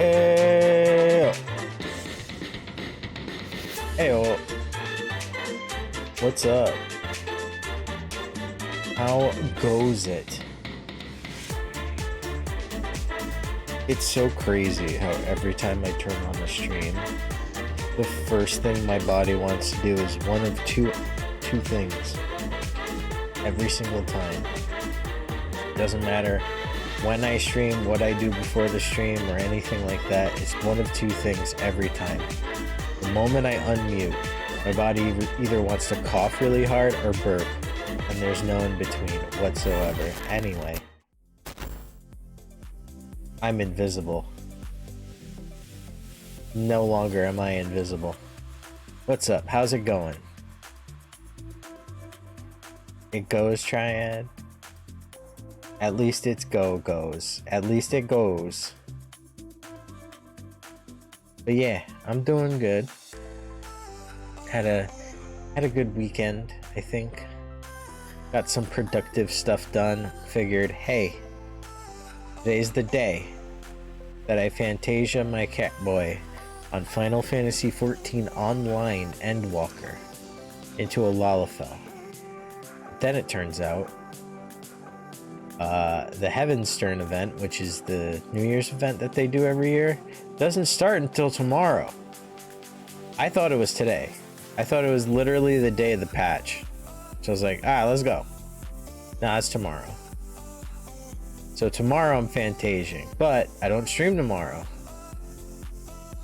Hey, hey, what's up? How goes it? It's so crazy how every time I turn on the stream, the first thing my body wants to do is one of two things. Every single time. Doesn't matter when I stream, what I do before the stream, or anything like that. It's one of two things every time. The moment I unmute, my body either wants to cough really hard or burp, and there's no in between whatsoever. Anyway, I'm invisible. No longer am I invisible. What's up? How's it going? It goes, Triad. At least it's goes. At least it goes. But yeah, I'm doing good. Had a good weekend, I think. Got some productive stuff done. Figured, hey, today's the day that I Fantasia my cat boy on Final Fantasy XIV Online Endwalker into a Lalafell. Then it turns out the Heavenstern event, which is the New Year's event that they do every year, doesn't start until tomorrow. I thought it was today. I thought it was literally the day of the patch. So I was like, let's go. Nah, it's tomorrow. So tomorrow I'm Fantasiaing, but I don't stream tomorrow.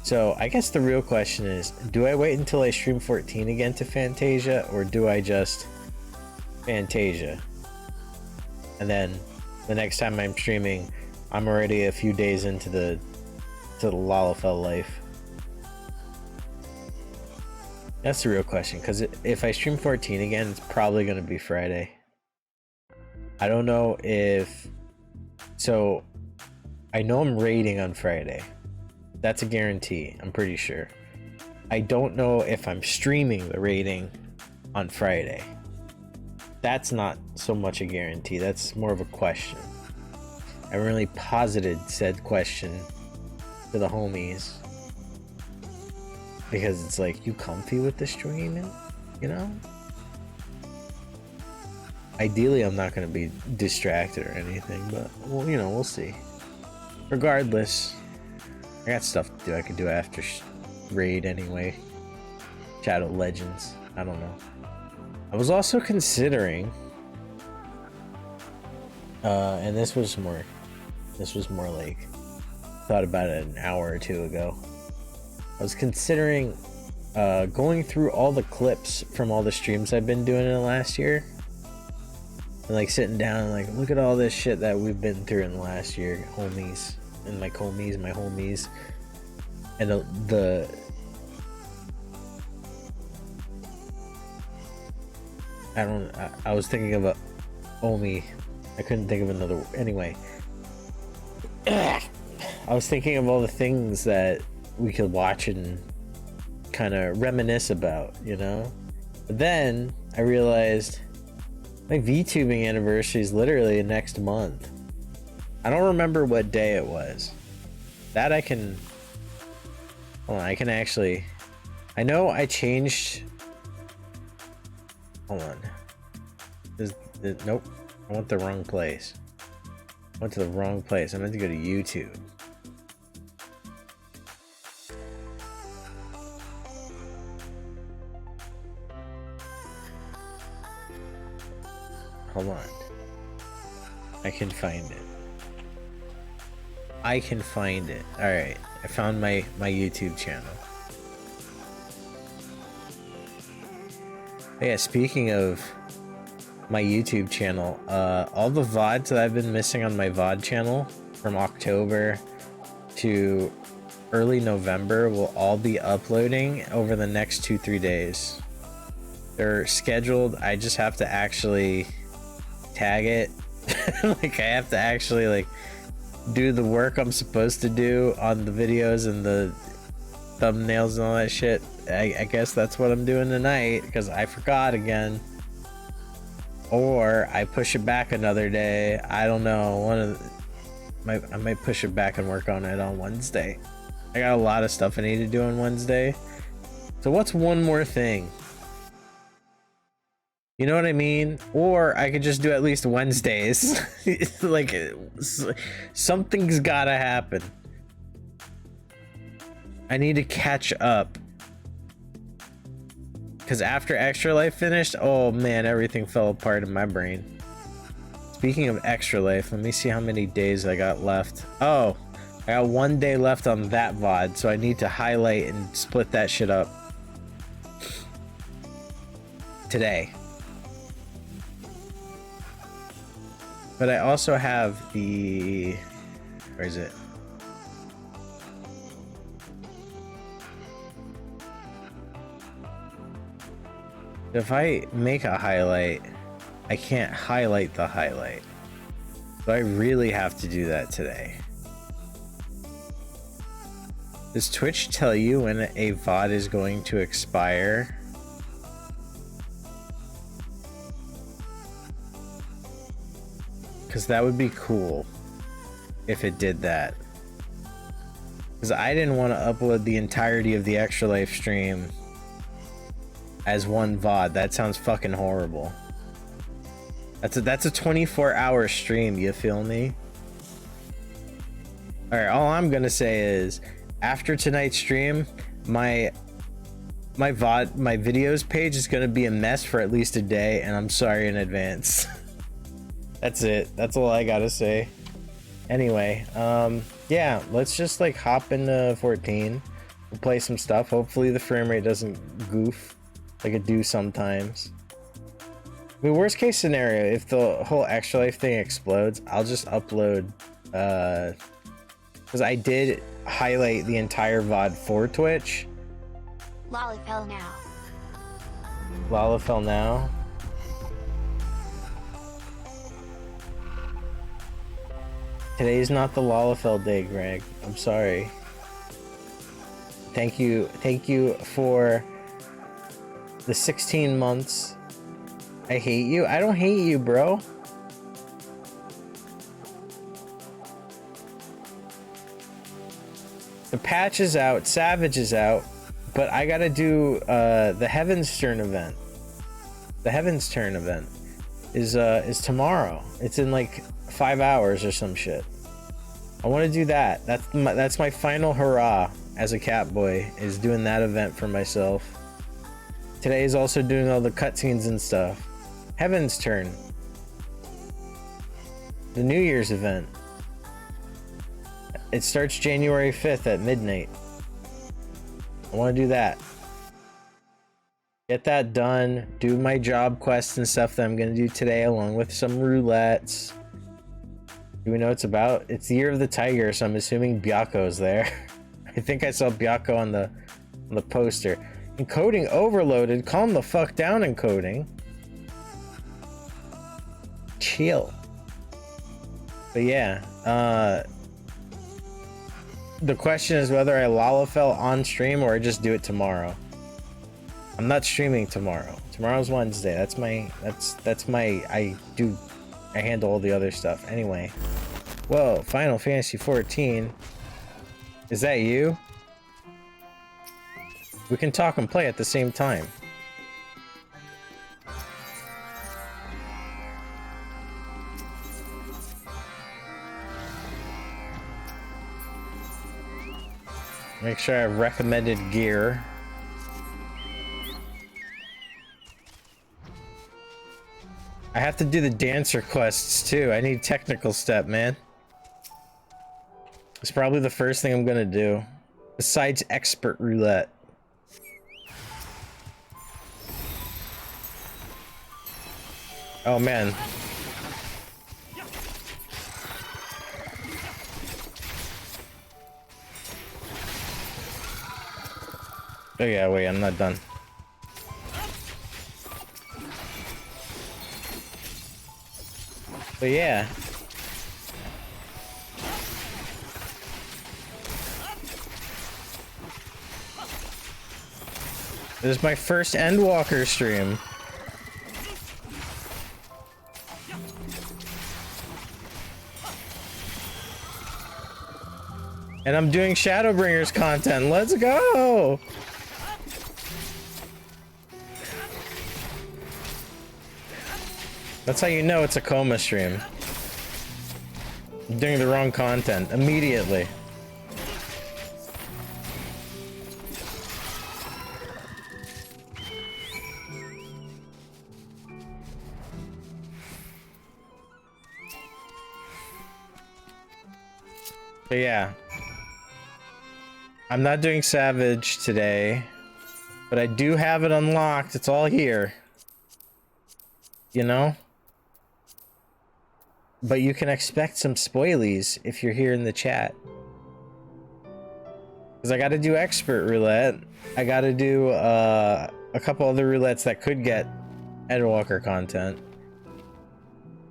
So I guess the real question is, do I wait until I stream 14 again to Fantasia, or do I just Fantasia? And then the next time I'm streaming, I'm already a few days into the Lalafell life. That's the real question, because if I stream 14 again, it's probably going to be Friday. I don't know if... So, I know I'm raiding on Friday. That's a guarantee, I'm pretty sure. I don't know if I'm streaming the raiding on Friday. That's not so much a guarantee, that's more of a question. I really posited said question to the homies, because it's like, you comfy with the streaming, you know? Ideally, I'm not going to be distracted or anything, but, well, you know, we'll see. Regardless, I got stuff to do. I could do after raid anyway. Shadow Legends, I don't know. I was also considering, and this was more like, thought about it an hour or two ago. I was considering going through all the clips from all the streams I've been doing in the last year, and like sitting down and like, look at all this shit that we've been through in the last year, homies, and my homies, and I was thinking of a Omi. I couldn't think of another. Anyway, I was thinking of all the things that we could watch and kind of reminisce about, you know? But then I realized my VTubing anniversary is literally next month. I don't remember what day it was. That I can... Hold on, I can actually... I know I changed... Hold on. Nope. I went the wrong place. I went to the wrong place. I meant to go to YouTube. Hold on. I can find it. Alright. I found my YouTube channel. Yeah, speaking of my YouTube channel, all the VODs that I've been missing on my VOD channel from October to early November will all be uploading over the next 2-3 days. They're scheduled. I just have to actually tag it. Like, I have to actually like do the work I'm supposed to do on the videos and the thumbnails and all that shit. I guess that's what I'm doing tonight, because I forgot again. Or I push it back another day. I don't know. I might push it back and work on it on Wednesday. I got a lot of stuff I need to do on Wednesday. So what's one more thing? You know what I mean? Or I could just do at least Wednesdays. Like, something's gotta happen. I need to catch up. Because after Extra Life finished, oh man, everything fell apart in my brain. Speaking of Extra Life, let me see how many days I got left. Oh, I got 1 day left on that VOD, so I need to highlight and split that shit up today. But I also have the... Where is it? If I make a highlight, I can't highlight the highlight. So I really have to do that today. Does Twitch tell you when a VOD is going to expire? Because that would be cool if it did that. Because I didn't want to upload the entirety of the Extra Life stream as one VOD. That sounds fucking horrible. That's a 24-hour stream, you feel me? Alright, all I'm gonna say is after tonight's stream, my videos page is gonna be a mess for at least a day, and I'm sorry in advance. That's it. That's all I gotta say. Anyway, yeah, let's just like hop into 14. We'll play some stuff. Hopefully the frame rate doesn't goof like it do sometimes. I mean, worst case scenario, if the whole Extra Life thing explodes, I'll just upload, because I did highlight the entire VOD for Twitch. Lollipel now. Lollipel now. Today's not the Lollipel day, Greg. I'm sorry. Thank you for the 16 months. I hate you. I don't hate you, bro. The patch is out, Savage is out, but I gotta do the Heaven's Turn event. The Heaven's Turn event is tomorrow. It's in like 5 hours or some shit. I want to do that. That's my final hurrah as a cat boy, is doing that event for myself. Today is also doing all the cutscenes and stuff. Heaven's Turn. The New Year's event. It starts January 5th at midnight. I want to do that. Get that done. Do my job quests and stuff that I'm going to do today, along with some roulettes. Do we know what it's about? It's the Year of the Tiger, so I'm assuming Byaku's there. I think I saw Byaku on the poster. Encoding overloaded. Calm the fuck down, encoding. Chill. But yeah, the question is whether I Lollipel on stream or I just do it tomorrow. I'm not streaming tomorrow. Tomorrow's Wednesday. That's my I handle all the other stuff. Anyway. Whoa, Final Fantasy XIV. Is that you? We can talk and play at the same time. Make sure I have recommended gear. I have to do the dancer quests too. I need technical step, man. It's probably the first thing I'm gonna do. Besides expert roulette. Oh man. Oh yeah, wait, I'm not done. But yeah. This is my first Endwalker stream. And I'm doing Shadowbringers content. Let's go! That's how you know it's a coma stream. I'm doing the wrong content immediately. But yeah. I'm not doing Savage today, but I do have it unlocked. It's all here. You know? But you can expect some spoilies if you're here in the chat. Because I gotta do Expert Roulette. I gotta do a couple other roulettes that could get Endwalker content.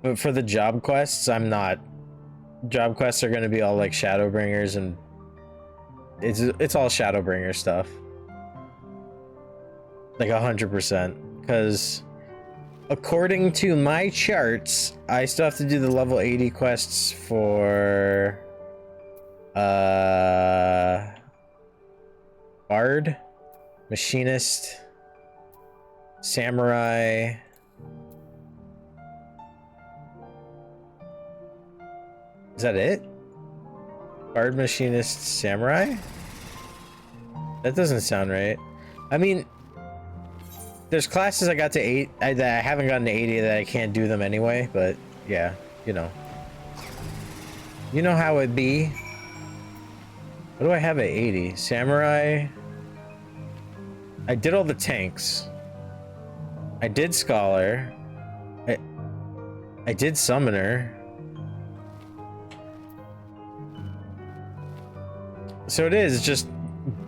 But for the job quests, I'm not. Job quests are gonna be all like Shadowbringers, and it's all Shadowbringer stuff. Like 100%. Because according to my charts, I still have to do the level 80 quests for Bard, Machinist, Samurai. Is that it? Bard, Machinist, Samurai? That doesn't sound right. I mean, there's classes I got to 8 that I haven't gotten to 80 that I can't do them anyway, but yeah, you know. You know how it be. What do I have at 80? Samurai. I did all the tanks. I did Scholar. I did Summoner. So it is just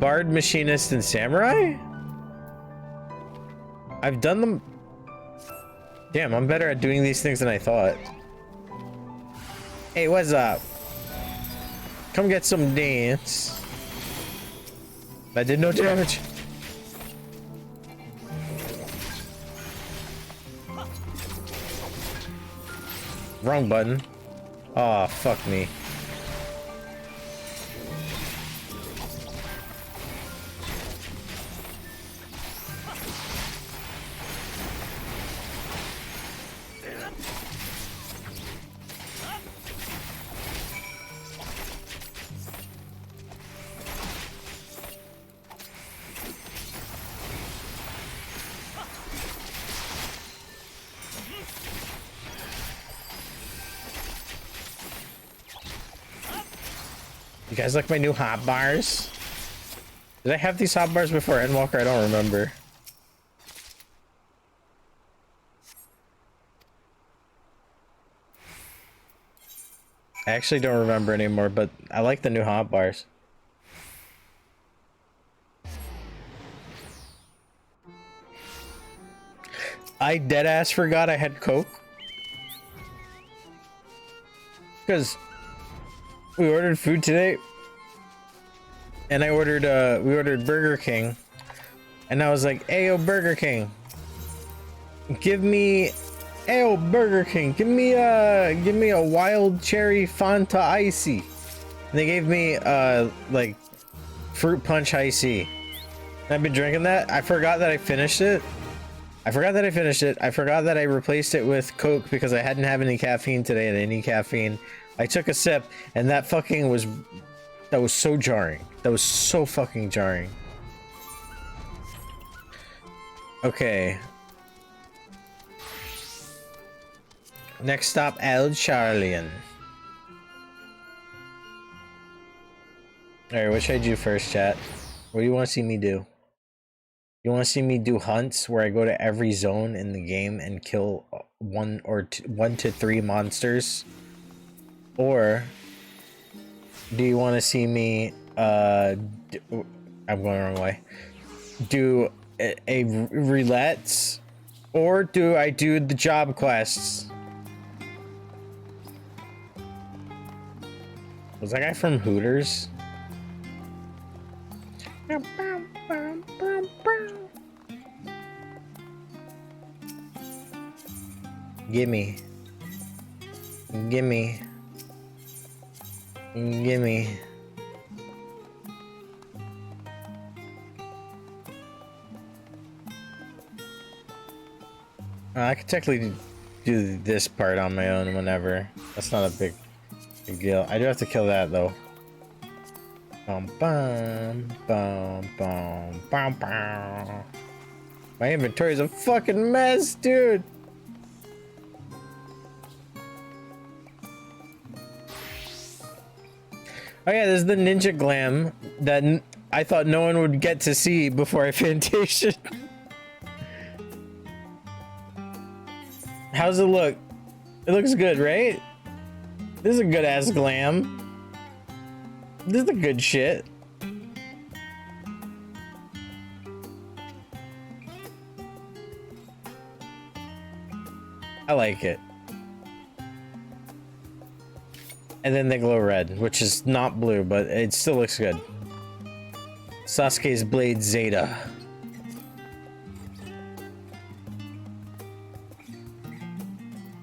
Bard, Machinist, and Samurai? I've done them. Damn, I'm better at doing these things than I thought. Hey, what's up? Come get some dance. I did no damage. Wrong button. Aw, fuck me. You guys like my new hotbars? Did I have these hotbars before Endwalker? I don't remember. I actually don't remember anymore, but I like the new hotbars. I deadass forgot I had Coke. Because we ordered food today, and I ordered we ordered Burger King, and I was like, "Ayo, Burger King, give me, ayo, Burger King, give me a wild cherry Fanta icy." And they gave me like fruit punch icy. And I've been drinking that. I forgot that I finished it. I forgot that I replaced it with Coke because I hadn't had any caffeine today, and any caffeine. I took a sip, and that fucking was... That was so jarring. That was so fucking jarring. Okay. Next stop, El Charlian. Alright, what should I do first, chat? What do you want to see me do? You want to see me do hunts where I go to every zone in the game and kill 1 to 3 monsters? Or do you want to see me I'm going the wrong way. Do a roulettes, or do I do the job quests? Was that guy from Hooters? Gimme. Gimme. Gimme. I could technically do this part on my own whenever. That's not a big deal. I do have to kill that though. Bum, bum, bum, bum, bum, bum. My inventory is a fucking mess, dude. Oh yeah, this is the ninja glam that I thought no one would get to see before I Fantasia. How's it look? It looks good, right? This is a good ass glam. This is the good shit. I like it. And then they glow red, which is not blue, but it still looks good. Sasuke's Blade Zeta.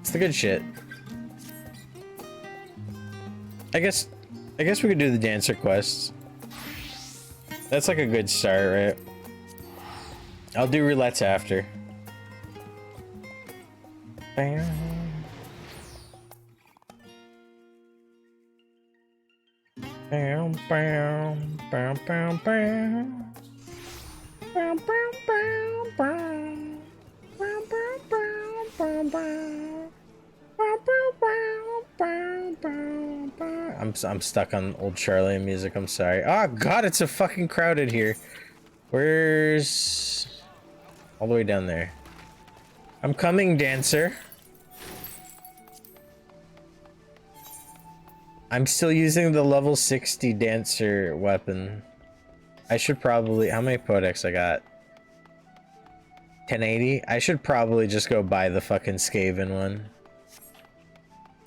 It's the good shit. I guess we could do the dancer quests. That's like a good start, right? I'll do roulettes after. Bam. Bam, bam, bam, bam, bam. Bam, bam, bam, bam. Bam, bam, bam, bam, bam. Bam, bam, bam, bam, bam. I'm stuck on old Charlie music, I'm sorry. Oh god, it's so fucking crowded here. Where's... all the way down there. I'm coming, dancer. I'm still using the level 60 dancer weapon. I should probably... how many Podex I got? 1080? I should probably just go buy the fucking Skaven one.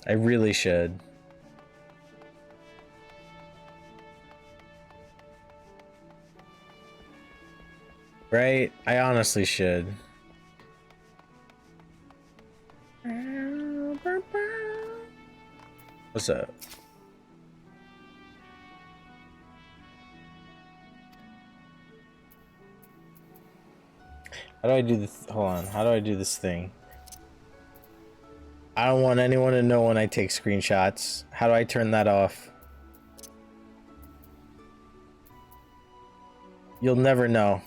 I really should. Right? I honestly should. What's up? How do I do this? Hold on. How do I do this thing? I don't want anyone to know when I take screenshots. How do I turn that off? You'll never know.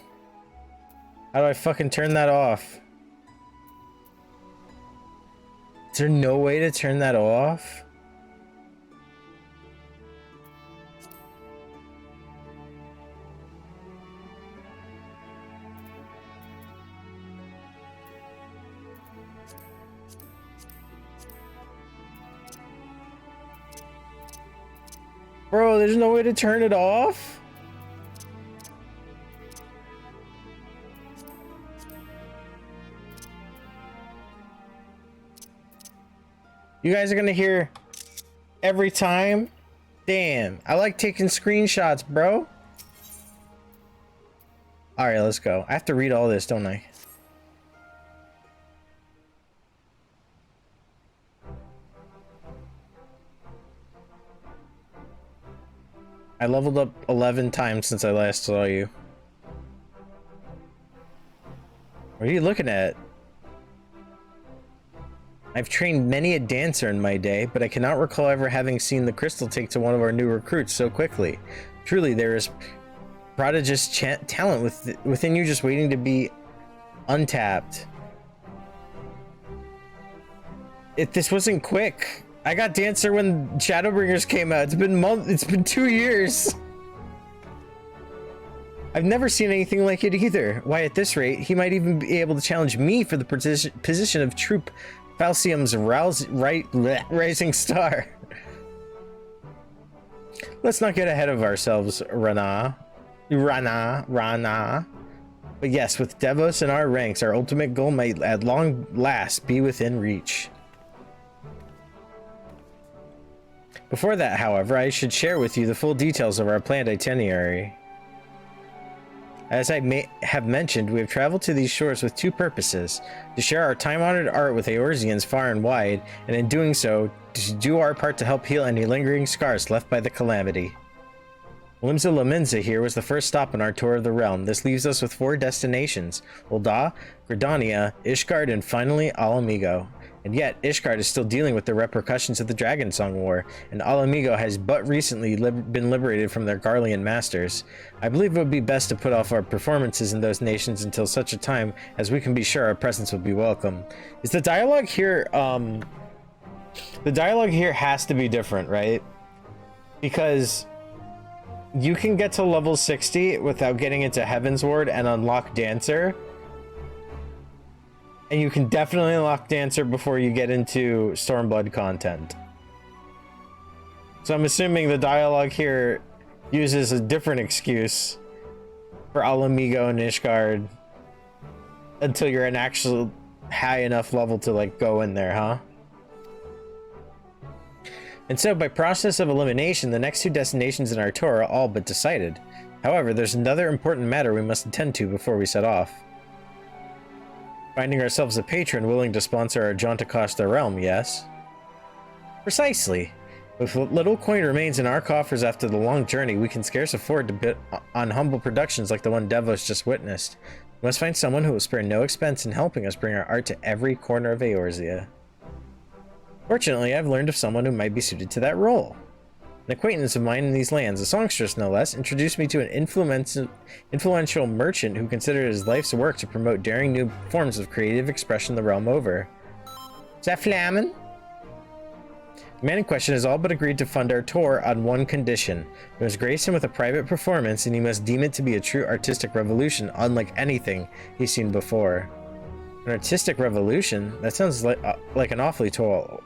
How do I fucking turn that off? Is there no way to turn that off? Bro, there's no way to turn it off? You guys are gonna hear every time? Damn, I like taking screenshots, bro. Alright, let's go. I have to read all this, don't I? I leveled up 11 times since I last saw you. What are you looking at? I've trained many a dancer in my day, but I cannot recall ever having seen the crystal take to one of our new recruits so quickly. Truly, there is prodigious talent within you just waiting to be untapped. If this wasn't quick, I got dancer when Shadowbringers came out. It's been 2 years. I've never seen anything like it either. Why, at this rate, he might even be able to challenge me for the position of Troop Falcium's rising star. Let's not get ahead of ourselves, Rana. But yes, with Devos in our ranks, our ultimate goal might at long last be within reach. Before that, however, I should share with you the full details of our planned itinerary. As I have mentioned, we have traveled to these shores with two purposes: to share our time-honored art with Eorzeans far and wide, and in doing so, to do our part to help heal any lingering scars left by the calamity. Limsa Laminza here was the first stop on our tour of the realm. This leaves us with 4 destinations: Ul'dah, Gridania, Ishgard, and finally Ala Mhigo. And yet, Ishgard is still dealing with the repercussions of the Dragon Song War, and Ala Mhigo has but recently been liberated from their Garlean masters. I believe it would be best to put off our performances in those nations until such a time as we can be sure our presence will be welcome. Is the dialogue here, the dialogue here has to be different, right? Because you can get to level 60 without getting into Heaven's Ward and unlock Dancer. And you can definitely unlock Dancer before you get into Stormblood content. So I'm assuming the dialogue here uses a different excuse for Ala Mhigo and Ishgard until you're an actual high enough level to like go in there, huh? And so by process of elimination, the next 2 destinations in our tour are all but decided. However, there's another important matter we must attend to before we set off. Finding ourselves a patron willing to sponsor our jaunt across the realm, yes? Precisely. With what little coin remains in our coffers after the long journey, we can scarce afford to bid on humble productions like the one Devos just witnessed. We must find someone who will spare no expense in helping us bring our art to every corner of Eorzea. Fortunately, I've learned of someone who might be suited to that role. An acquaintance of mine in these lands, a songstress no less, introduced me to an influential merchant who considered his life's work to promote daring new forms of creative expression the realm over. Is that Flamin? The man in question has all but agreed to fund our tour on one condition. We must grace him with a private performance, and he must deem it to be a true artistic revolution, unlike anything he's seen before. An artistic revolution? That sounds like an awfully tall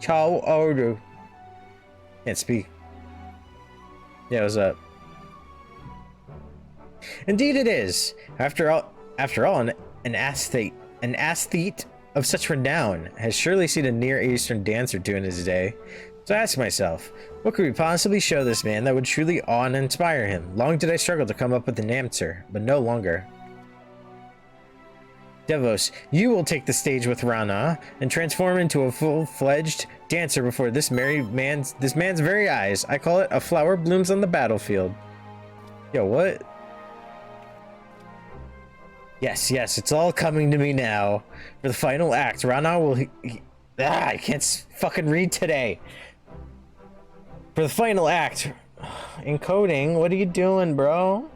order. Can't speak. Yeah, what's up? Indeed it is. After all, an aesthete of such renown has surely seen a Near Eastern dance or two in his day. So I ask myself, what could we possibly show this man that would truly awe and inspire him? Long did I struggle to come up with an answer, but no longer. Devos, you will take the stage with Rana and transform into a full-fledged dancer before this man's very eyes. I call it a flower blooms on the battlefield. Yo, what? Yes, it's all coming to me now. For the final act, Rana will... I can't fucking read today. For the final act... Encoding, what are you doing, bro?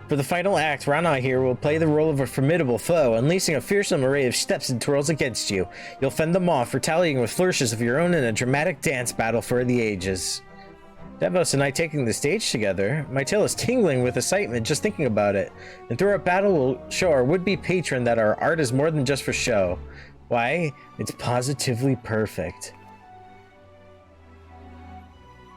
For the final act, Rana here will play the role of a formidable foe, unleashing a fearsome array of steps and twirls against you. You'll fend them off, retaliating with flourishes of your own in a dramatic dance battle for the ages. Devos and I taking the stage together, my tail is tingling with excitement just thinking about it. And through our battle, we'll show our would-be patron that our art is more than just for show. Why? It's positively perfect.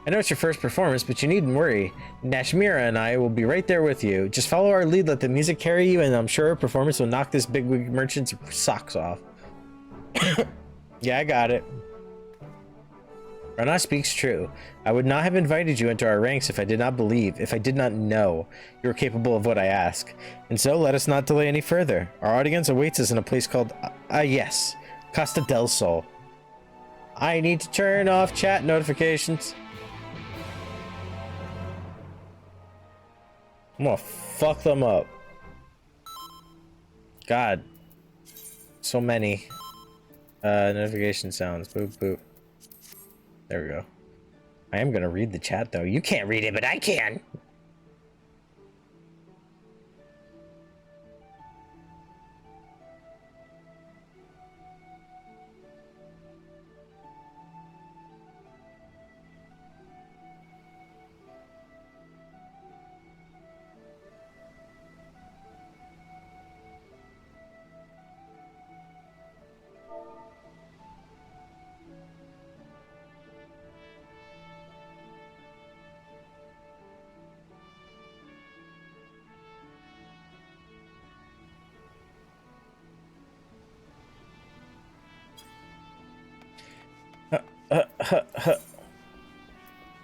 I know it's your first performance, but you needn't worry. Nashmira and I will be right there with you. Just follow our lead, let the music carry you, and I'm sure our performance will knock this bigwig merchant's socks off. Yeah, I got it. Rana speaks true. I would not have invited you into our ranks if I did not believe, if I did not know, you were capable of what I ask. And so, let us not delay any further. Our audience awaits us in a place called, yes, Costa del Sol. I need to turn off chat notifications. I'm gonna fuck them up. God. So many. Notification sounds. Boop, boop. There we go. I am gonna read the chat though. You can't read it, but I can.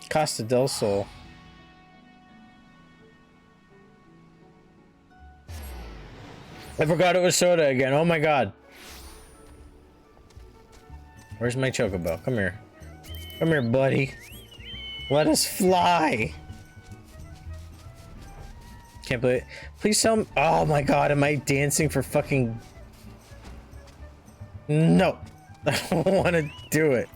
Costa del Sol. I forgot it was soda again. Oh my god. Where's my chocobo? Come here. Come here, buddy. Let us fly. Can't believe it. Please tell me. Oh my god, am I dancing for fucking... No. I don't want to do it.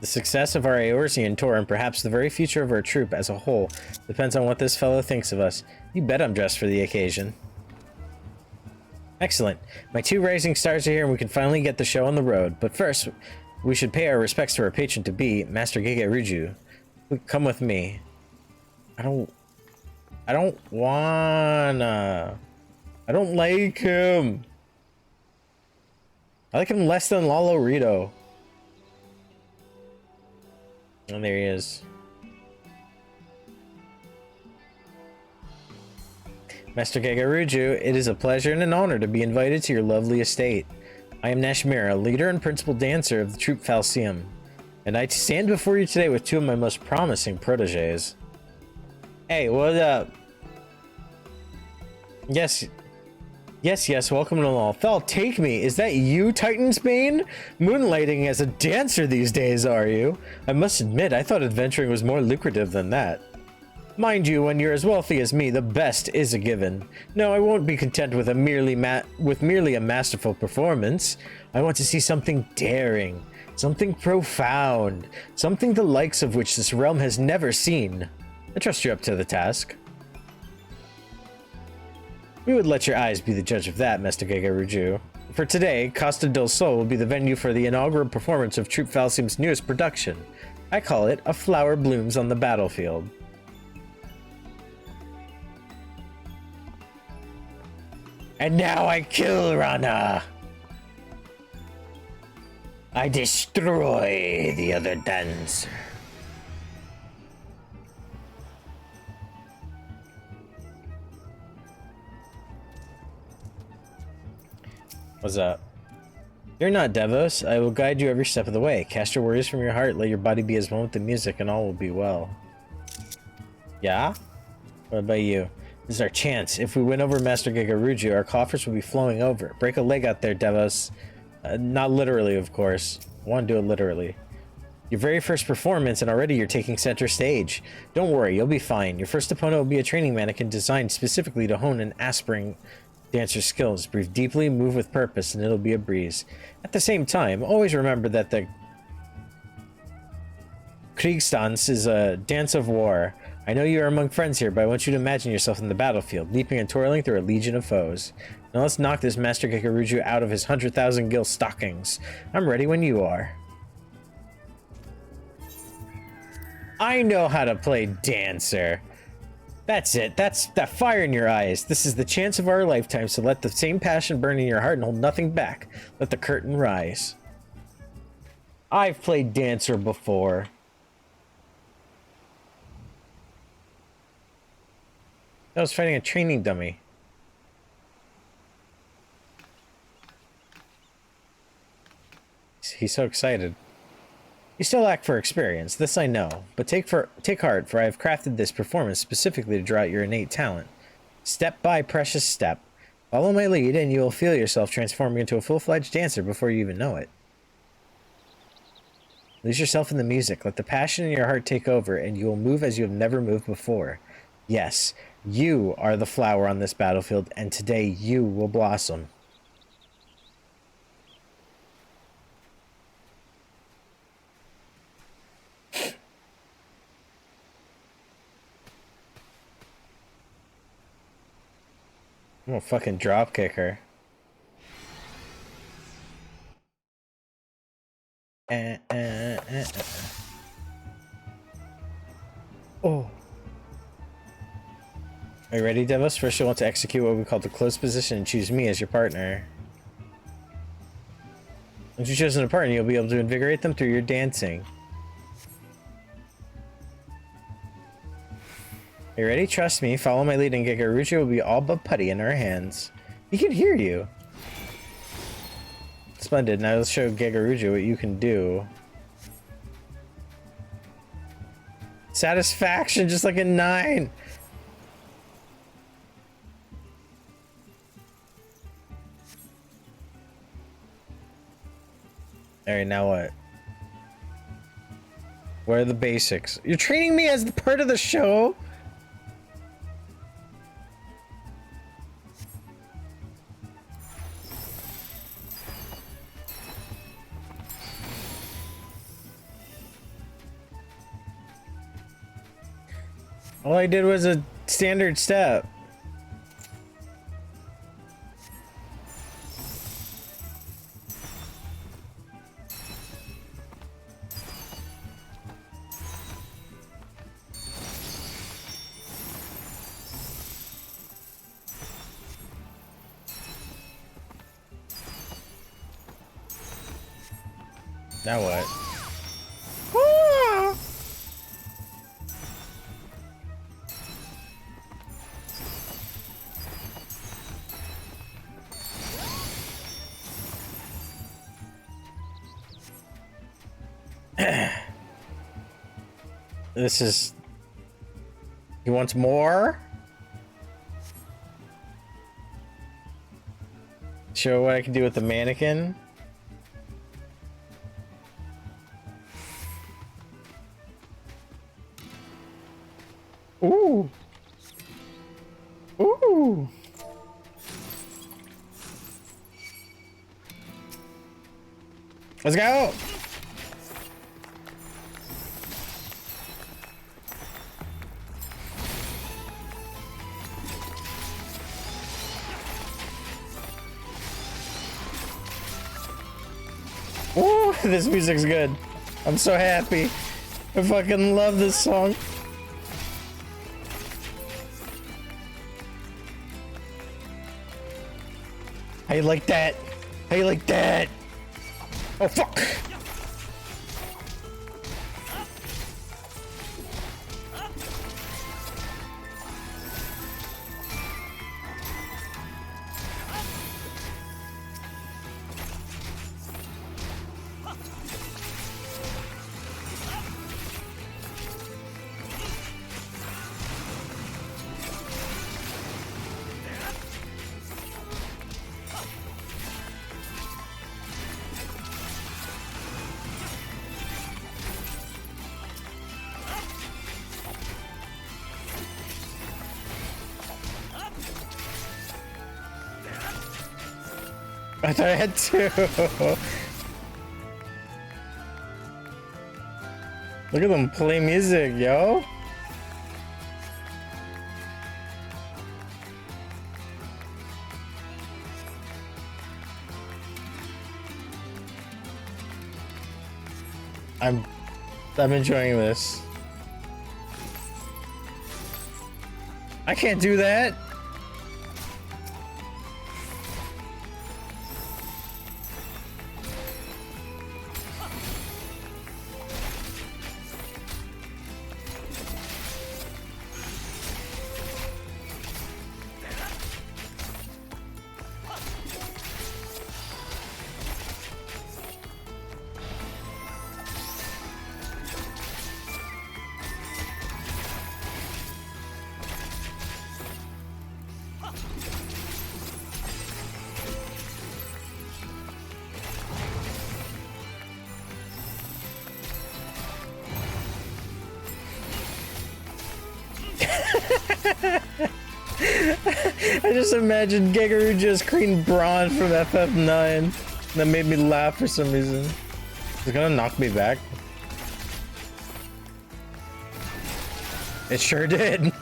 The success of our Eorzean tour, and perhaps the very future of our troop as a whole, depends on what this fellow thinks of us. You bet I'm dressed for the occasion. Excellent. My 2 rising stars are here and we can finally get the show on the road. But first, we should pay our respects to our patron-to-be, Master Gege Ruju. Come with me. I don't wanna. I don't like him. I like him less than Lalo Rito. And there he is. Master Gagaruju, it is a pleasure and an honor to be invited to your lovely estate. I am Nashmira, leader and principal dancer of the Troop Falcium, and I stand before you today with 2 of my most promising proteges. Hey, what up? Yes, welcome to all. Fel, take me. Is that you, Titan's Bane? Moonlighting as a dancer these days, are you? I must admit, I thought adventuring was more lucrative than that. Mind you, when you're as wealthy as me, the best is a given. No, I won't be content with merely a masterful performance. I want to see something daring, something profound, something the likes of which this realm has never seen. I trust you're up to the task. We would let your eyes be the judge of that, Master Gagaruju. For today, Costa del Sol will be the venue for the inaugural performance of Troop Falcium's newest production. I call it A Flower Blooms on the Battlefield. And now I kill Rana. I destroy the other dancer. What's up? You're not Devos. I will guide you every step of the way. Cast your worries from your heart, let your body be as one with the music, and all will be well. Yeah? What about you? This is our chance. If we win over Master Gagaruju, our coffers will be flowing over. Break a leg out there, Devos. Not literally, of course. I want to do it literally. Your very first performance, and already you're taking center stage. Don't worry, you'll be fine. Your first opponent will be a training mannequin designed specifically to hone an aspiring dancer's skills. Breathe deeply, move with purpose, and it'll be a breeze. At the same time, always remember that the Kriegstanz is a dance of war. I know you are among friends here, but I want you to imagine yourself in the battlefield, leaping and twirling through a legion of foes. Now let's knock this Master Gagaruju out of his 100,000 gil stockings. I'm ready when you are. I know how to play dancer. That's it. That's that fire in your eyes. This is the chance of our lifetimes, so let the same passion burn in your heart and hold nothing back. Let the curtain rise. I've played dancer before. I was fighting a training dummy. He's so excited. You still lack for experience, this I know, but take heart, for I have crafted this performance specifically to draw out your innate talent. Step by precious step. Follow my lead and you will feel yourself transforming into a full-fledged dancer before you even know it. Lose yourself in the music, let the passion in your heart take over, and you will move as you have never moved before. Yes, you are the flower on this battlefield, and today you will blossom. I'm gonna fucking drop kick her. Oh. Are you ready, Devos? First you'll want to execute what we call the close position and choose me as your partner. Once you've chosen a partner, you'll be able to invigorate them through your dancing. Are you ready? Trust me, follow my lead and Gagaruju will be all but putty in our hands. He can hear you. Splendid. Now let's show Gagaruju what you can do. Satisfaction, just like a 9. All right, now what? What are the basics? You're treating me as the part of the show? All I did was a standard step. Now what? Ah! This is... He wants more? Show what I can do with the mannequin? Ooh. Ooh. Let's go. Ooh, this music's good. I'm so happy. I fucking love this song. How you like that? How you like that? Oh, fuck! I thought I had two. Look at them play music, yo. I'm enjoying this. I can't do that. I just imagined Gigaru just Green Brawn from FF9. That made me laugh for some reason. It's gonna knock me back. It sure did.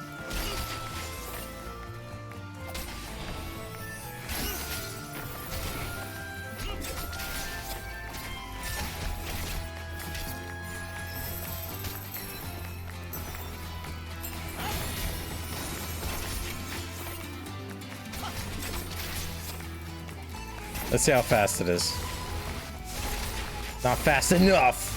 Let's see how fast it is. Not fast enough.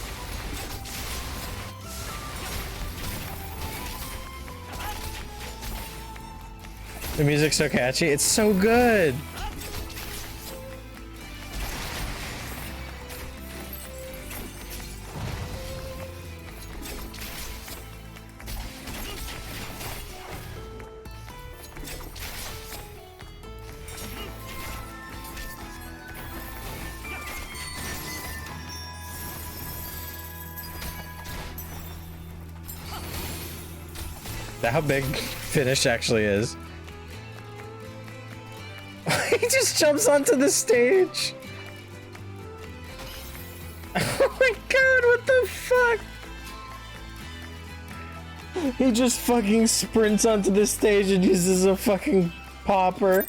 The music's so catchy. It's so good. that how big Finish actually is? He just jumps onto the stage. Oh my god, what the fuck? He just fucking sprints onto the stage and uses a fucking popper.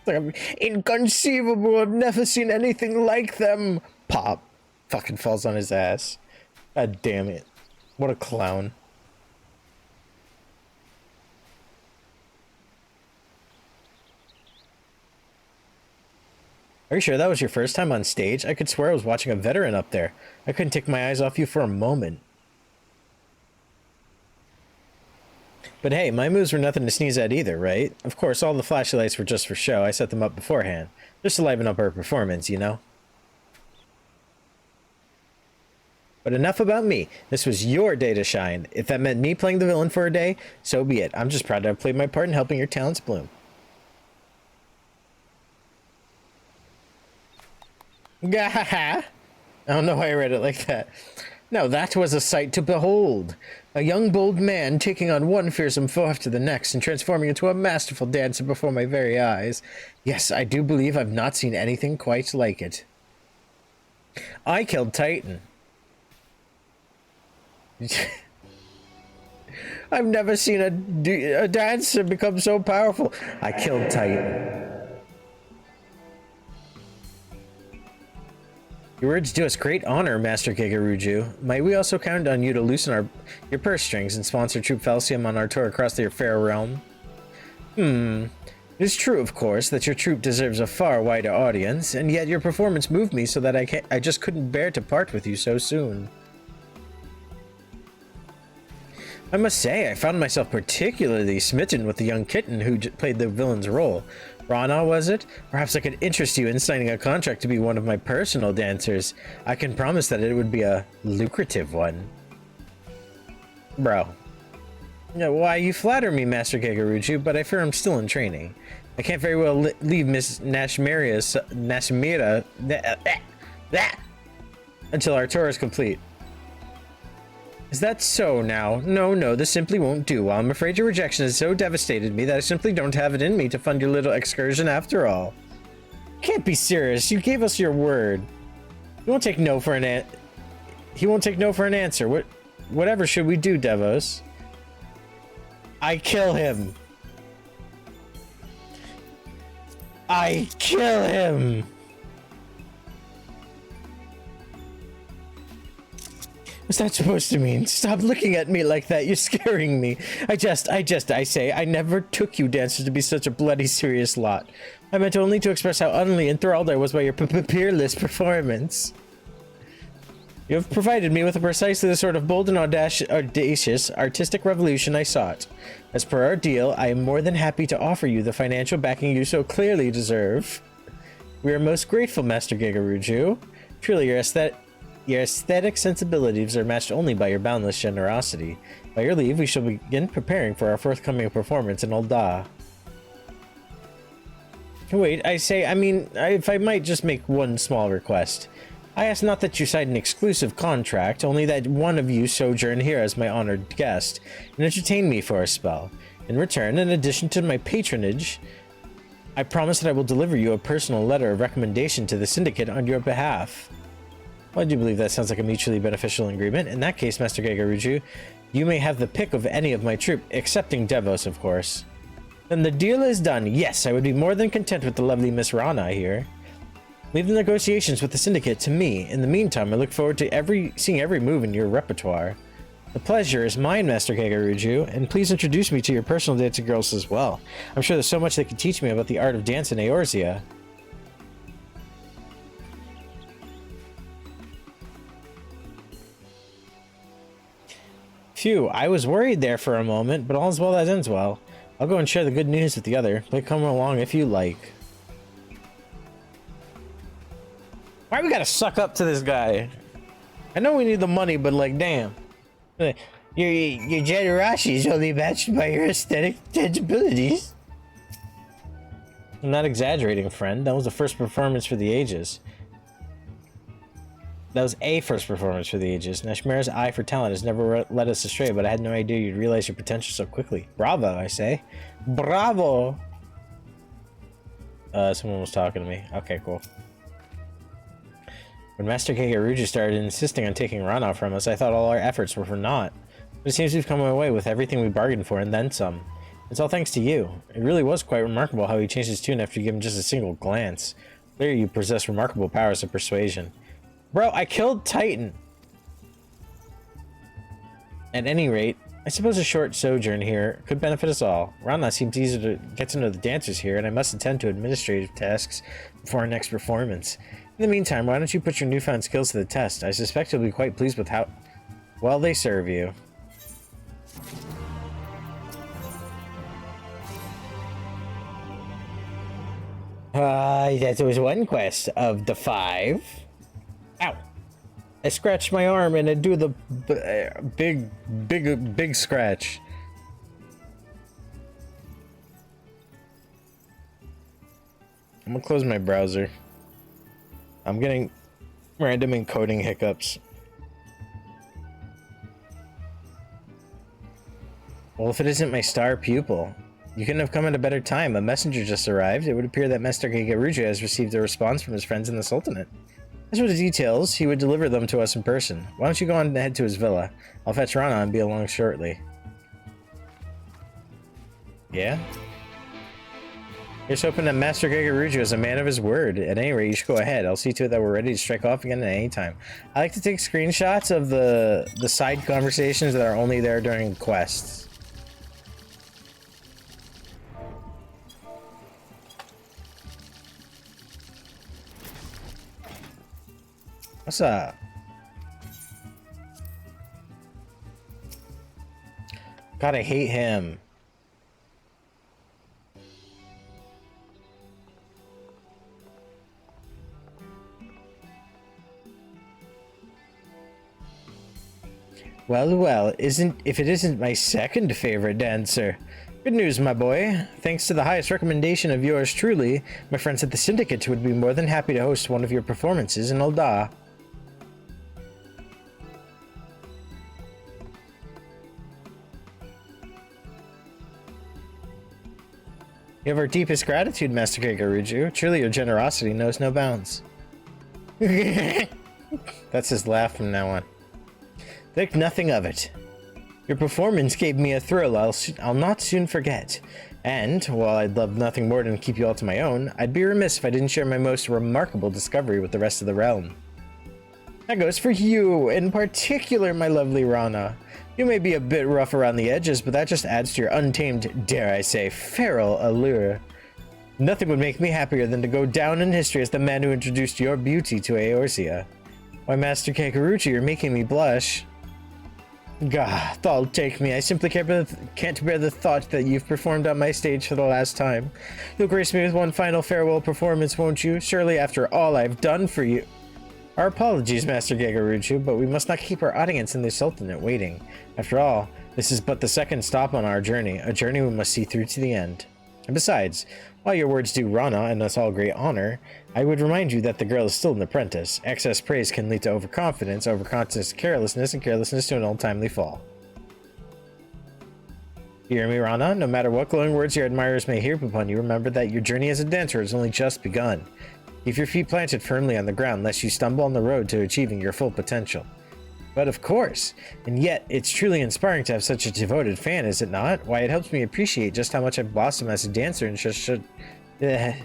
Like, inconceivable, I've never seen anything like them. Pop. Fucking falls on his ass. God damn it. What a clown. Are you sure that was your first time on stage? I could swear I was watching a veteran up there. I couldn't take my eyes off you for a moment. But hey, my moves were nothing to sneeze at either, right? Of course, all the flashlights were just for show. I set them up beforehand. Just to liven up our performance, you know? But enough about me. This was your day to shine. If that meant me playing the villain for a day, so be it. I'm just proud to have played my part in helping your talents bloom. Gahaha! I don't know why I read it like that. Now that was a sight to behold. A young bold man taking on one fearsome foe after the next and transforming into a masterful dancer before my very eyes. Yes, I do believe I've not seen anything quite like it. I killed Titan. I've never seen a dancer become so powerful. I killed Titan. Your words do us great honor, Master Gigaruju. Might we also count on you to loosen your purse strings and sponsor Troop Felsium on our tour across the fair realm? It is true, of course, that your troop deserves a far wider audience, and yet your performance moved me so that I just couldn't bear to part with you so soon. I must say, I found myself particularly smitten with the young kitten who played the villain's role. Rana, was it? Perhaps I could interest you in signing a contract to be one of my personal dancers. I can promise that it would be a lucrative one. Bro. Yeah, why, you flatter me, Master Gigaruju, but I fear I'm still in training. I can't very well leave Miss Nashmira until our tour is complete. Is that so now? No, this simply won't do. I'm afraid your rejection has so devastated me that I simply don't have it in me to fund your little excursion after all. You can't be serious. You gave us your word. He won't take no for an answer. Whatever should we do, Devos? I kill him. I kill him. What's that supposed to mean? Stop looking at me like that. You're scaring me. I say, I never took you dancers to be such a bloody serious lot. I meant only to express how utterly enthralled I was by your peerless performance. You have provided me with precisely the sort of bold and audacious artistic revolution I sought. As per our deal, I am more than happy to offer you the financial backing you so clearly deserve. We are most grateful, Master Gigaruju. Truly, your aesthetic sensibilities are matched only by your boundless generosity. By your leave, we shall begin preparing for our forthcoming performance in Ul'dah. Wait, if I might just make one small request. I ask not that you sign an exclusive contract, only that one of you sojourn here as my honored guest, and entertain me for a spell. In return, in addition to my patronage, I promise that I will deliver you a personal letter of recommendation to the Syndicate on your behalf. Well, I do believe that sounds like a mutually beneficial agreement. In that case, Master Gigaruju, you may have the pick of any of my troop, excepting Devos, of course. Then the deal is done. Yes, I would be more than content with the lovely Miss Rana here. Leave the negotiations with the Syndicate to me. In the meantime, I look forward to seeing every move in your repertoire. The pleasure is mine, Master Gigaruju, and please introduce me to your personal dancing girls as well. I'm sure there's so much they can teach me about the art of dance in Eorzea. Phew, I was worried there for a moment, but all's well that ends well. I'll go and share the good news with the other. But come along if you like. Why we gotta suck up to this guy? I know we need the money, but like, damn. Your generosity is only matched by your aesthetic sensibilities. I'm not exaggerating, friend. That was the first performance for the ages. That was a first performance for the ages. Nashmira's eye for talent has never led us astray, but I had no idea you'd realize your potential so quickly. Bravo, I say. Bravo! Someone was talking to me. Okay, cool. When Master Keikaruju started insisting on taking Rana from us, I thought all our efforts were for naught. But it seems we've come away with everything we bargained for and then some. It's all thanks to you. It really was quite remarkable how he changed his tune after you gave him just a single glance. Clearly you possess remarkable powers of persuasion. Bro, I killed Titan! At any rate, I suppose a short sojourn here could benefit us all. Rana seems easy to get to know the dancers here, and I must attend to administrative tasks before our next performance. In the meantime, why don't you put your newfound skills to the test? I suspect you'll be quite pleased with how well they serve you. That was one quest of the 5. Ow! I scratched my arm and I do the big scratch. I'm gonna close my browser. I'm getting random encoding hiccups. Well, if it isn't my star pupil, you couldn't have come at a better time. A messenger just arrived. It would appear that Master Keikaruju has received a response from his friends in the Sultanate. As for the details, he would deliver them to us in person. Why don't you go on and head to his villa? I'll fetch Rana and be along shortly. Yeah? Here's hoping that Master Keikaruju is a man of his word. At any rate, you should go ahead. I'll see to it that we're ready to strike off again at any time. I like to take screenshots of the side conversations that are only there during quests. What's up? God, I hate him. Well, if it isn't my second favorite dancer. Good news, my boy. Thanks to the highest recommendation of yours truly, my friends at the Syndicate would be more than happy to host one of your performances in Ul'dah. You have our deepest gratitude, Master Keikaruju. Truly, your generosity knows no bounds. That's his laugh from now on. Think nothing of it. Your performance gave me a thrill I'll not soon forget. And, while I'd love nothing more than keep you all to my own, I'd be remiss if I didn't share my most remarkable discovery with the rest of the realm. That goes for you, in particular, my lovely Rana. You may be a bit rough around the edges, but that just adds to your untamed, dare I say, feral allure. Nothing would make me happier than to go down in history as the man who introduced your beauty to Eorzea. Why, Master Keikaruju, you're making me blush. God, thou'll take me. I simply can't bear the thought that you've performed on my stage for the last time. You'll grace me with one final farewell performance, won't you? Surely after all I've done for you. Our apologies, Master Keikaruju, but we must not keep our audience in the Sultanate waiting. After all, this is but the second stop on our journey, a journey we must see through to the end. And besides, while your words do Rana and us all great honor, I would remind you that the girl is still an apprentice. Excess praise can lead to overconfidence, overconfidence to carelessness, and carelessness to an untimely fall. You hear me, Rana? No matter what glowing words your admirers may heap upon you, remember that your journey as a dancer has only just begun. Keep your feet planted firmly on the ground, lest you stumble on the road to achieving your full potential. But of course, and yet it's truly inspiring to have such a devoted fan, is it not? Why, it helps me appreciate just how much I've blossomed as a dancer and just should... This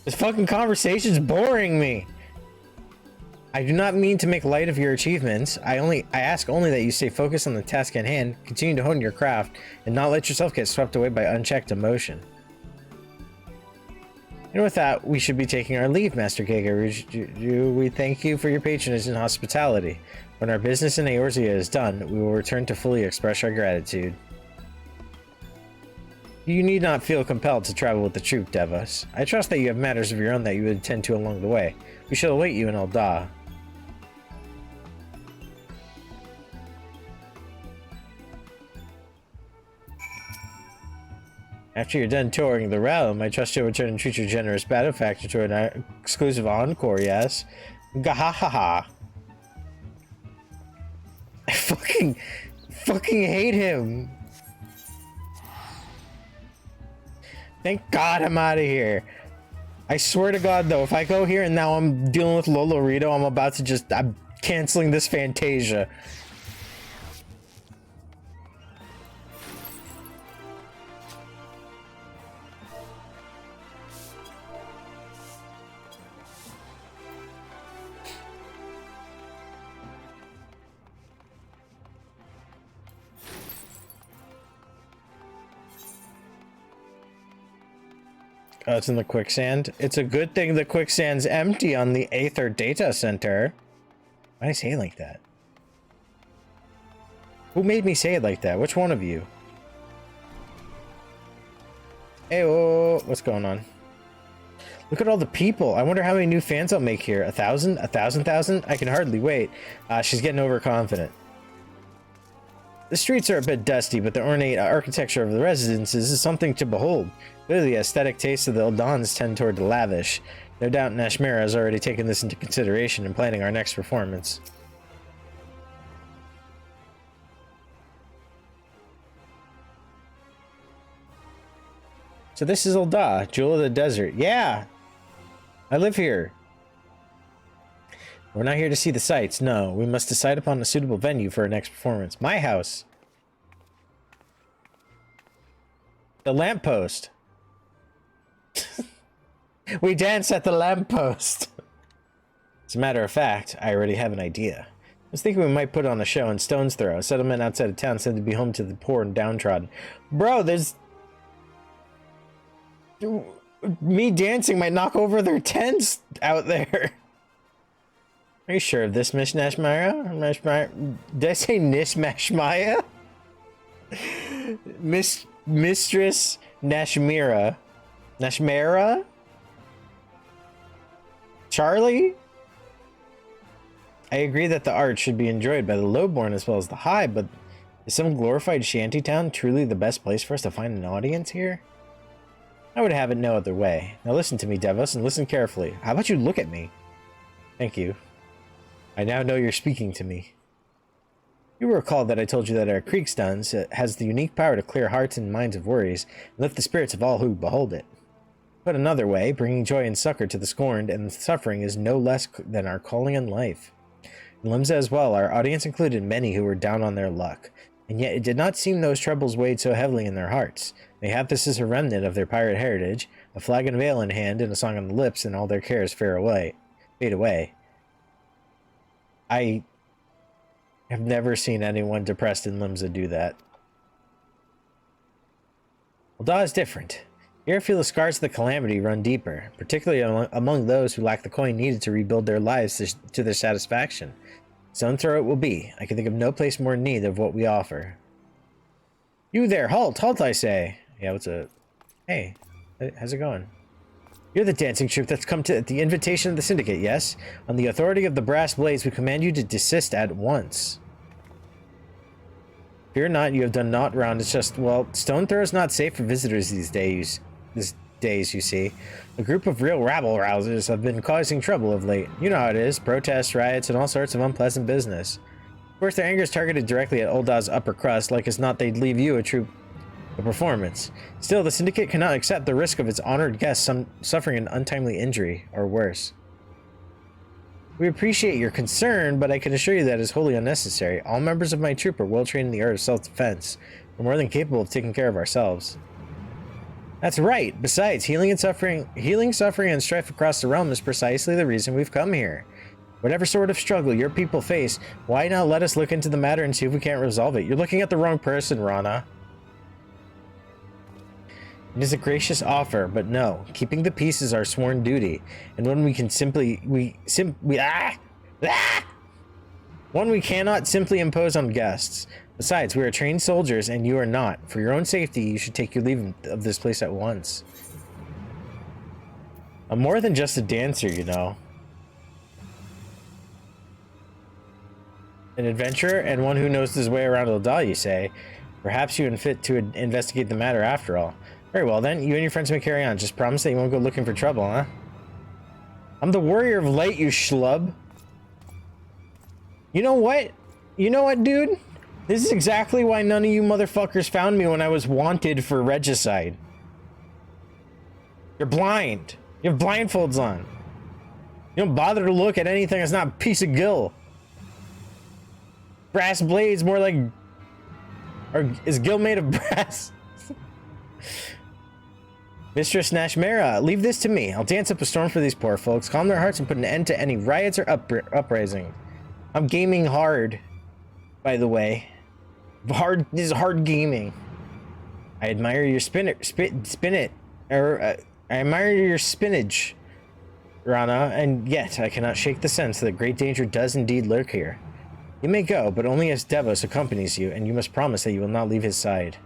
fucking conversation's boring me! I do not mean to make light of your achievements. I ask only that you stay focused on the task at hand, continue to hone your craft, and not let yourself get swept away by unchecked emotion. And with that, we should be taking our leave, Master Keikaruju. We thank you for your patronage and hospitality. When our business in Eorzea is done, we will return to fully express our gratitude. You need not feel compelled to travel with the troop, Devas. I trust that you have matters of your own that you would attend to along the way. We shall await you in Ul'dah. After you're done touring the realm, I trust you'll return and treat your generous benefactor to an exclusive encore, yes? Gahahaha. I fucking hate him. Thank God I'm out of here. I swear to God, though, if I go here and now I'm dealing with Lolorito, I'm canceling this Fantasia. Oh, it's in the quicksand. It's a good thing the quicksand's empty on the Aether data center. Why did I say it like that? Who made me say it like that? Which one of you? Hey, what's going on? Look at all the people. I wonder how many new fans I'll make here. 1,000? 1,000? I can hardly wait. She's getting overconfident. The streets are a bit dusty, but the ornate architecture of the residences is something to behold. Clearly, the aesthetic tastes of the Eldons tend toward the lavish. No doubt Nashmira has already taken this into consideration in planning our next performance. So this is Ul'dah, Jewel of the Desert. Yeah! I live here. We're not here to see the sights, no. We must decide upon a suitable venue for our next performance. My house. The lamppost. We dance at the lamppost. As a matter of fact, I already have an idea. I was thinking we might put on a show in Stone's Throw, a settlement outside of town said to be home to the poor and downtrodden. Bro, there's... Me dancing might knock over their tents out there. Are you sure of this, Miss Nashmira? Did I say Nishmashmaya? Mistress Nashmira. Nashmira? Charlie? I agree that the art should be enjoyed by the lowborn as well as the high, but is some glorified shantytown truly the best place for us to find an audience here? I would have it no other way. Now listen to me, Devos, and listen carefully. How about you look at me? Thank you. I now know you're speaking to me. You will recall that I told you that our Kriegstans has the unique power to clear hearts and minds of worries, and lift the spirits of all who behold it. Put another way, bringing joy and succor to the scorned and suffering is no less than our calling in life. In Limsa as well, our audience included many who were down on their luck, and yet it did not seem those troubles weighed so heavily in their hearts. Mayhap this is a remnant of their pirate heritage, a flag and veil in hand and a song on the lips, and all their cares fade away. I have never seen anyone depressed in Limsa do that. Ul'dah is different. Here I feel the scars of the calamity run deeper, particularly among those who lack the coin needed to rebuild their lives to their satisfaction. Stone's Throw it will be. I can think of no place more in need of what we offer. You there, halt, I say. Yeah, what's up? Hey, how's it going? You're the dancing troupe that's come to at the invitation of the Syndicate, yes? On the authority of the Brass Blades, we command you to desist at once. Fear not, you have done naught wrong. It's just, well, Stone Throw is not safe for visitors these days, you see. A group of real rabble-rousers have been causing trouble of late. You know how it is, protests, riots, and all sorts of unpleasant business. Of course, their anger is targeted directly at Ul'dah's upper crust, like as not they'd leave you a performance. Still, the Syndicate cannot accept the risk of its honored guests suffering an untimely injury, or worse. We appreciate your concern, but I can assure you that it is wholly unnecessary. All members of my troop are well trained in the art of self-defense. We're more than capable of taking care of ourselves. That's right. Besides, healing, suffering, and strife across the realm is precisely the reason we've come here. Whatever sort of struggle your people face, why not let us look into the matter and see if we can't resolve it? You're looking at the wrong person, Rana. It is a gracious offer, but no, keeping the peace is our sworn duty, and one we cannot simply impose on guests. Besides, we are trained soldiers, and you are not. For your own safety, you should take your leave of this place at once. I'm more than just a dancer, you know. An adventurer, and one who knows his way around Ul'dah, you say. Perhaps you are fit to investigate the matter after all. Very well then, you and your friends may carry on. Just promise that you won't go looking for trouble, huh? I'm the warrior of light, you schlub. You know what? You know what, dude? This is exactly why none of you motherfuckers found me when I was wanted for regicide. You're blind. You have blindfolds on. You don't bother to look at anything that's not a piece of gill. Brass blades, more like... Or is gill made of brass? Mistress Nashmera, leave this to me. I'll dance up a storm for these poor folks, calm their hearts, and put an end to any riots or uprisings. I'm gaming hard, by the way. This is hard gaming. I admire your I admire your spinach, Rana, and yet I cannot shake the sense that great danger does indeed lurk here. You may go, but only as Devos accompanies you, and you must promise that you will not leave his side.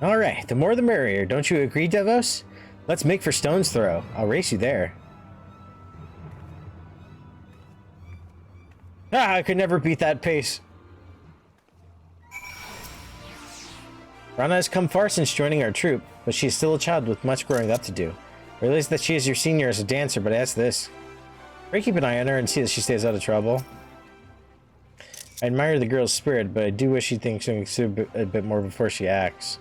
Alright, the more the merrier, don't you agree, Devos? Let's make for Stone's Throw. I'll race you there. Ah, I could never beat that pace. Rana has come far since joining our troop, but she is still a child with much growing up to do. I realize that she is your senior as a dancer, but ask this. Pray keep an eye on her and see that she stays out of trouble. I admire the girl's spirit, but I do wish she thinks a bit more before she acts.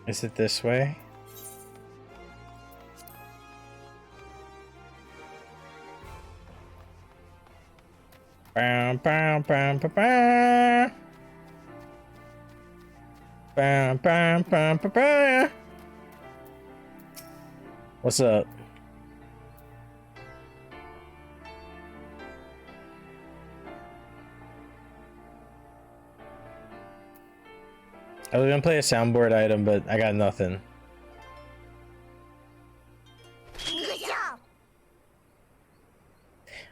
Is it this way? Bam, bam, bam, bam, bam. Bam, bam, bam, bam, bam. What's up? I was gonna play a soundboard item, but I got nothing.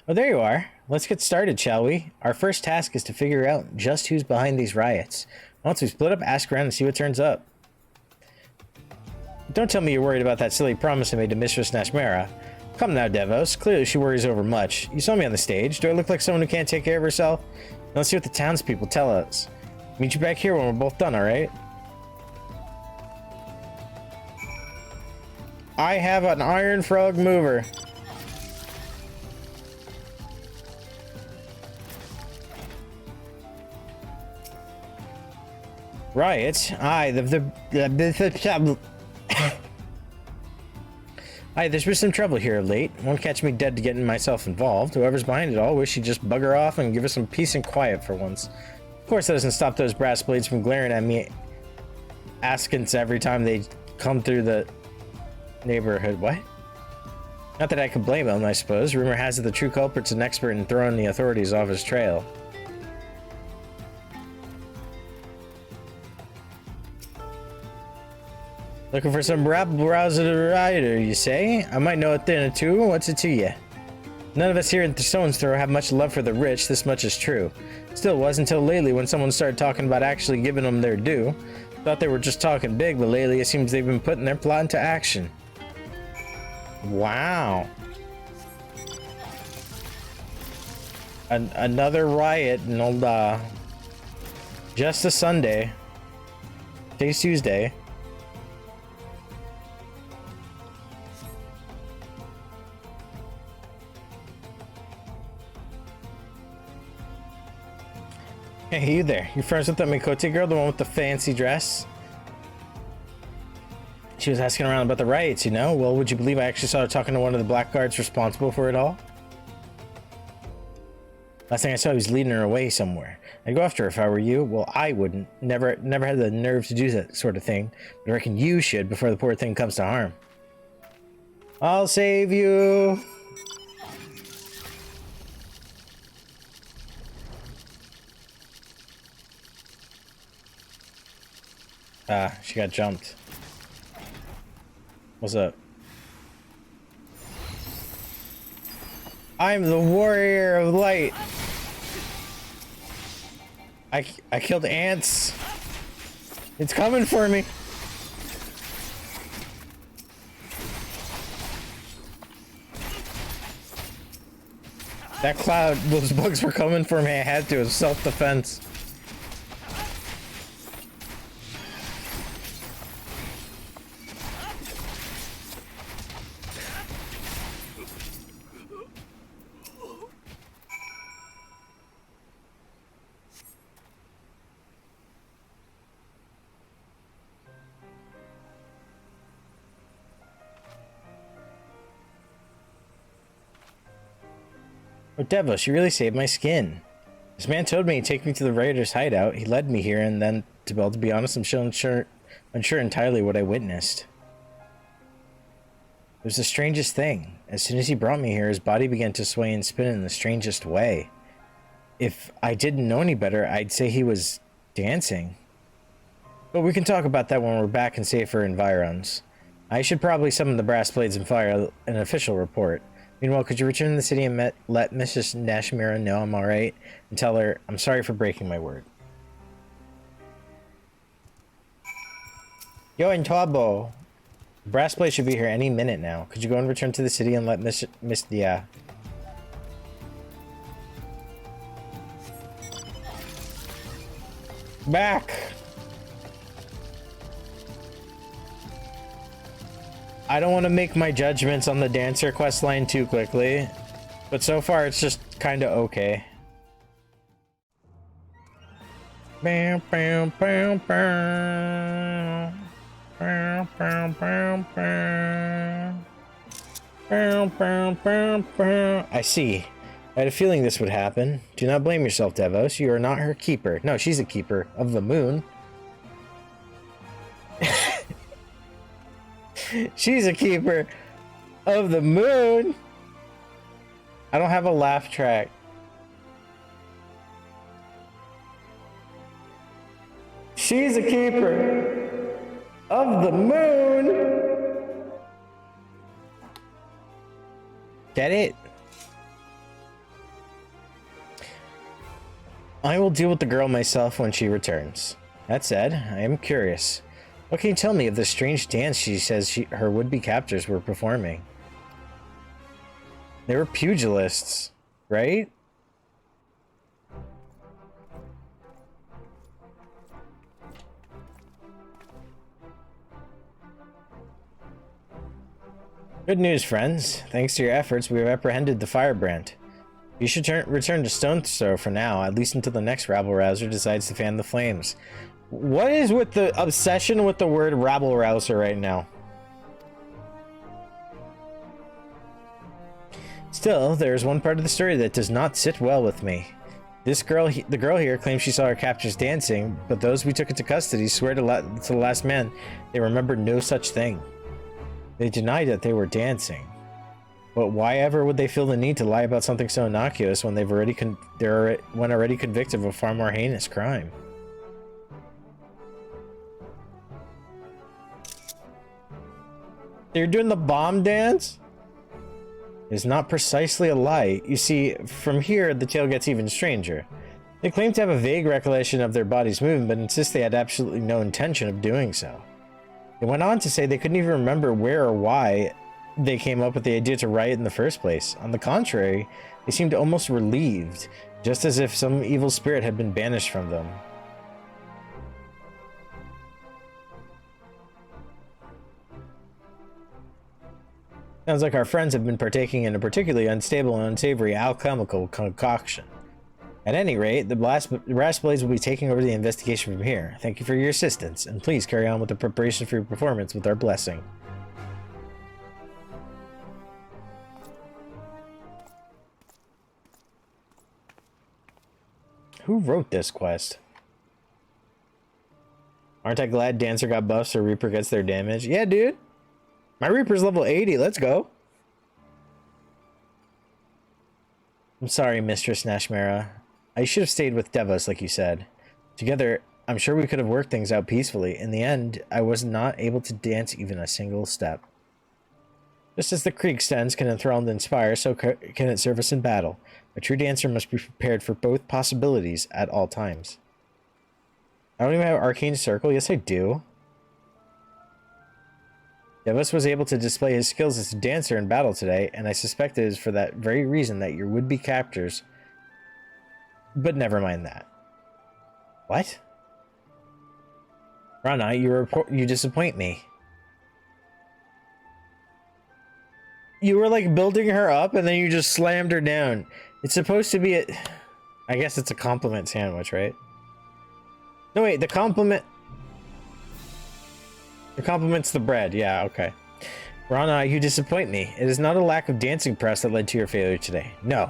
Oh, there you are. Let's get started, shall we? Our first task is to figure out just who's behind these riots. Once we split up, ask around and see what turns up. Don't tell me you're worried about that silly promise I made to Mistress Nashmera. Come now, Devos. Clearly she worries over much. You saw me on the stage. Do I look like someone who can't take care of herself? Now let's see what the townspeople tell us. Meet you back here when we're both done, alright? I have an iron frog mover. Riots? Aye, Aye, there's been some trouble here of late. Won't catch me dead to getting myself involved. Whoever's behind it all, wish he'd just bugger off and give us some peace and quiet for once. Of course that doesn't stop those brass blades from glaring at me askance every time they come through the neighborhood. What? Not that I can blame them, I suppose. Rumor has it the true culprit's an expert in throwing the authorities off his trail. Looking for some rabble-rouser rider, you say? I might know a thing or two. What's it to you? None of us here at the Stone's Throw have much love for the rich, this much is true. Still, it wasn't until lately when someone started talking about actually giving them their due. Thought they were just talking big, but lately it seems they've been putting their plot into action. Wow. Another riot in old, just a Sunday. Today's Tuesday. Hey, you there. You friends with that miqo'te girl, the one with the fancy dress? She was asking around about the riots, you know? Well, would you believe I actually saw her talking to one of the blackguards responsible for it all? Last thing I saw, he was leading her away somewhere. I'd go after her if I were you. Well, I wouldn't. Never had the nerve to do that sort of thing. But I reckon you should before the poor thing comes to harm. I'll save you. Ah, she got jumped. What's up? I'm the warrior of light. I killed ants. It's coming for me. That cloud, those bugs were coming for me. I had to. It was self-defense. Oh, Devos, you really saved my skin. This man told me he'd take me to the Raiders' hideout. He led me here, and then, to be honest, I'm still unsure entirely what I witnessed. It was the strangest thing. As soon as he brought me here, his body began to sway and spin in the strangest way. If I didn't know any better, I'd say he was dancing. But we can talk about that when we're back in safer environs. I should probably summon the brass blades and fire an official report. Meanwhile, could you return to the city and let Mrs. Nashmira know I'm alright? And tell her I'm sorry for breaking my word. Yo, and Twabo. Brass blade should be here any minute now. Could you go and return to the city and let Miss yeah. Back! I don't want to make my judgments on the dancer questline too quickly, but so far it's just kind of okay. Bam, bam, bam, bam. Bam, bam, bam, bam. Bam, bam, bam, bam. I see. I had a feeling this would happen. Do not blame yourself, Devos. You are not her keeper. No, she's a keeper of the moon. She's a keeper of the moon. I don't have a laugh track. She's a keeper of the moon. Get it? I will deal with the girl myself when she returns. That said, I am curious. What can you tell me of the strange dance she says her would-be captors were performing? They were pugilists, right? Good news, friends. Thanks to your efforts, we have apprehended the firebrand. You should return to Stone Throw for now, at least until the next rabble-rouser decides to fan the flames. What is with the obsession with the word rabble-rouser right now? Still, there is one part of the story that does not sit well with me. This girl, the girl here, claims she saw her captors dancing, but those we took into custody swear to the last man they remembered no such thing. They denied that they were dancing. But why ever would they feel the need to lie about something so innocuous when they're already convicted of a far more heinous crime? They're doing the bomb dance? It's not precisely a lie. You see, from here, the tale gets even stranger. They claim to have a vague recollection of their body's movement, but insist they had absolutely no intention of doing so. They went on to say they couldn't even remember where or why they came up with the idea to riot in the first place. On the contrary, they seemed almost relieved, just as if some evil spirit had been banished from them. Sounds like our friends have been partaking in a particularly unstable and unsavory alchemical concoction. At any rate, the brass blades will be taking over the investigation from here. Thank you for your assistance, and please carry on with the preparation for your performance with our blessing. Who wrote this quest? Aren't I glad Dancer got buffs so Reaper gets their damage? Yeah, dude. My Reaper's level 80. Let's go. I'm sorry, Mistress Nashmira. I should have stayed with Devos, like you said. Together, I'm sure we could have worked things out peacefully. In the end, I was not able to dance even a single step. Just as the creek extends can enthrall and inspire, so can it serve us in battle. A true dancer must be prepared for both possibilities at all times. I don't even have Arcane Circle. Yes, I do. Devos was able to display his skills as a dancer in battle today, and I suspect it is for that very reason that your would-be captors... But never mind that. What? Rana, you disappoint me. You were like building her up and then you just slammed her down. It's supposed to be a... I guess it's a compliment sandwich, right? No, wait, the compliment... The compliment's the bread. Yeah, okay. Rana, you disappoint me. It is not a lack of dancing press that led to your failure today. No.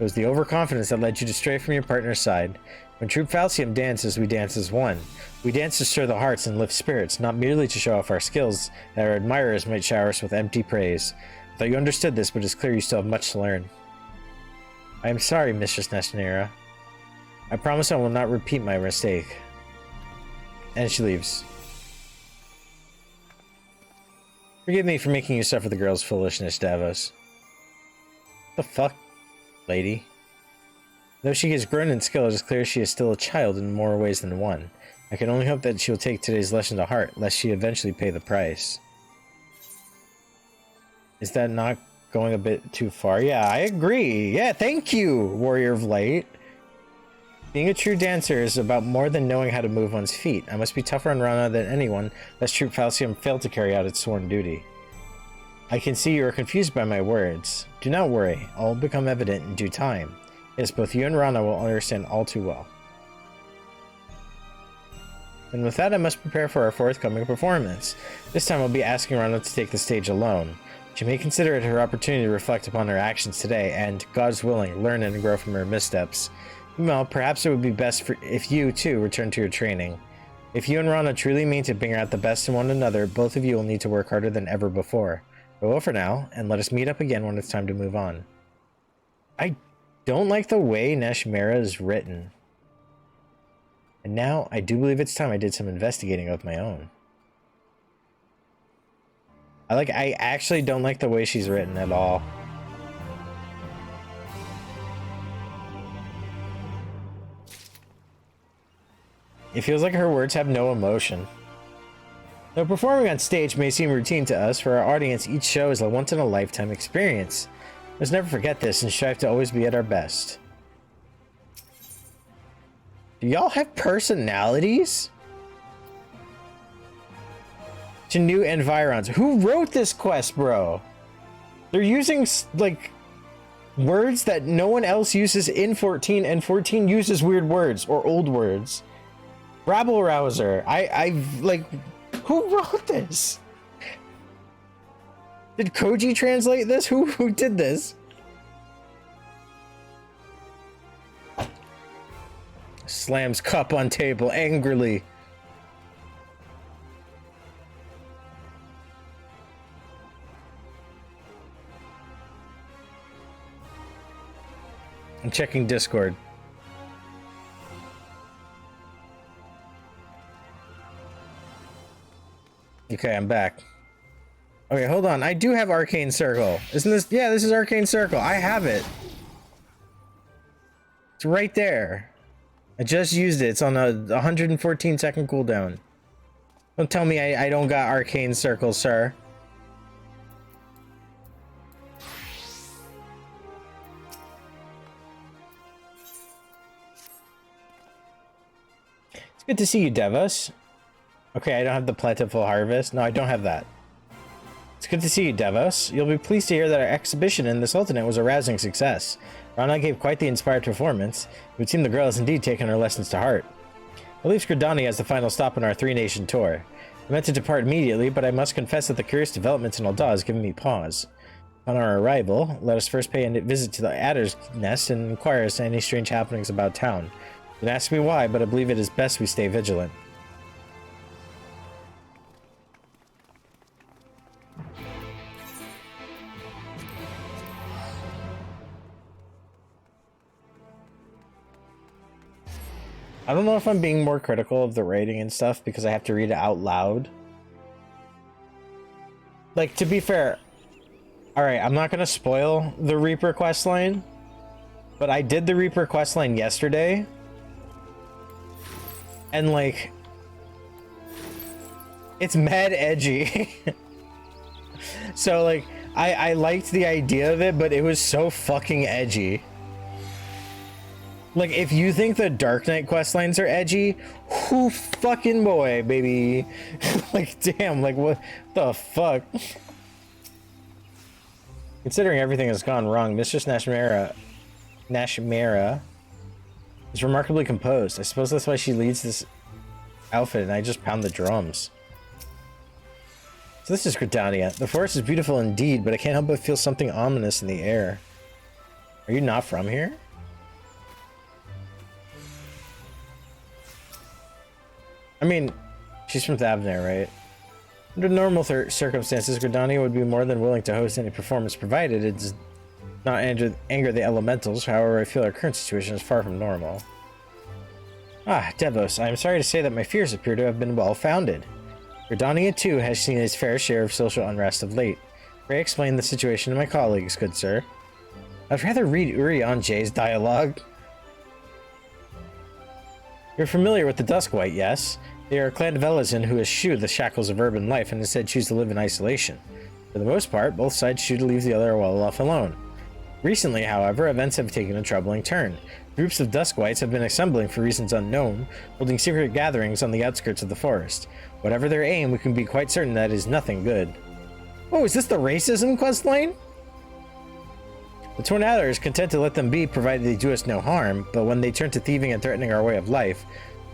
It was the overconfidence that led you to stray from your partner's side. When Troop Falcium dances, we dance as one. We dance to stir the hearts and lift spirits, not merely to show off our skills that our admirers might shower us with empty praise. I thought you understood this, but it's clear you still have much to learn. I am sorry, Mistress Nestanera. I promise I will not repeat my mistake. And she leaves. Forgive me for making you suffer the girl's foolishness, Davos. The fuck, lady? Though she has grown in skill, it is clear she is still a child in more ways than one. I can only hope that she will take today's lesson to heart, lest she eventually pay the price. Is that not going a bit too far? Yeah, I agree. Yeah, thank you, Warrior of Light. Being a true dancer is about more than knowing how to move one's feet. I must be tougher on Rana than anyone, lest Troop Falcium fail to carry out its sworn duty. I can see you are confused by my words. Do not worry, all will become evident in due time. Yes, both you and Rana will understand all too well. And with that, I must prepare for our forthcoming performance. This time I'll be asking Rana to take the stage alone. She may consider it her opportunity to reflect upon her actions today and, God's willing, learn and grow from her missteps. Meanwhile, perhaps it would be best if you, too, return to your training. If you and Rana truly mean to bring out the best in one another, both of you will need to work harder than ever before. Farewell for now, and let us meet up again when it's time to move on. I don't like the way Neshmera is written. And now, I do believe it's time I did some investigating of my own. I actually don't like the way she's written at all. It feels like her words have no emotion. Though performing on stage may seem routine to us, for our audience, each show is a once-in-a-lifetime experience. Let's never forget this and strive to always be at our best. Do y'all have personalities? To new environs. Who wrote this quest, bro? They're using, like, words that no one else uses in 14, and 14 uses weird words or old words. Rabble rouser. Who wrote this? Did Koji translate this? Who did this? Slams cup on table angrily. I'm checking Discord. Okay, I'm back. Okay, hold on. I do have Arcane Circle. Isn't this... Yeah, this is Arcane Circle. I have it. It's right there. I just used it. It's on a 114 second cooldown. Don't tell me I don't got Arcane Circle, sir. It's good to see you, Devos. Okay, I don't have the Plentiful Harvest. No, I don't have that. It's good to see you, Devos. You'll be pleased to hear that our exhibition in the Sultanate was a rousing success. Rana gave quite the inspired performance. It would seem the girl has indeed taken her lessons to heart. I leave Skradani as the final stop on our three-nation tour. I meant to depart immediately, but I must confess that the curious developments in Ul'dah has given me pause. On our arrival, let us first pay a visit to the Adder's Nest and inquire as to any strange happenings about town. Don't ask me why, but I believe it is best we stay vigilant. I don't know if I'm being more critical of the writing and stuff because I have to read it out loud. Like, to be fair, Alright, I'm not gonna spoil the Reaper questline, but I did the Reaper questline yesterday. And like, it's mad edgy. So like, I liked the idea of it, but it was so fucking edgy. Like, if you think the Dark Knight questlines are edgy, who fucking boy, baby. Like, damn, like, what the fuck? Considering everything has gone wrong, Mistress Nashmera is remarkably composed. I suppose that's why she leads this outfit, and I just pound the drums. So this is Gridania. The forest is beautiful indeed, but I can't help but feel something ominous in the air. Are you not from here? I mean, she's from Thavner, right? Under normal circumstances, Gridania would be more than willing to host any performance, provided it does not anger the elementals. However, I feel our current situation is far from normal. Ah, Devos, I am sorry to say that my fears appear to have been well-founded. Gridania, too, has seen its fair share of social unrest of late. Pray explain the situation to my colleagues, good sir. I'd rather read Urian J's dialogue. You're familiar with the Duskwhite, yes? They are a clan of Elizin who eschew the shackles of urban life and instead choose to live in isolation. For the most part, both sides choose to leave the other well off alone. Recently, however, events have taken a troubling turn. Groups of Duskwhites have been assembling for reasons unknown, holding secret gatherings on the outskirts of the forest. Whatever their aim, we can be quite certain that it is nothing good. Oh, is this the racism questline? The Tornado is content to let them be, provided they do us no harm, but when they turn to thieving and threatening our way of life,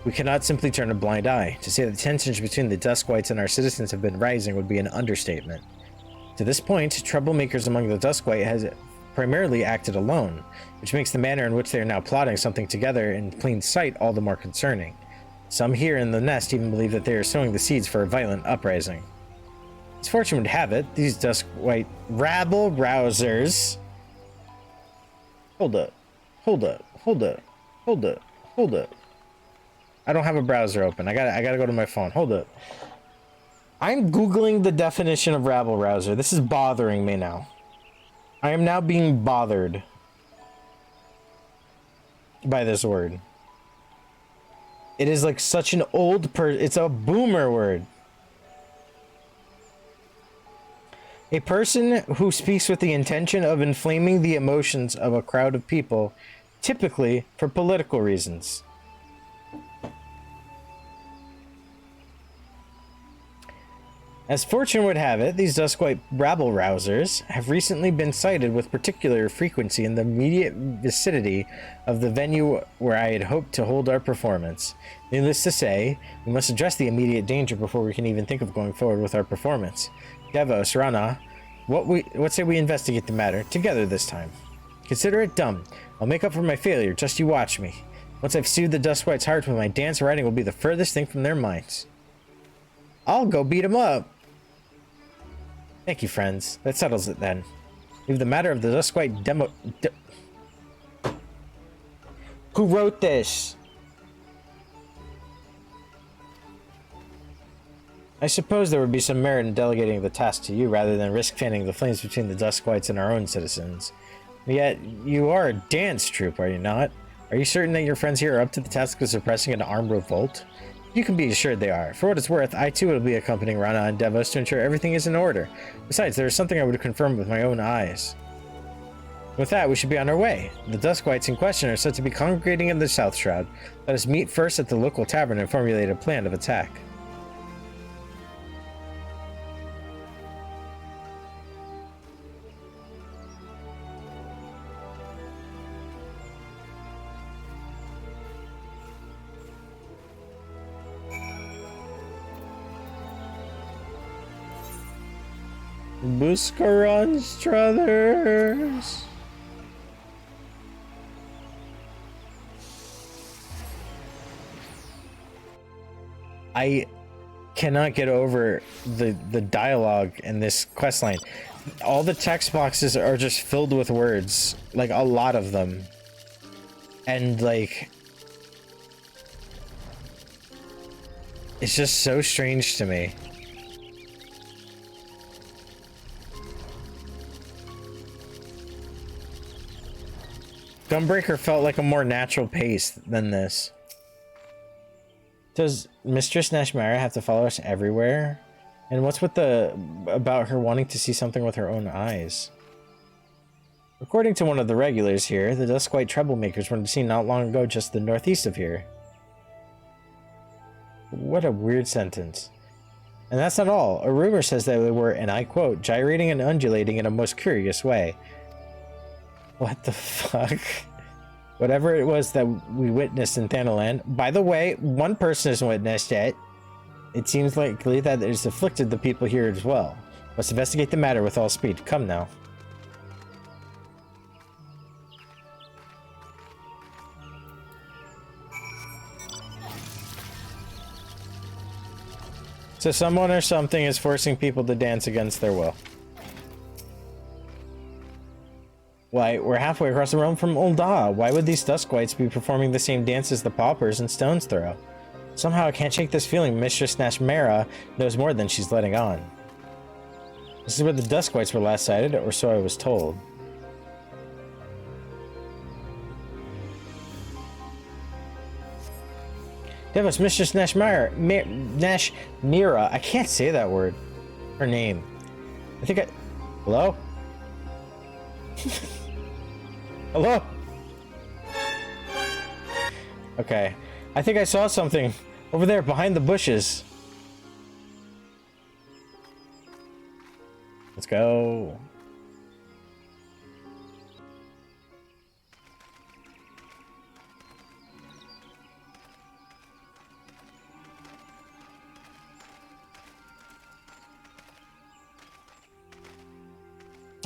we cannot simply turn a blind eye. To say that tensions between the Duskwhites and our citizens have been rising would be an understatement. To this point, troublemakers among the Duskwhite has primarily acted alone, which makes the manner in which they are now plotting something together in plain sight all the more concerning. Some here in the nest even believe that they are sowing the seeds for a violent uprising. As fortune would have it, these Duskwhite rabble-rousers... Hold up. I don't have a browser open. I gotta go to my phone. Hold up. I'm Googling the definition of rabble-rouser. This is bothering me now. I am now being bothered by this word. It is like such an old it's a boomer word. A person who speaks with the intention of inflaming the emotions of a crowd of people, typically for political reasons. As fortune would have it, these Duskwhite rabble-rousers have recently been sighted with particular frequency in the immediate vicinity of the venue where I had hoped to hold our performance. Needless to say, we must address the immediate danger before we can even think of going forward with our performance. Devos, Rana, what say we investigate the matter together this time? Consider it done. I'll make up for my failure, just you watch me. Once I've soothed the Duskwhite's hearts with my dance, writing will be the furthest thing from their minds. I'll go beat them up. Thank you, friends. That settles it then. Leave the matter of the Duskwhite Who wrote this? I suppose there would be some merit in delegating the task to you rather than risk fanning the flames between the Duskwhites and our own citizens. Yet, you are a dance troupe, are you not? Are you certain that your friends here are up to the task of suppressing an armed revolt? You can be assured they are. For what it's worth, I too will be accompanying Rana and Devos to ensure everything is in order. Besides, there is something I would confirm with my own eyes. With that, we should be on our way. The Duskwhites in question are said to be congregating in the South Shroud. Let us meet first at the local tavern and formulate a plan of attack. Buscaron Struthers. I cannot get over the dialogue in this questline. All the text boxes are just filled with words, like a lot of them. And like, it's just so strange to me. Gunbreaker felt like a more natural pace than this. Does Mistress Nashmara have to follow us everywhere? And what's with about her wanting to see something with her own eyes? According to one of the regulars here, the Duskwhite troublemakers were seen not long ago just to the northeast of here. What a weird sentence. And that's not all. A rumor says that they were, and I quote, gyrating and undulating in a most curious way. What the fuck? Whatever it was that we witnessed in Thanaland. By the way, one person has witnessed it. It seems likely that it has afflicted the people here as well. Let's investigate the matter with all speed. Come now. So someone or something is forcing people to dance against their will. Why, we're halfway across the realm from Ul'dah. Why would these Duskwights be performing the same dance as the Paupers in Stone's Throw? Somehow I can't shake this feeling Mistress Nashmara knows more than she's letting on. This is where the Duskwights were last sighted, or so I was told. Devos, Mistress Nashmara, Nashmira. I can't say that word. Her name. I think I... Hello? Hello? Okay. I think I saw something over there behind the bushes. Let's go.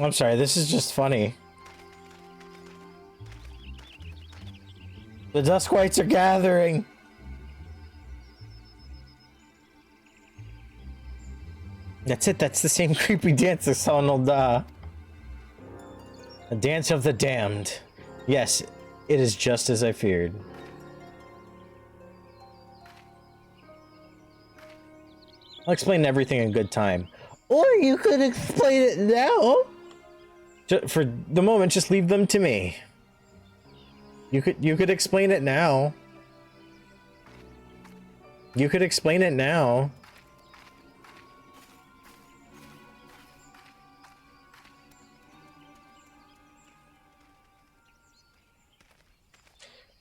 I'm sorry, this is just funny. The Duskwights are gathering. That's it, that's the same creepy dance I saw in Ul'dah. A dance of the damned. Yes, it is just as I feared. I'll explain everything in good time. Or you could explain it now. For the moment, just leave them to me. You could explain it now. You could explain it now.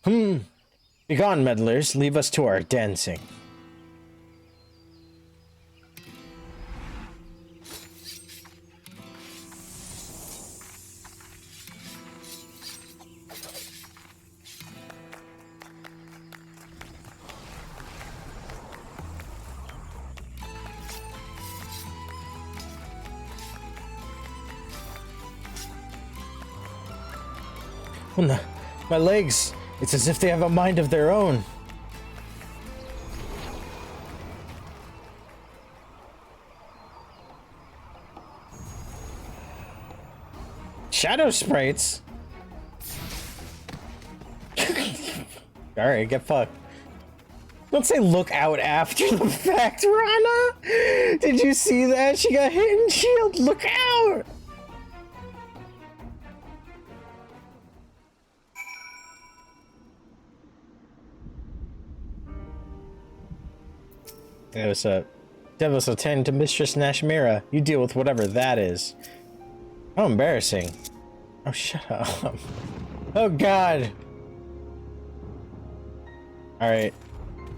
Begone, meddlers. Leave us to our dancing. Oh no, my legs. It's as if they have a mind of their own. Shadow sprites? Alright, get fucked. Don't say look out after the fact, Rana! Did you see that? She got hit in shield. Look out! Hey, what's up? Devils attend to Mistress Nashmara. You deal with whatever that is. How embarrassing. Oh, shut up. Oh, God. Alright.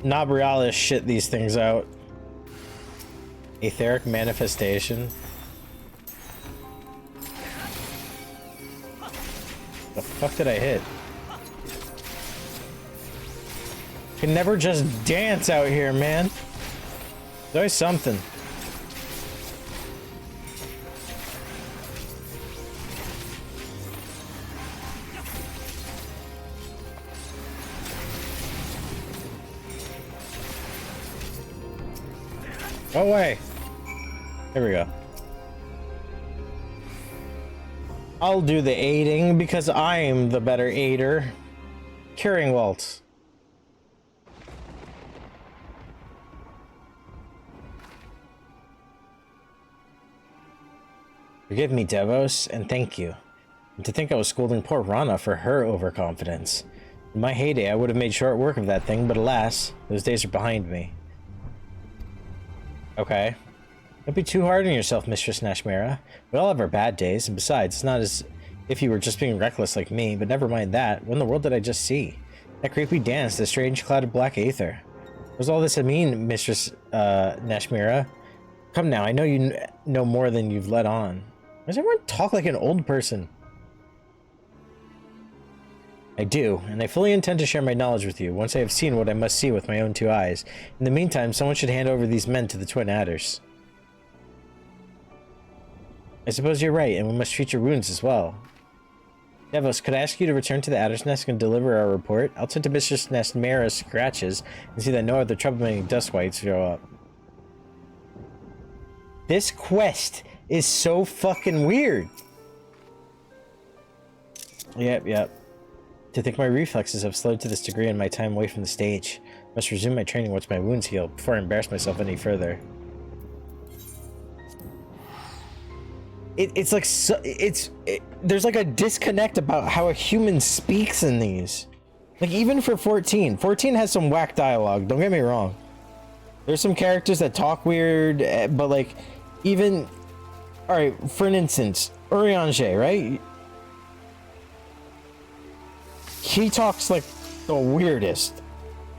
Nobrialis shit these things out. Etheric manifestation. The fuck did I hit? Can never just dance out here, man. There's always something. Go away. Here we go. I'll do the aiding because I'm the better aider. Curing waltz. Forgive me, Devos, and thank you. And to think I was scolding poor Rana for her overconfidence. In my heyday, I would have made short work of that thing, but alas, those days are behind me. Okay. Don't be too hard on yourself, Mistress Nashmira. We all have our bad days, and besides, it's not as if you were just being reckless like me, but never mind that. What in the world did I just see? That creepy dance, the strange cloud of black aether. What does all this mean, Mistress Nashmira? Come now, I know you know more than you've let on. Why does everyone talk like an old person? I do, and I fully intend to share my knowledge with you, once I have seen what I must see with my own 2 eyes. In the meantime, someone should hand over these men to the Twin Adders. I suppose you're right, and we must treat your wounds as well. Devos, could I ask you to return to the Adder's Nest and deliver our report? I'll tend to Mistress Nashmira's scratches and see that no other troublemaking dustwites show up. This quest is so fucking weird. Yep. To think my reflexes have slowed to this degree in my time away from the stage. Must resume my training once my wounds heal before I embarrass myself any further. It's like there's like a disconnect about how a human speaks in these. Like even for 14 has some whack dialogue, don't get me wrong. There's some characters that talk weird, but like even alright, for an instance, Urianger, right? He talks like the weirdest,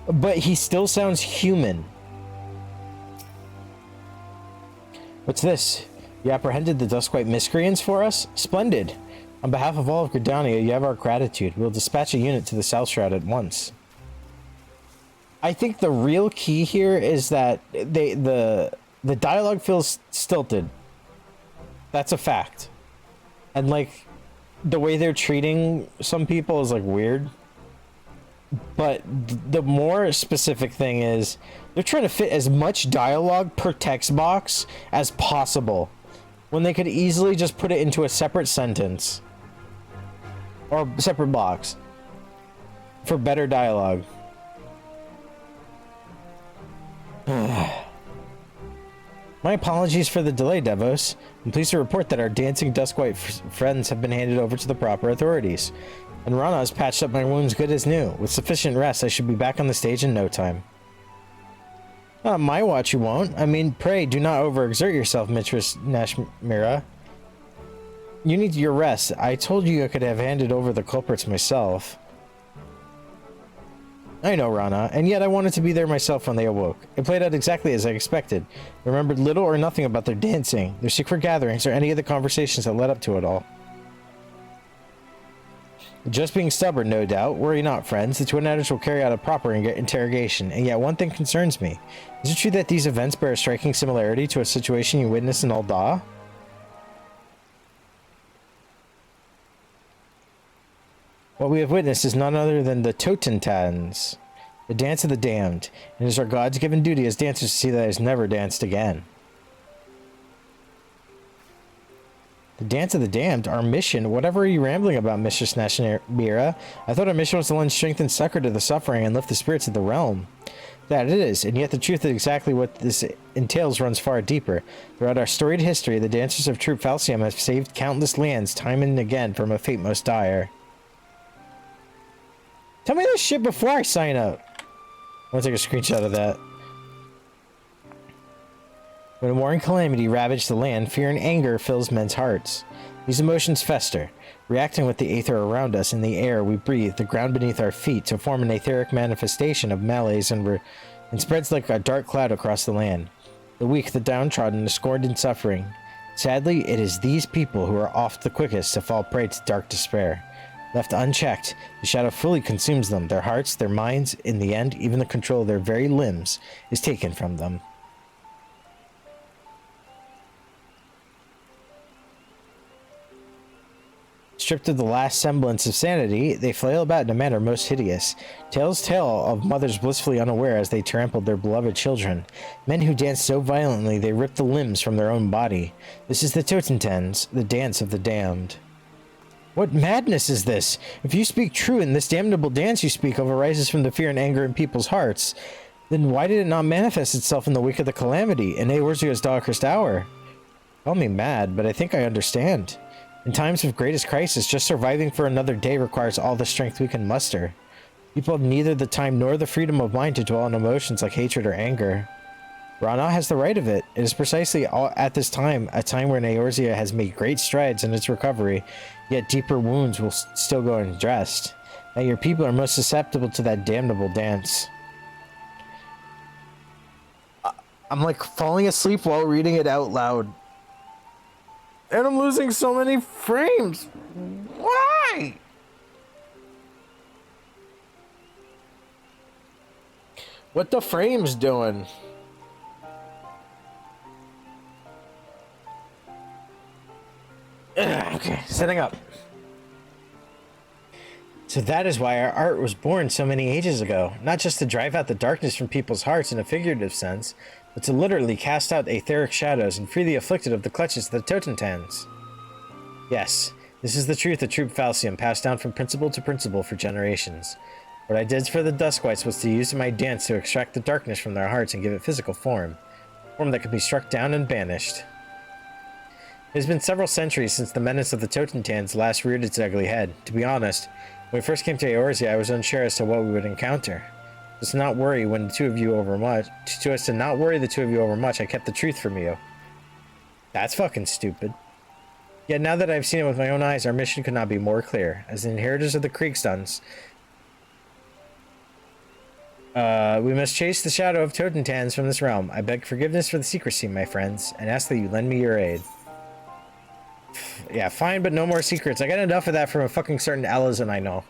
but he still sounds human. What's this? You apprehended the Duskwhite miscreants for us? Splendid. On behalf of all of Gridania, you have our gratitude. We'll dispatch a unit to the South Shroud at once. I think the real key here is that the dialogue feels stilted. That's a fact. And like the way they're treating some people is like weird. But the more specific thing is they're trying to fit as much dialogue per text box as possible, when they could easily just put it into a separate sentence or separate box for better dialogue. My apologies for the delay, Devos. I'm pleased to report that our dancing Duskwhite friends have been handed over to the proper authorities, and Rana has patched up my wounds good as new. With sufficient rest, I should be back on the stage in no time. On my watch you won't. I mean, pray do not overexert yourself, Mistress Nashmira. You need your rest. I told you I could have handed over the culprits myself. I know, Rana, and yet I wanted to be there myself when they awoke. It played out exactly as I expected. I remembered little or nothing about their dancing, their secret gatherings, or any of the conversations that led up to it all. Just being stubborn, no doubt. Worry not, friends. The Twin Adders will carry out a proper interrogation, and yet one thing concerns me. Is it true that these events bear a striking similarity to a situation you witnessed in Ul'dah? What we have witnessed is none other than the Totentans, the dance of the damned, and it is our God's given duty as dancers to see that it is never danced again. The dance of the damned? Our mission? Whatever are you rambling about, Mistress Nashmira? I thought our mission was to lend strength and succor to the suffering and lift the spirits of the realm. That it is, and yet the truth of exactly what this entails runs far deeper. Throughout our storied history, the dancers of Troop Falcium have saved countless lands time and again from a fate most dire. Tell me this shit before I sign up. I'm gonna take a screenshot of that. When war and calamity ravage the land, fear and anger fills men's hearts. These emotions fester, reacting with the aether around us in the air we breathe, the ground beneath our feet, to form an etheric manifestation of malaise and spreads like a dark cloud across the land. The weak, the downtrodden, the scorned and suffering. Sadly, it is these people who are oft the quickest to fall prey to dark despair. Left unchecked, the shadow fully consumes them. Their hearts, their minds, in the end, even the control of their very limbs is taken from them. Stripped of the last semblance of sanity, they flail about in a manner most hideous. Tales tell of mothers blissfully unaware as they trampled their beloved children. Men who dance so violently they rip the limbs from their own body. This is the Totentans, the dance of the damned. What madness is this? If you speak true and this damnable dance you speak of arises from the fear and anger in people's hearts, then why did it not manifest itself in the wake of the calamity, in Eorzeo's darkest hour? Call me mad, but I think I understand. In times of greatest crisis, just surviving for another day requires all the strength we can muster. People have neither the time nor the freedom of mind to dwell on emotions like hatred or anger. Rana has the right of it. It is precisely at this time, a time when Eorzea has made great strides in its recovery, yet deeper wounds will still go unaddressed. That your people are most susceptible to that damnable dance. I'm like falling asleep while reading it out loud. And I'm losing so many frames. Why? What the frames doing? Okay, setting up. So that is why our art was born so many ages ago. Not just to drive out the darkness from people's hearts in a figurative sense, but to literally cast out etheric shadows and free the afflicted of the clutches of the Totentans. Yes, this is the truth of Troop Falcium, passed down from principle to principle for generations. What I did for the Duskwights was to use my dance to extract the darkness from their hearts and give it physical form. Form that could be struck down and banished. It has been several centuries since the menace of the Totentans last reared its ugly head. To be honest, when we first came to Eorzea, I was unsure as to what we would encounter. So as to not worry the two of you over much, I kept the truth from you. That's fucking stupid. Yet now that I've seen it with my own eyes, our mission could not be more clear. As the inheritors of the Kriegstons, we must chase the shadow of Totentans from this realm. I beg forgiveness for the secrecy, my friends, and ask that you lend me your aid. Yeah, fine, but no more secrets. I got enough of that from a fucking certain Alazan I know.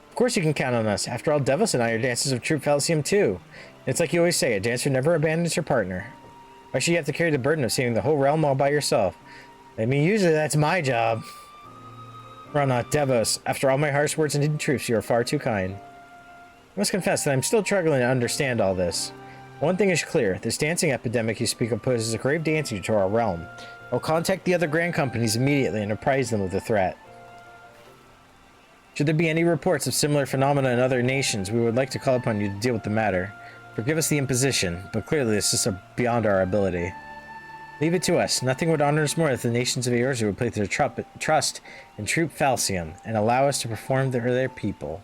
Of course you can count on us. After all, Devos and I are dancers of Troop Falcium too. It's like you always say, a dancer never abandons her partner. Why should you have to carry the burden of saving the whole realm all by yourself? I mean, usually that's my job. Rana, Devos, after all my harsh words and hidden truths, you are far too kind. I must confess that I'm still struggling to understand all this. One thing is clear, this dancing epidemic you speak of poses a grave danger to our realm. I'll contact the other grand companies immediately and apprise them of the threat. Should there be any reports of similar phenomena in other nations, we would like to call upon you to deal with the matter. Forgive us the imposition, but clearly this is beyond our ability. Leave it to us. Nothing would honor us more if the nations of Eorzea would place their trust in Troop Falcium and allow us to perform for their people.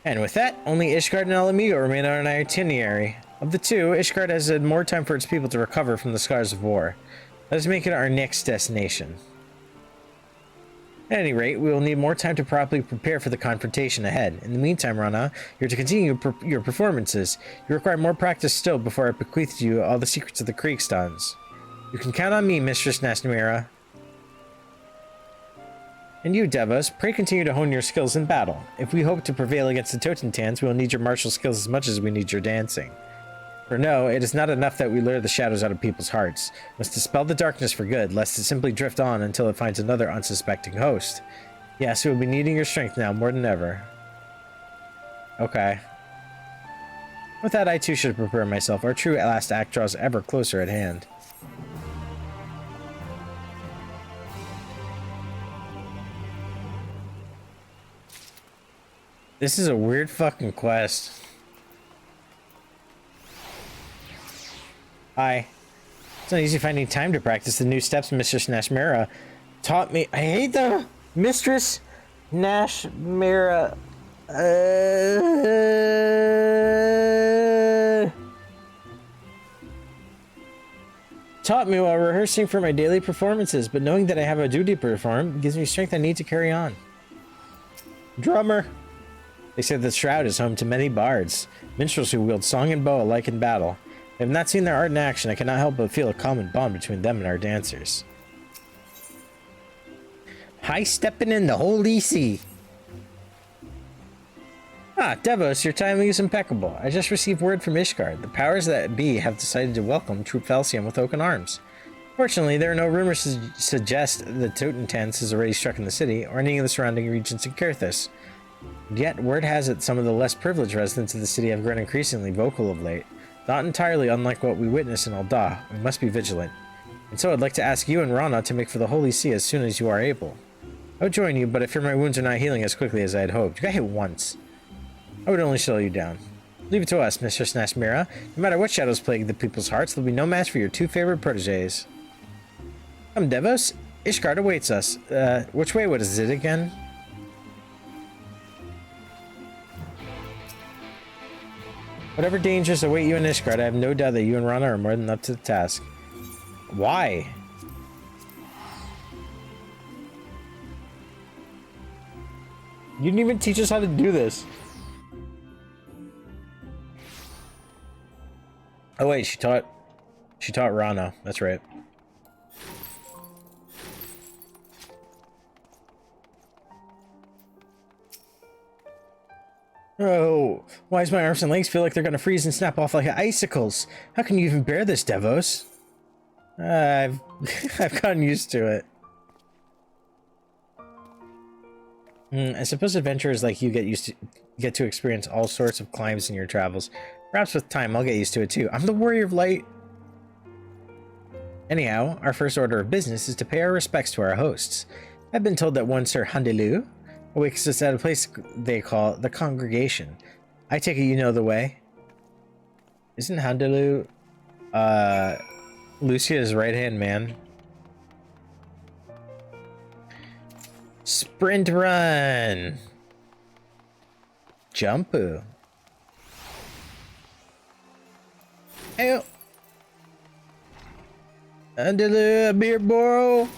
And with that, only Ishgard and Alamigo remain on our itinerary. Of the two, Ishgard has had more time for its people to recover from the scars of war. Let us make it our next destination. At any rate, we will need more time to properly prepare for the confrontation ahead. In the meantime, Rana, you're to continue your performances. You require more practice still before I bequeath to you all the secrets of the Kriegstons. You can count on me, Mistress Nasmira. And you, Devos, pray continue to hone your skills in battle. If we hope to prevail against the Totentans, we will need your martial skills as much as we need your dancing. For no, it is not enough that we lure the shadows out of people's hearts. We must dispel the darkness for good, lest it simply drift on until it finds another unsuspecting host. Yes, we will be needing your strength now more than ever. Okay. With that, I too should prepare myself. Our true last act draws ever closer at hand. This is a weird fucking quest. Hi. It's not easy finding time to practice the new steps Mistress Nashmira taught me. I hate the Mistress Nashmira. Taught me while rehearsing for my daily performances, but knowing that I have a duty to perform gives me strength I need to carry on. Drummer. They say the Shroud is home to many bards, minstrels who wield song and bow alike in battle. I have not seen their art in action. I cannot help but feel a common bond between them and our dancers. High stepping in the holy sea. Ah, Devos, your timing is impeccable. I just received word from Ishgard. The powers that be have decided to welcome Troop Falcium with open arms. Fortunately, there are no rumors to suggest the Totentans has already struck in the city, or any of the surrounding regions in Kerthus. Yet, word has it some of the less privileged residents of the city have grown increasingly vocal of late. Not entirely unlike what we witnessed in Alda, we must be vigilant. And so I'd like to ask you and Rana to make for the Holy See as soon as you are able. I would join you, but I fear my wounds are not healing as quickly as I had hoped. You got hit once. I would only slow you down. Leave it to us, Mistress Nashmira. No matter what shadows plague the people's hearts, there'll be no match for your two favorite proteges. Come, Devos. Ishgard awaits us. Which way was it again? Whatever dangers await you in Ishgard, I have no doubt that you and Rana are more than up to the task. Why? You didn't even teach us how to do this. Oh wait, she taught Rana. That's right. Oh, why does my arms and legs feel like they're gonna freeze and snap off like icicles? How can you even bear this, Devos? I've gotten used to it. I suppose adventurers like you get to experience all sorts of climbs in your travels. Perhaps with time I'll get used to it too. I'm the warrior of light. Anyhow, our first order of business is to pay our respects to our hosts. I've been told that one Sir Handelu awaits us at a place they call the Congregation. I take it you know the way. Isn't Handelu Lucia's right-hand man? Sprint run! Jumpu. Hey, Handelu, beer boro.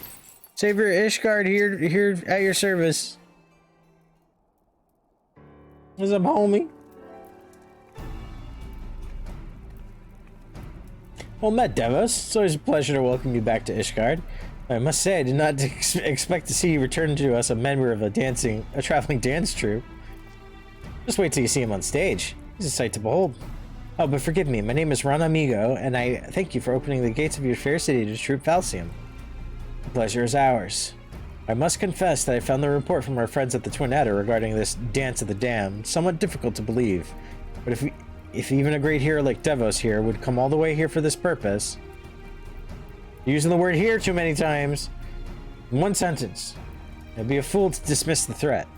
Savior Ishgard here at your service. What's up, homie? Well met, Devos. It's always a pleasure to welcome you back to Ishgard. I must say, I did not expect to see you return to us a member of a traveling dance troupe. Just wait till you see him on stage. He's a sight to behold. Oh, but forgive me, my name is Ron Amigo, and I thank you for opening the gates of your fair city to Troop Falcium. The pleasure is ours. I must confess that I found the report from our friends at the Twin Adder regarding this Dance of the Damned somewhat difficult to believe. But if even a great hero like Devos here would come all the way here for this purpose... Using the word here too many times. In one sentence. I'd be a fool to dismiss the threat.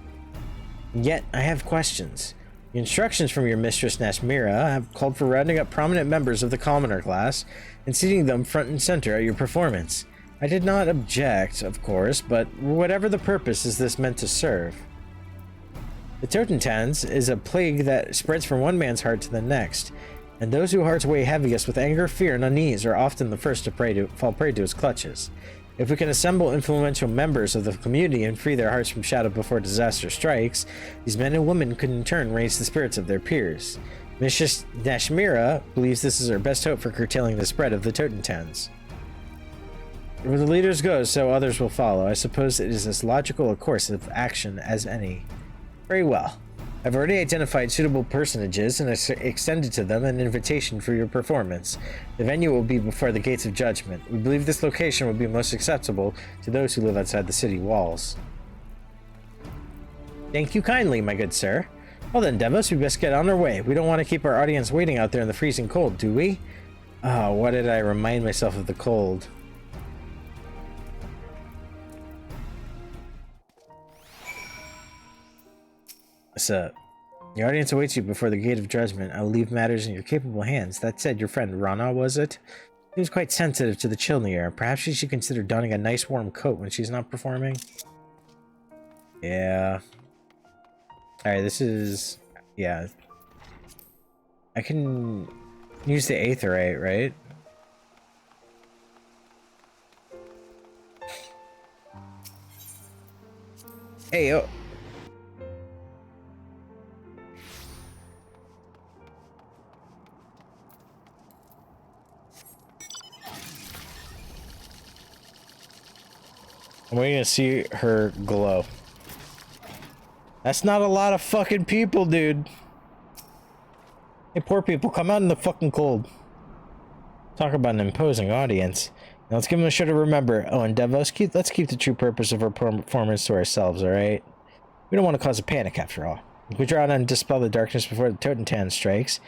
And yet, I have questions. The instructions from your mistress Nashmira have called for rounding up prominent members of the commoner class and seating them front and center at your performance. I did not object, of course, but whatever the purpose is this meant to serve. The Totentans is a plague that spreads from one man's heart to the next, and those whose hearts weigh heaviest with anger, fear, and unease are often the first to fall prey to its clutches. If we can assemble influential members of the community and free their hearts from shadow before disaster strikes, these men and women could in turn raise the spirits of their peers. Mistress Nashmira believes this is our best hope for curtailing the spread of the Totentans. Where the leaders go, so others will follow. I suppose it is as logical a course of action as any. Very well. I've already identified suitable personages and extended to them an invitation for your performance. The venue will be before the Gates of Judgment. We believe this location will be most acceptable to those who live outside the city walls. Thank you kindly, my good sir. Well then, Devos, we best get on our way. We don't want to keep our audience waiting out there in the freezing cold, do we? Oh, why did I remind myself of the cold? What's up? The audience awaits you before the Gate of Judgment. I will leave matters in your capable hands. That said, your friend Rana, was it? Seems quite sensitive to the chill in the air. Perhaps she should consider donning a nice warm coat when she's not performing. Yeah. Alright, this is... yeah. I can use the Aetherite, right? Hey, oh... I'm waiting to see her glow. That's not a lot of fucking people, dude. Hey, poor people, come out in the fucking cold. Talk about an imposing audience. Now let's give them a show to remember. Oh, and Devos, let's keep the true purpose of our performance to ourselves, alright? We don't want to cause a panic, after all. If we draw on and dispel the darkness before the Totentan strikes,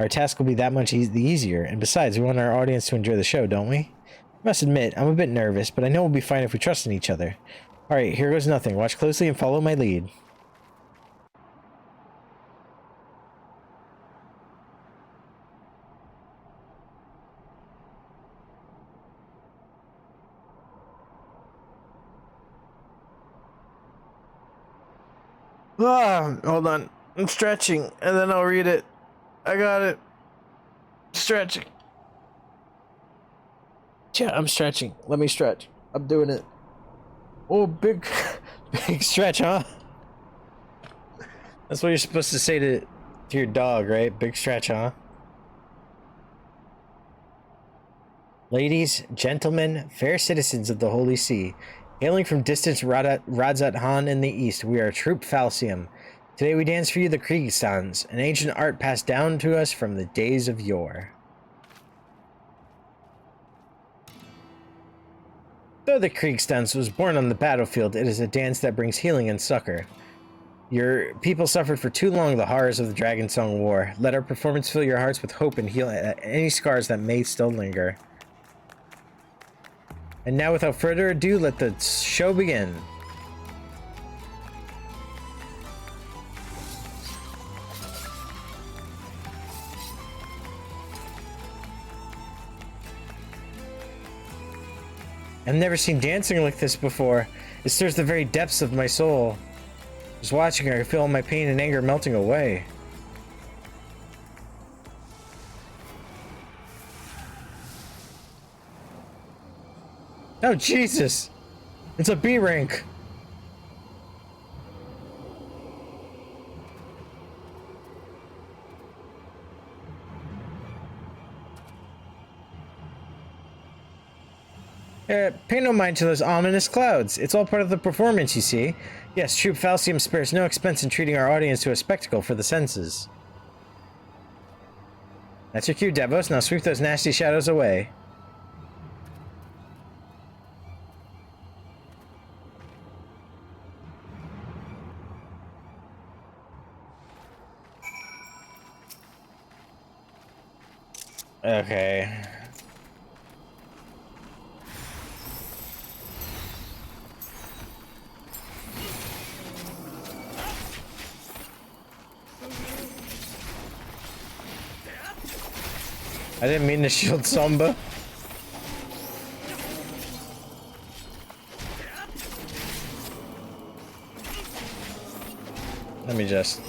our task will be that much easier. And besides, we want our audience to enjoy the show, don't we? I must admit, I'm a bit nervous, but I know we'll be fine if we trust in each other. Alright, here goes nothing. Watch closely and follow my lead. Ah, hold on. I'm stretching, and then I'll read it. I got it. Stretching. Yeah, I'm stretching. Let me stretch. I'm doing it. Oh, big, big stretch, huh? That's what you're supposed to say to your dog, right? Big stretch, huh? Ladies, gentlemen, fair citizens of the Holy See, hailing from distant Radzat Han in the east, we are Troop Falcium. Today we dance for you the Kriegstanz, an ancient art passed down to us from the days of yore. Though the Kriegstanz was born on the battlefield, it is a dance that brings healing and succor. Your people suffered for too long the horrors of the Dragon Song War. Let our performance fill your hearts with hope and heal any scars that may still linger. And now, without further ado, let the show begin. I've never seen dancing like this before. It stirs the very depths of my soul. Just watching her, I feel all my pain and anger melting away. Oh, Jesus! It's a B rank! Pay no mind to those ominous clouds. It's all part of the performance, you see. Yes, Troop Falcium spares no expense in treating our audience to a spectacle for the senses. That's your cue, Devos. Now sweep those nasty shadows away. Okay. I didn't mean to shield Samba. Let me just...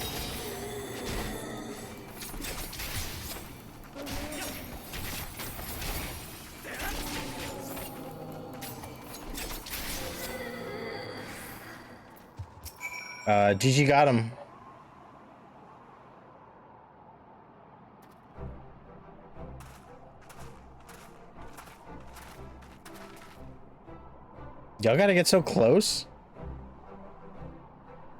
GG got him. Y'all gotta get so close?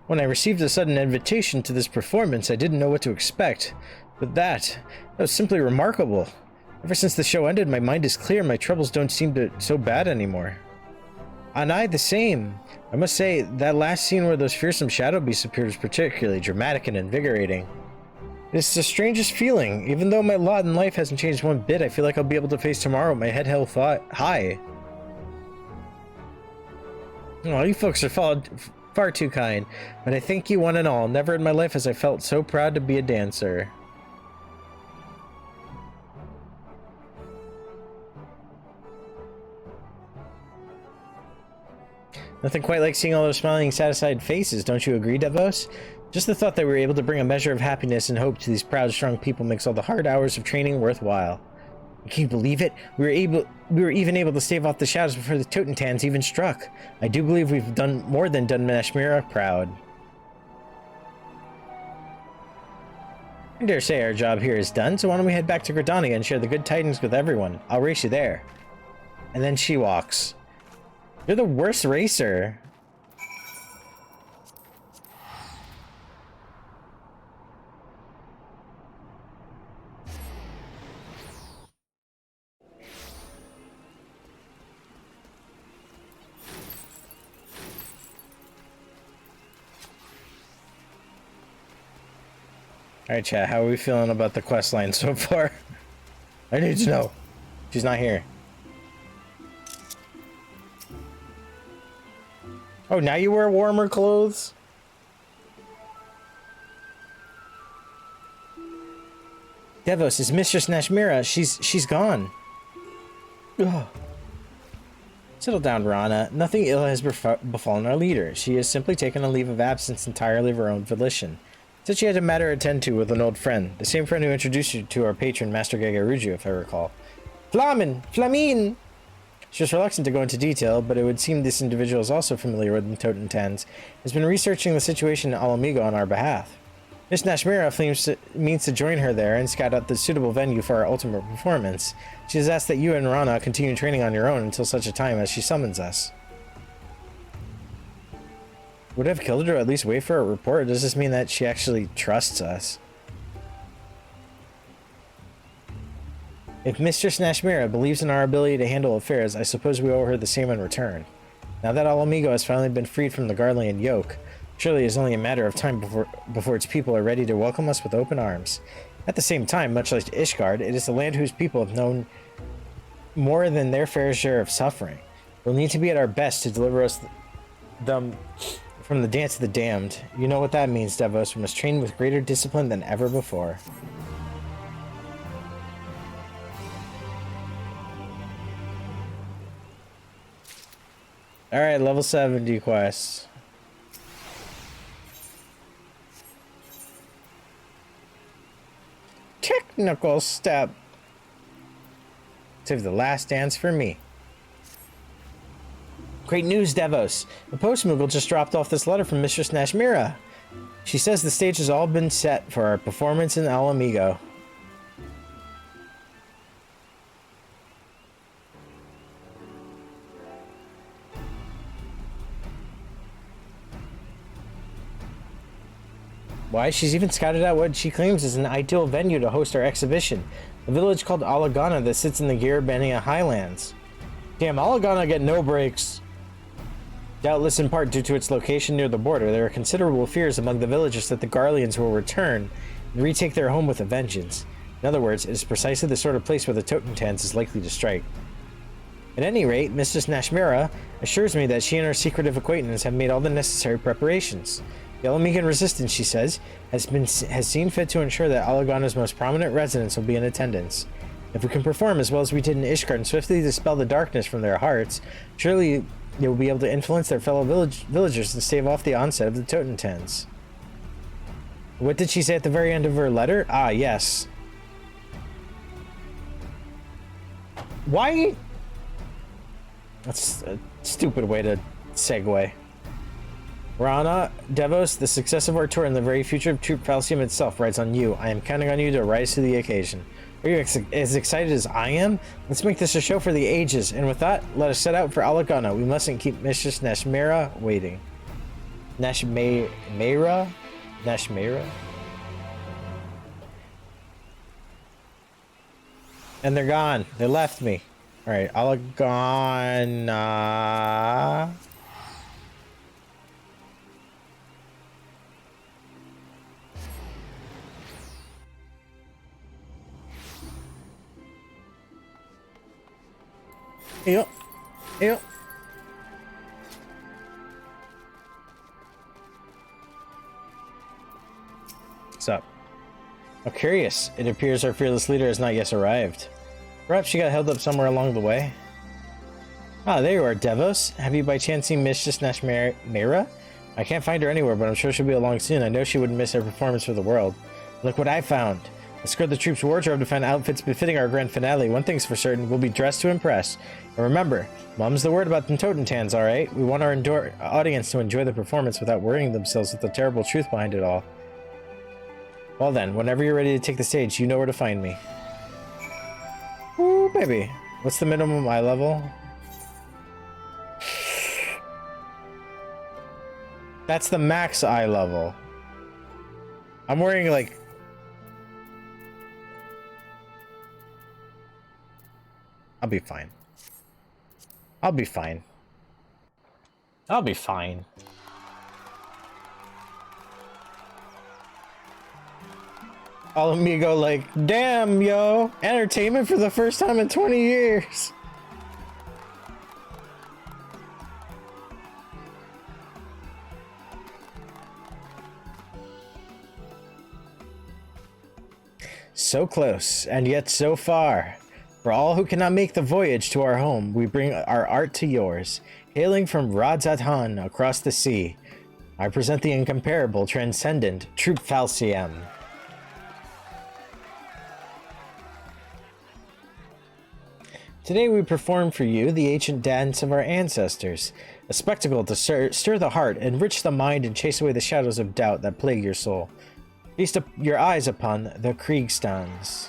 When I received a sudden invitation to this performance, I didn't know what to expect. But that was simply remarkable. Ever since the show ended, my mind is clear. My troubles don't seem so bad anymore. And I the same. I must say, that last scene where those fearsome shadow beasts appeared was particularly dramatic and invigorating. It's the strangest feeling. Even though my lot in life hasn't changed one bit, I feel like I'll be able to face tomorrow with my head held high. Oh, you folks are far too kind, but I thank you one and all. Never in my life has I felt so proud to be a dancer. Nothing quite like seeing all those smiling, satisfied faces, don't you agree, Devos? Just the thought that we were able to bring a measure of happiness and hope to these proud, strong people makes all the hard hours of training worthwhile. Can you believe it? We were even able to stave off the shadows before the Totentans even struck. I do believe we've done more than done Nashmira proud. I dare say our job here is done, so why don't we head back to Gridania and share the good tidings with everyone? I'll race you there. And then she walks. You're the worst racer. Alright, chat, how are we feeling about the quest line so far? I need to know. She's not here. Oh, now you wear warmer clothes? Devos, is Mistress Nashmira. She's gone. Ugh. Settle down, Rana. Nothing ill has befallen our leader. She has simply taken a leave of absence entirely of her own volition. Said she had a matter to attend to with an old friend. The same friend who introduced you to our patron, Master Gagaruju, if I recall. Flamin! She was reluctant to go into detail, but it would seem this individual is also familiar with the Totentans, has been researching the situation in Alamigo on our behalf. Miss Nashmira means to join her there and scout out the suitable venue for our ultimate performance. She has asked that you and Rana continue training on your own until such a time as she summons us. Would it have killed her to at least wait for a report, or does this mean that she actually trusts us? If Mistress Nashmira believes in our ability to handle affairs, I suppose we owe her the same in return. Now that Alamigo has finally been freed from the Garlean yoke, surely it is only a matter of time before its people are ready to welcome us with open arms. At the same time, much like Ishgard, it is a land whose people have known more than their fair share of suffering. We'll need to be at our best to deliver them from the dance of the damned. You know what that means, Devos. We must train with greater discipline than ever before. Alright, level 70 quests. Technical step. Save the last dance for me. Great news, Devos. The post-Moogle just dropped off this letter from Mistress Nashmira. She says the stage has all been set for our performance in Alamigo. Why? She's even scouted out what she claims is an ideal venue to host our exhibition. A village called Alagana that sits in the Garabania Highlands. Damn, Alagana get no breaks. Doubtless in part due to its location near the border, there are considerable fears among the villagers that the Garleans will return and retake their home with a vengeance. In other words, it is precisely the sort of place where the Totentans is likely to strike. At any rate, Mistress Nashmira assures me that she and her secretive acquaintance have made all the necessary preparations. The Alamigan resistance, she says, has seen fit to ensure that Alagana's most prominent residents will be in attendance. If we can perform as well as we did in Ishgard and swiftly dispel the darkness from their hearts, surely they will be able to influence their fellow villagers and stave off the onset of the Totentans. What did she say at the very end of her letter? Ah, yes. Why? That's a stupid way to segue. Rana, Devos, the success of our tour and the very future of Troop Falcium itself rides on you. I am counting on you to rise to the occasion. Are you as excited as I am? Let's make this a show for the ages. And with that, let us set out for Alagana. We mustn't keep Mistress Nashmira waiting. Nashmira? And they're gone. They left me. Alright, Alagana. Yep. What's up? I'm curious. It appears our fearless leader has not yet arrived. Perhaps she got held up somewhere along the way. Ah, there you are, Devos. Have you by chance seen Mistress Nashmira? I can't find her anywhere, but I'm sure she'll be along soon. I know she wouldn't miss her performance for the world. Look what I found. Let's go to the troops' wardrobe to find outfits befitting our grand finale. One thing's for certain, we'll be dressed to impress. And remember, mum's the word about the Totentans, alright? We want our audience to enjoy the performance without worrying themselves with the terrible truth behind it all. Well then, whenever you're ready to take the stage, you know where to find me. Ooh, baby. What's the minimum eye level? That's the max eye level. I'm wearing like... I'll be fine. I'll be fine. I'll be fine. Alamigo like, damn, yo. Entertainment for the first time in 20 years. So close, and yet so far. For all who cannot make the voyage to our home, we bring our art to yours. Hailing from Radzatan across the sea, I present the incomparable, transcendent Troop Falcium. Today we perform for you the ancient dance of our ancestors, a spectacle to stir the heart, enrich the mind, and chase away the shadows of doubt that plague your soul. Feast your eyes upon the Kriegstans.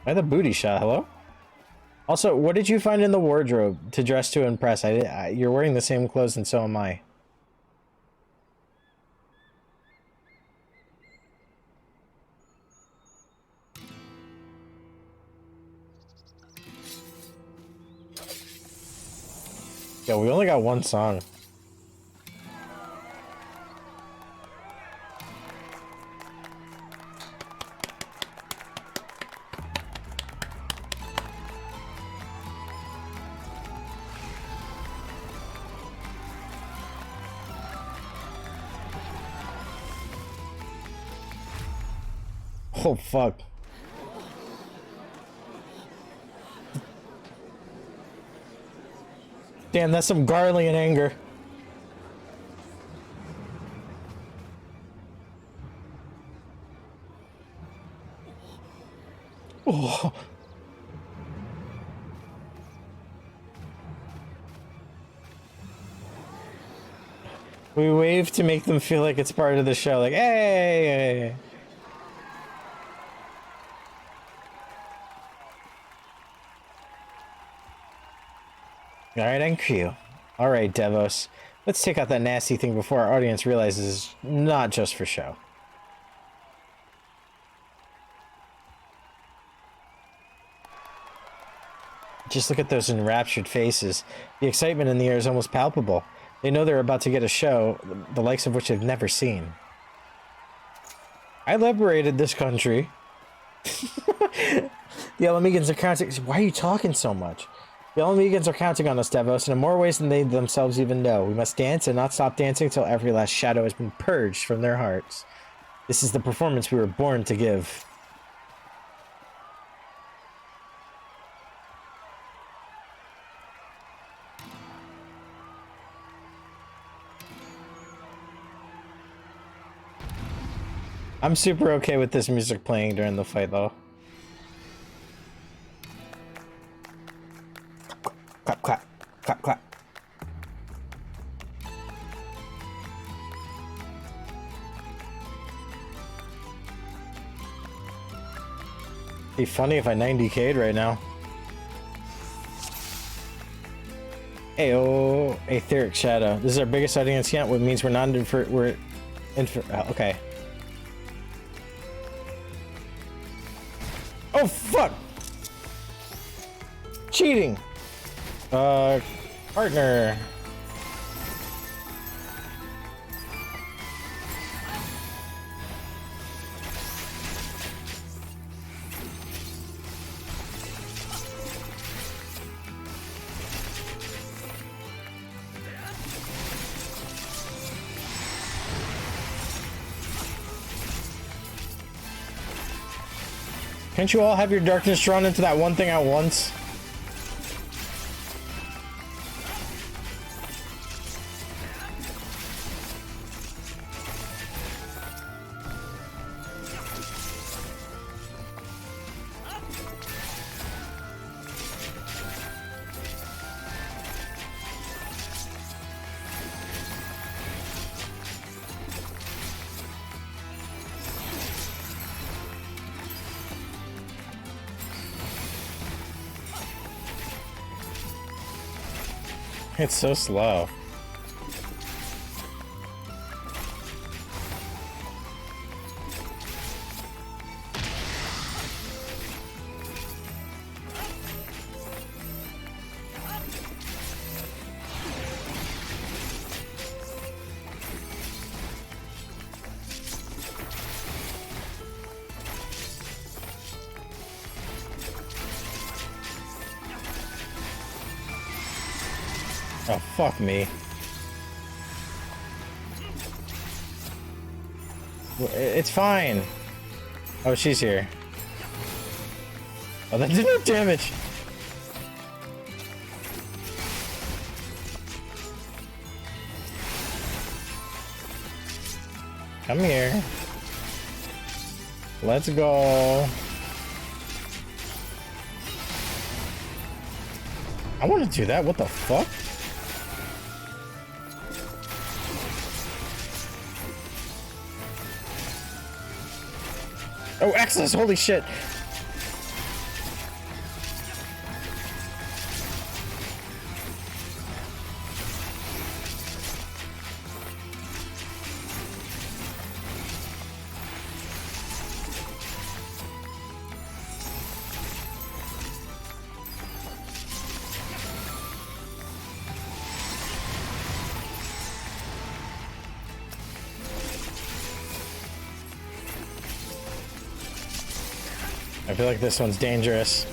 Why the booty shot? Hello? Also, what did you find in the wardrobe to dress to impress? You're wearing the same clothes and so am I. Yo, we only got one song. Oh, fuck. Damn, that's some Garlian anger. Oh. We wave to make them feel like it's part of the show. Like, hey! Alright, and cue. Alright, Devos. Let's take out that nasty thing before our audience realizes it's not just for show. Just look at those enraptured faces. The excitement in the air is almost palpable. They know they're about to get a show, the likes of which they've never seen. I liberated this country. The Elamigans are counting. Why are you talking so much? The Elamigans are counting on us, Devos, and in more ways than they themselves even know. We must dance and not stop dancing until every last shadow has been purged from their hearts. This is the performance we were born to give. I'm super okay with this music playing during the fight, though. Clap, clap, clap, clap. Be funny if I 90k'd right now. Ayo, Aetheric Shadow. This is our biggest audience yet, which means we're not in for. We're in for. Okay. Oh, fuck! Cheating! Partner. Can't you all have your darkness drawn into that one thing at once? It's so slow. Oh, fuck me. It's fine. Oh, she's here. Oh, that did no damage. Come here. Let's go. I want to do that. What the fuck? Oh, Axis! Holy shit! I feel like this one's dangerous.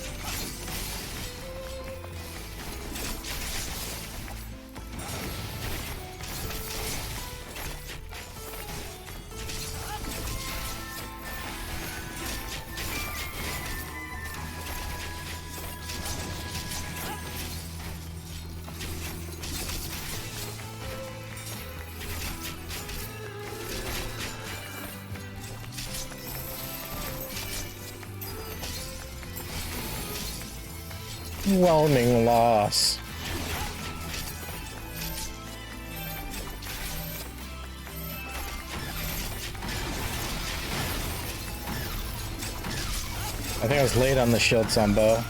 Overwhelming loss. I think I was late on the shield combo.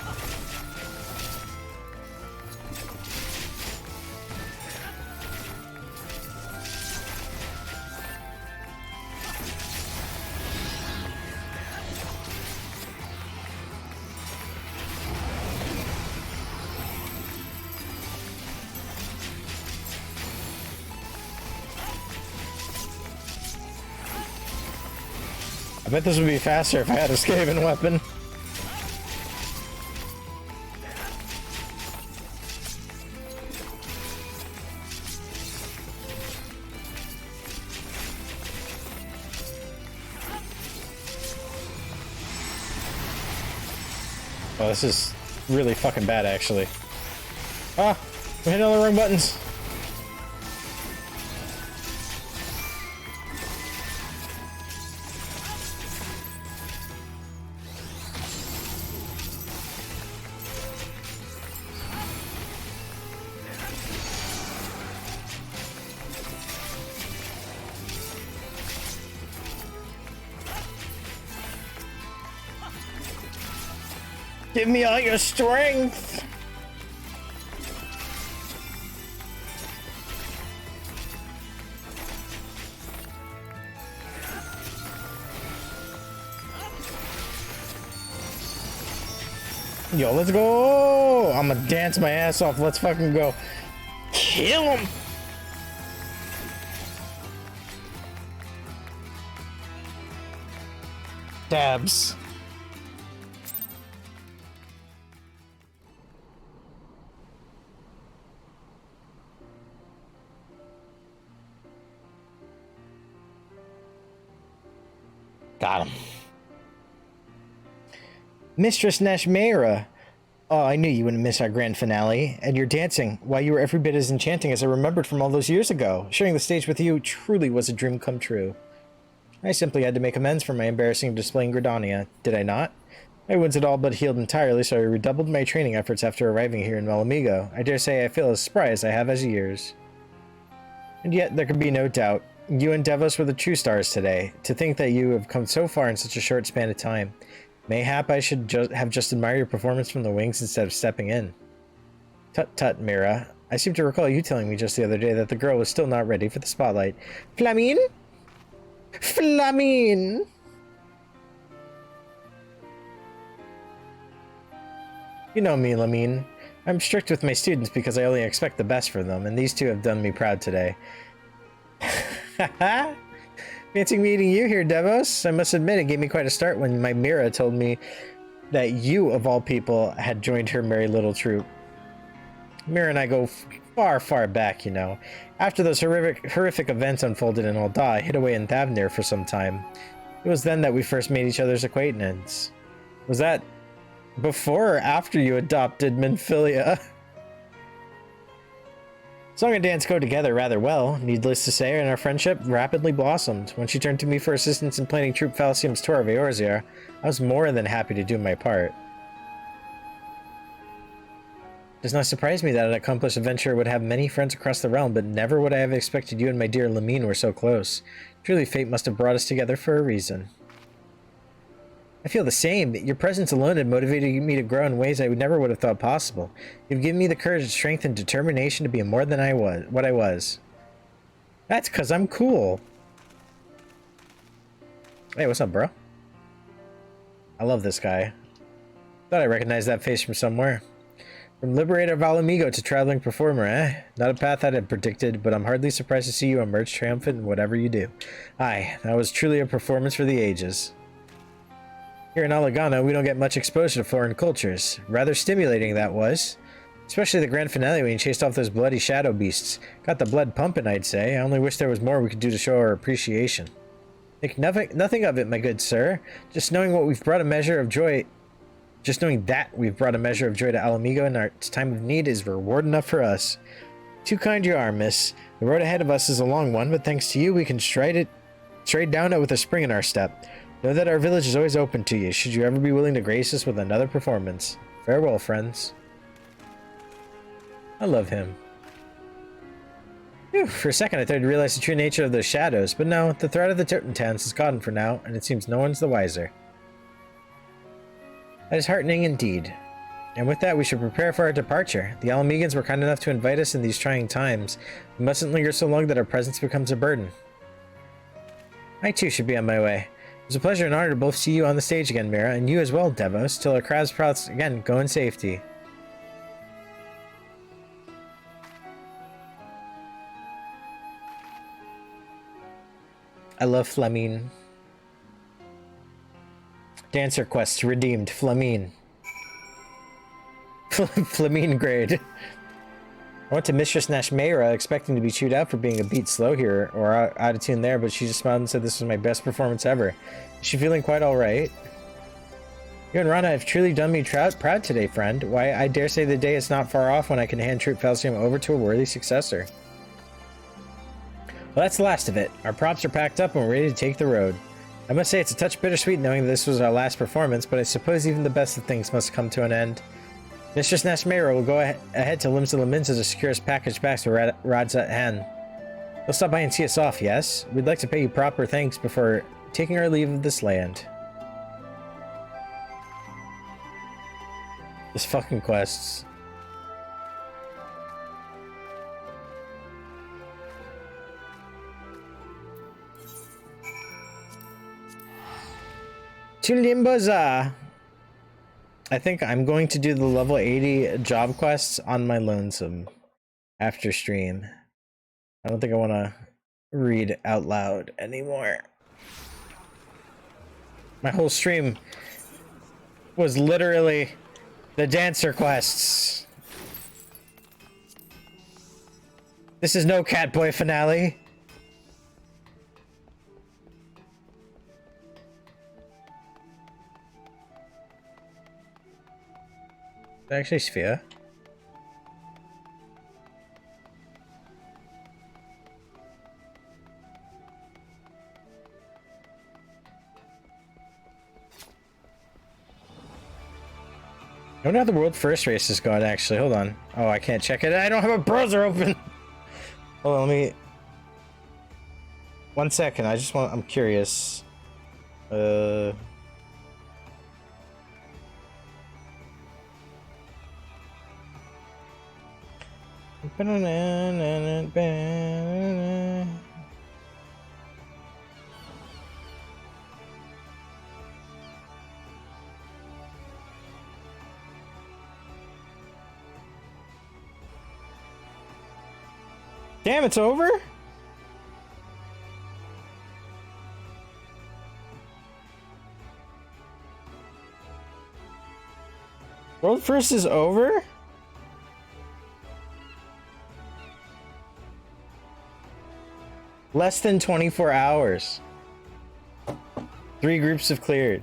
I bet this would be faster if I had a Skaven weapon. Oh, this is really fucking bad, actually. Ah! I'm hitting all the wrong buttons. Give me all your strength! Yo, let's go! I'm gonna dance my ass off. Let's fucking go. Kill him! Dabs. Got him. Mistress Nashmera. Oh, I knew you wouldn't miss our grand finale. And your dancing, why, you were every bit as enchanting as I remembered from all those years ago. Sharing the stage with you truly was a dream come true. I simply had to make amends for my embarrassing display in Gridania, did I not? My wounds had all but healed entirely, so I redoubled my training efforts after arriving here in Malamigo. I dare say I feel as spry as I have as years. And yet, there can be no doubt. You and Devos were the true stars today. To think that you have come so far in such a short span of time. Mayhap I should have just admired your performance from the wings instead of stepping in. Tut-tut, Mira. I seem to recall you telling me just the other day that the girl was still not ready for the spotlight. Flamine? Flamine! You know me, Lamine. I'm strict with my students because I only expect the best from them, and these two have done me proud today. Haha! Fancy meeting you here, Devos. I must admit, it gave me quite a start when my Mira told me that you, of all people, had joined her merry little troop. Mira and I go Far, far back, you know. After those horrific events unfolded in Ul'dah, I hid away in Thavnir for some time. It was then that we first made each other's acquaintance. Was that before or after you adopted Minfilia? Song and dance go together rather well, needless to say, and our friendship rapidly blossomed. When she turned to me for assistance in planning Troop Falcium's tour of Eorzea, I was more than happy to do my part. It does not surprise me that an accomplished adventurer would have many friends across the realm, but never would I have expected you and my dear Lamine were so close. Truly, fate must have brought us together for a reason. I feel the same. Your presence alone had motivated me to grow in ways I never would have thought possible. You've given me the courage, strength, and determination to be more than what I was. That's because I'm cool. Hey, what's up, bro? I love this guy. Thought I recognized that face from somewhere. From Liberator of Alamigo to Traveling Performer, eh? Not a path I'd have predicted, but I'm hardly surprised to see you emerge triumphant in whatever you do. Aye, that was truly a performance for the ages. Here in Alagana, we don't get much exposure to foreign cultures. Rather stimulating, that was. Especially the grand finale when you chased off those bloody shadow beasts. Got the blood pumping, I'd say. I only wish there was more we could do to show our appreciation. Think nothing of it, my good sir. Just knowing that we've brought a measure of joy to Alamigo in our time of need is reward enough for us. Too kind you are, miss. The road ahead of us is a long one, but thanks to you, we can stride down it with a spring in our step. Know that our village is always open to you, should you ever be willing to grace us with another performance. Farewell, friends. I love him. Phew, for a second I thought I'd realize the true nature of those shadows, but no, the threat of the Totentowns is gone for now, and it seems no one's the wiser. That is heartening indeed. And with that, we should prepare for our departure. The Alamegans were kind enough to invite us in these trying times. We mustn't linger so long that our presence becomes a burden. I too should be on my way. It was a pleasure and honor to both see you on the stage again, Mira, and you as well, Devos, till our crowd's prouds again go in safety. I love Flamine. Dancer quest redeemed. Flamine. Flamine grade. I went to Mistress Nashmeira expecting to be chewed out for being a beat slow here, or out of tune there, but she just smiled and said this was my best performance ever. Is she feeling quite alright? You and Rana have truly done me proud today, friend. Why, I dare say the day is not far off when I can hand Troop Falcium over to a worthy successor. Well, that's the last of it. Our props are packed up and we're ready to take the road. I must say it's a touch bittersweet knowing that this was our last performance, but I suppose even the best of things must come to an end. Mistress Nashmeira will go ahead to Limsa Laminza to secure his package back to Radzat Han. He'll stop by and see us off, yes? We'd like to pay you proper thanks before taking our leave of this land. This fucking quests. Chulimboza! I think I'm going to do the level 80 job quests on my lonesome after stream. I don't think I want to read out loud anymore. My whole stream was literally the dancer quests. This is no Catboy finale. Actually, Sphere. I wonder how the world first race is going, actually. Hold on. Oh, I can't check it. I don't have a browser open. Hold on, let me... 1 second. I'm curious. Damn, it's over? World first is over? Less than 24 hours. 3 groups have cleared.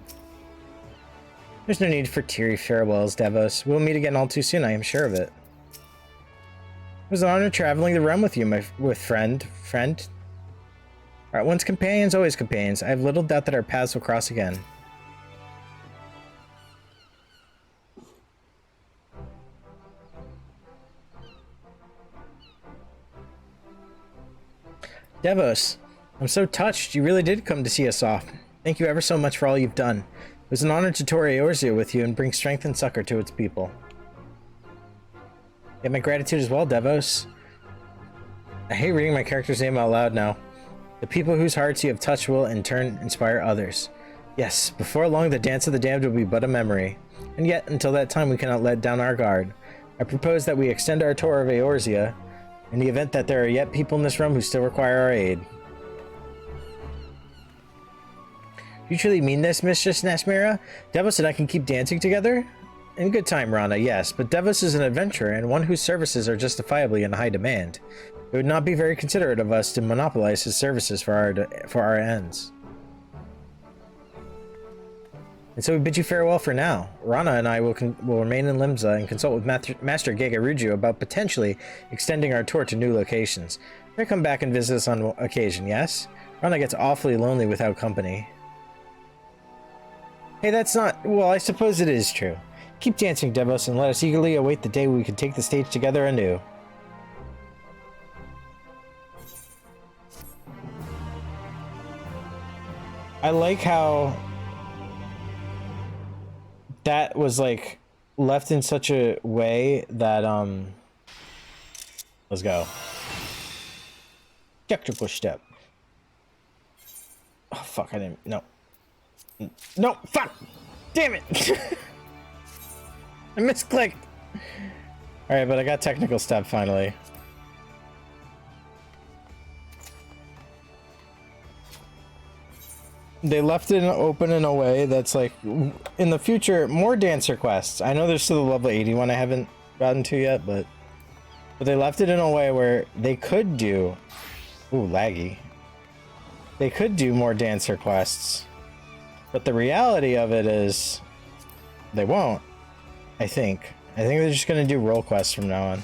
There's no need for teary farewells, Devos. We'll meet again all too soon, I am sure of it. It was an honor traveling the realm with you, friend. Alright, once companions, always companions. I have little doubt that our paths will cross again. Devos, I'm so touched. You really did come to see us off. Thank you ever so much for all you've done. It was an honor to tour Eorzea with you and bring strength and succor to its people. Get my gratitude as well, Devos. I hate reading my character's name out loud now. The people whose hearts you have touched will, in turn, inspire others. Yes, before long the Dance of the Damned will be but a memory. And yet, until that time, we cannot let down our guard. I propose that we extend our tour of Eorzea in the event that there are yet people in this realm who still require our aid. You truly mean this, Mistress Nasmira? Devos and I can keep dancing together? In good time, Rana, yes, but Devos is an adventurer and one whose services are justifiably in high demand. It would not be very considerate of us to monopolize his services for our ends. And so we bid you farewell for now. Rana and I will remain in Limsa and consult with Master Gegaruju about potentially extending our tour to new locations. May come back and visit us on occasion, yes? Rana gets awfully lonely without company. Hey, that's not... Well, I suppose it is true. Keep dancing, Devos, and let us eagerly await the day we can take the stage together anew. I like how that was like left in such a way that let's go. Technical step. Oh fuck, I didn't no fuck, damn it. I misclicked. All right, but I got technical step finally. They left it open in a way that's like, in the future, more dancer quests. I know there's still the level 80 one I haven't gotten to yet, but they left it in a way where they could do, ooh, laggy. They could do more dancer quests, but the reality of it is they won't. I think they're just gonna do role quests from now on.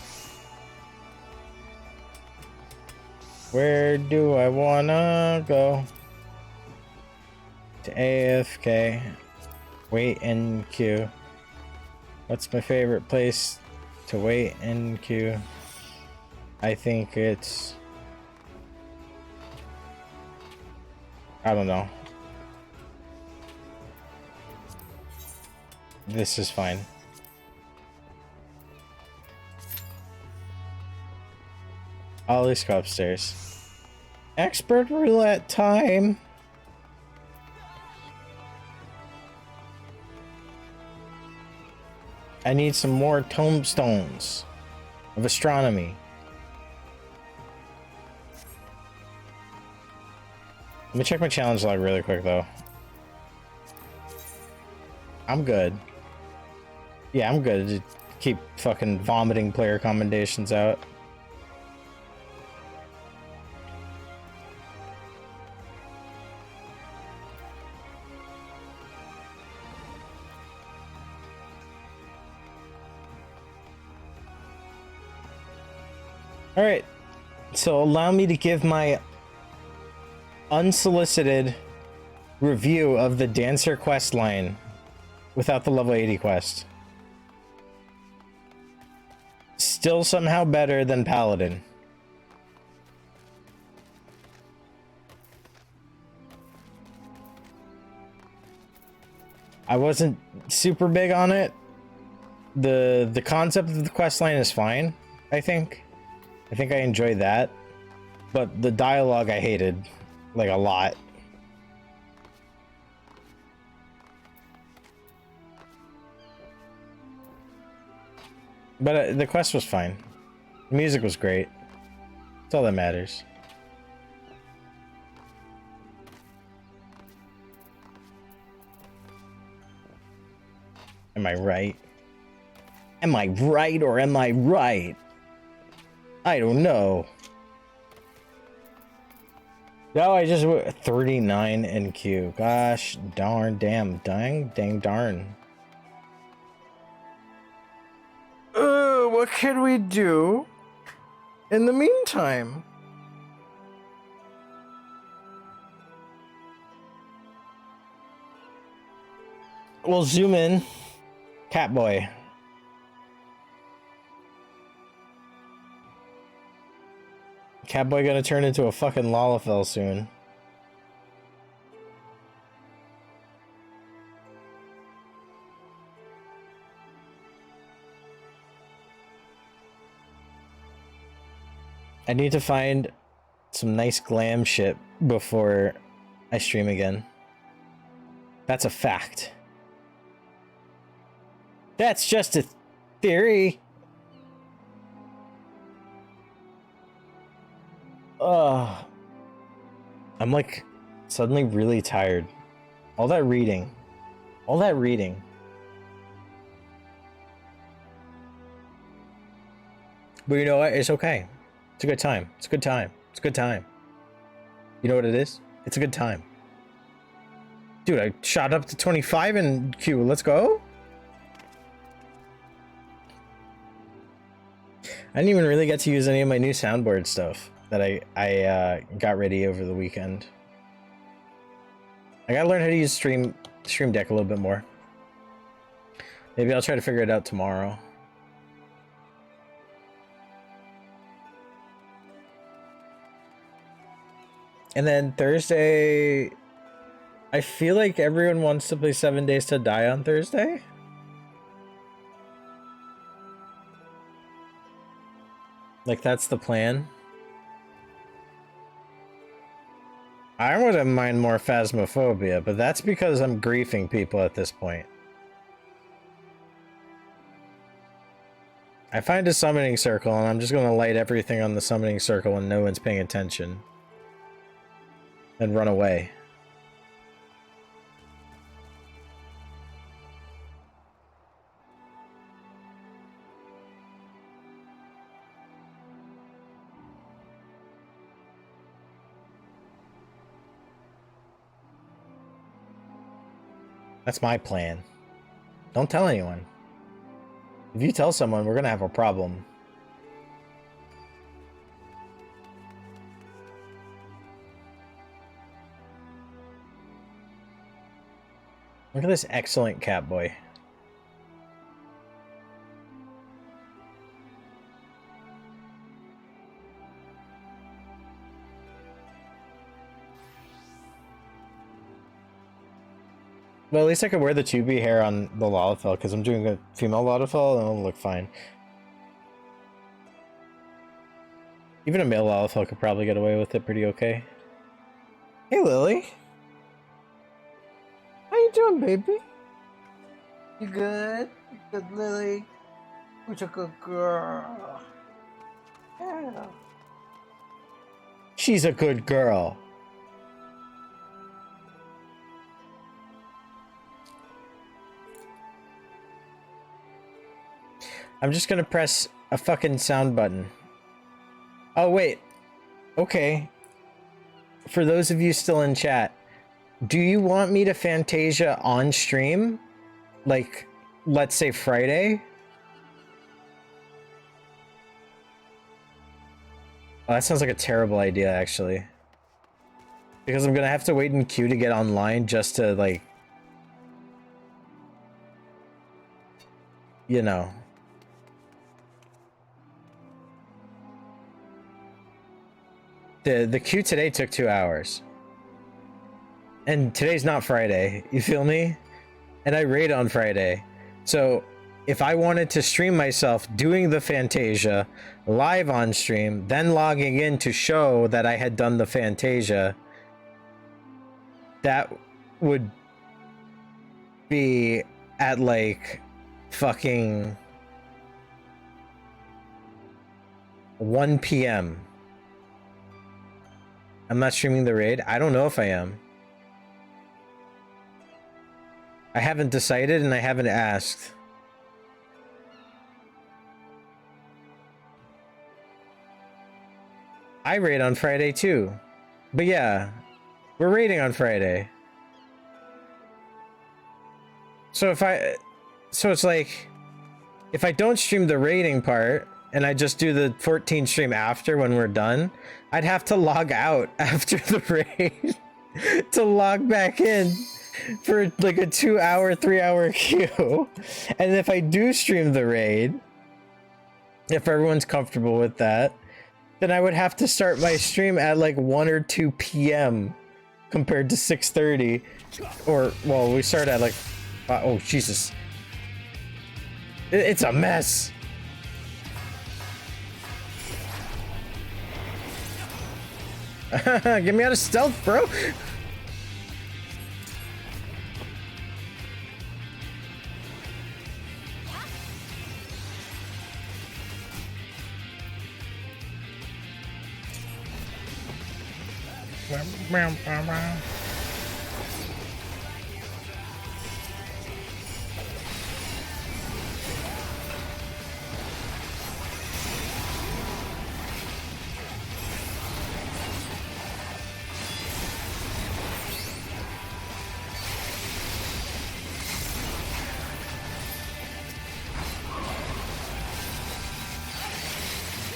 Where do I wanna go? To AFK. Wait in queue. What's my favorite place to wait in queue? I think it's... I don't know. This is fine. I'll at least go upstairs. Expert roulette time! I need some more tombstones of astronomy. Let me check my challenge log really quick though. I'm good. Yeah, I'm good to keep fucking vomiting player commendations out. Alright, so allow me to give my unsolicited review of the Dancer quest line without the level 80 quest. Still somehow better than Paladin. I wasn't super big on it. The concept of the quest line is fine, I think. I think I enjoyed that, but the dialogue I hated, like, a lot. But the quest was fine. The music was great. That's all that matters. Am I right? Am I right or am I right? I don't know. No, I just 39 in queue. Gosh darn damn dang darn. What can we do in the meantime? We'll zoom in. Catboy. Catboy gonna turn into a fucking Lalafell soon. I need to find some nice glam shit before I stream again. That's a fact. That's just a theory. Ugh. I'm like suddenly really tired. All that reading. All that reading. But you know what? It's okay. It's a good time. It's a good time. It's a good time. You know what it is? It's a good time. Dude, I shot up to 25 in Q. Let's go. I didn't even really get to use any of my new soundboard stuff that I got ready over the weekend. I gotta learn how to use Stream Deck a little bit more. Maybe I'll try to figure it out tomorrow. And then Thursday, I feel like everyone wants to play 7 Days to Die on Thursday. Like, that's the plan. I wouldn't mind more Phasmophobia, but that's because I'm griefing people at this point. I find a summoning circle, and I'm just gonna light everything on the summoning circle and no one's paying attention. And run away. That's my plan. Don't tell anyone. If you tell someone, we're gonna have a problem. Look at this excellent Catboy. Well, at least I could wear the 2B hair on the Lalafell, because I'm doing a female Lalafell and it'll look fine. Even a male Lalafell could probably get away with it pretty okay. Hey, Lily. How you doing, baby? You good? You good, Lily? Who's a good girl? Yeah. She's a good girl. I'm just gonna press a fucking sound button. Oh, wait. Okay. For those of you still in chat, do you want me to Fantasia on stream? Like, let's say Friday? Oh, that sounds like a terrible idea, actually. Because I'm gonna have to wait in queue to get online just to, like... You know. The queue today took 2 hours. And today's not Friday, you feel me? And I raid on Friday. So if I wanted to stream myself doing the Fantasia live on stream, then logging in to show that I had done the Fantasia, that would be at like fucking 1 p.m. I'm not streaming the raid. I don't know if I am. I haven't decided and I haven't asked. I raid on Friday too. But yeah, we're raiding on Friday. So it's like, if I don't stream the raiding part and I just do the 14 stream after when we're done, I'd have to log out after the raid to log back in for like a 2-hour, 3-hour queue. And if I do stream the raid, if everyone's comfortable with that, then I would have to start my stream at like 1 or 2 p.m. compared to 6:30. Or, well, we start at like, oh, Jesus. It's a mess. Get me out of stealth, bro.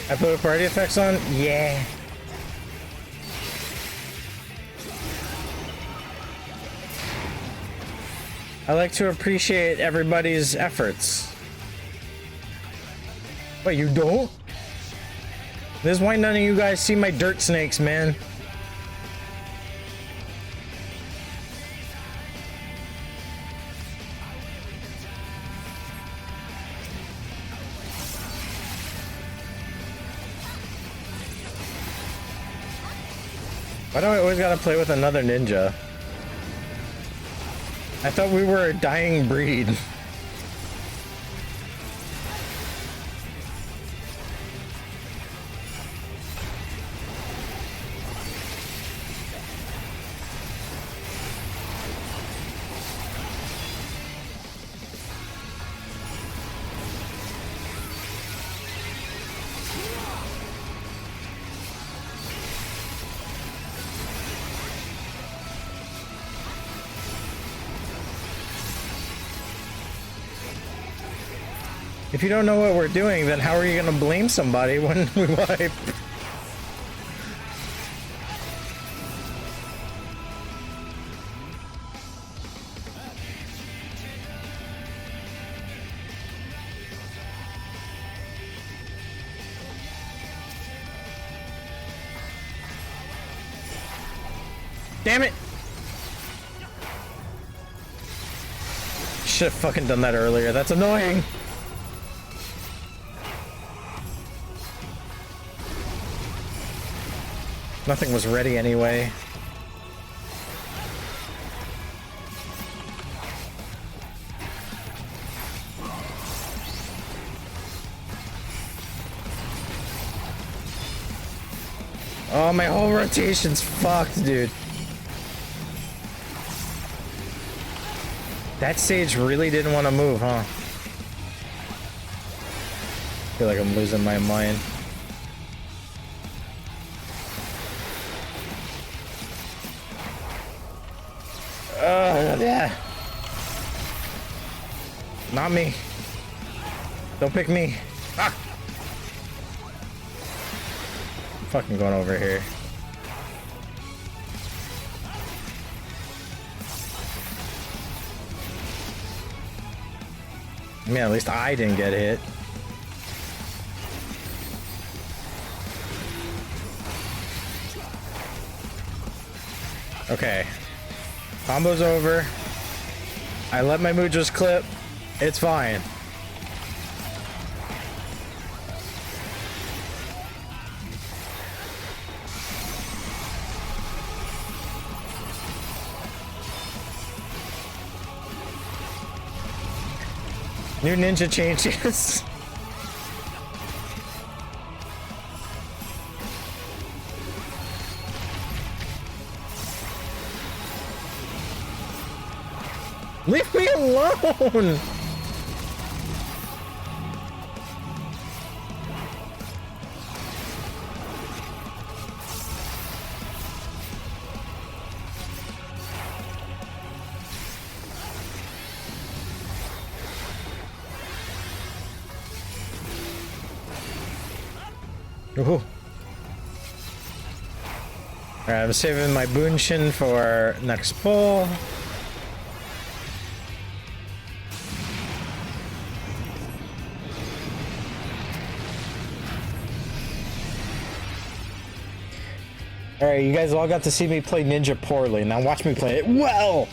I put party effects on? Yeah. I like to appreciate everybody's efforts. Wait, you don't? This is why none of you guys see my dirt snakes, man. Why do I always gotta play with another ninja? I thought we were a dying breed. If you don't know what we're doing, then how are you gonna blame somebody when we wipe? Damn it! Should have fucking done that earlier. That's annoying. Nothing was ready anyway. Oh, my whole rotation's fucked, dude. That sage really didn't want to move, huh? I feel like I'm losing my mind. Yeah. Not me. Don't pick me. Ah. I'm fucking going over here. Man, at least I didn't get hit. Okay. Combo's over. I let my Mujos clip. It's fine. New ninja changes. Leave me alone! Ooh. Alright, I'm saving my Bunshin for next pull. Alright, you guys all got to see me play Ninja poorly. Now watch me play it well!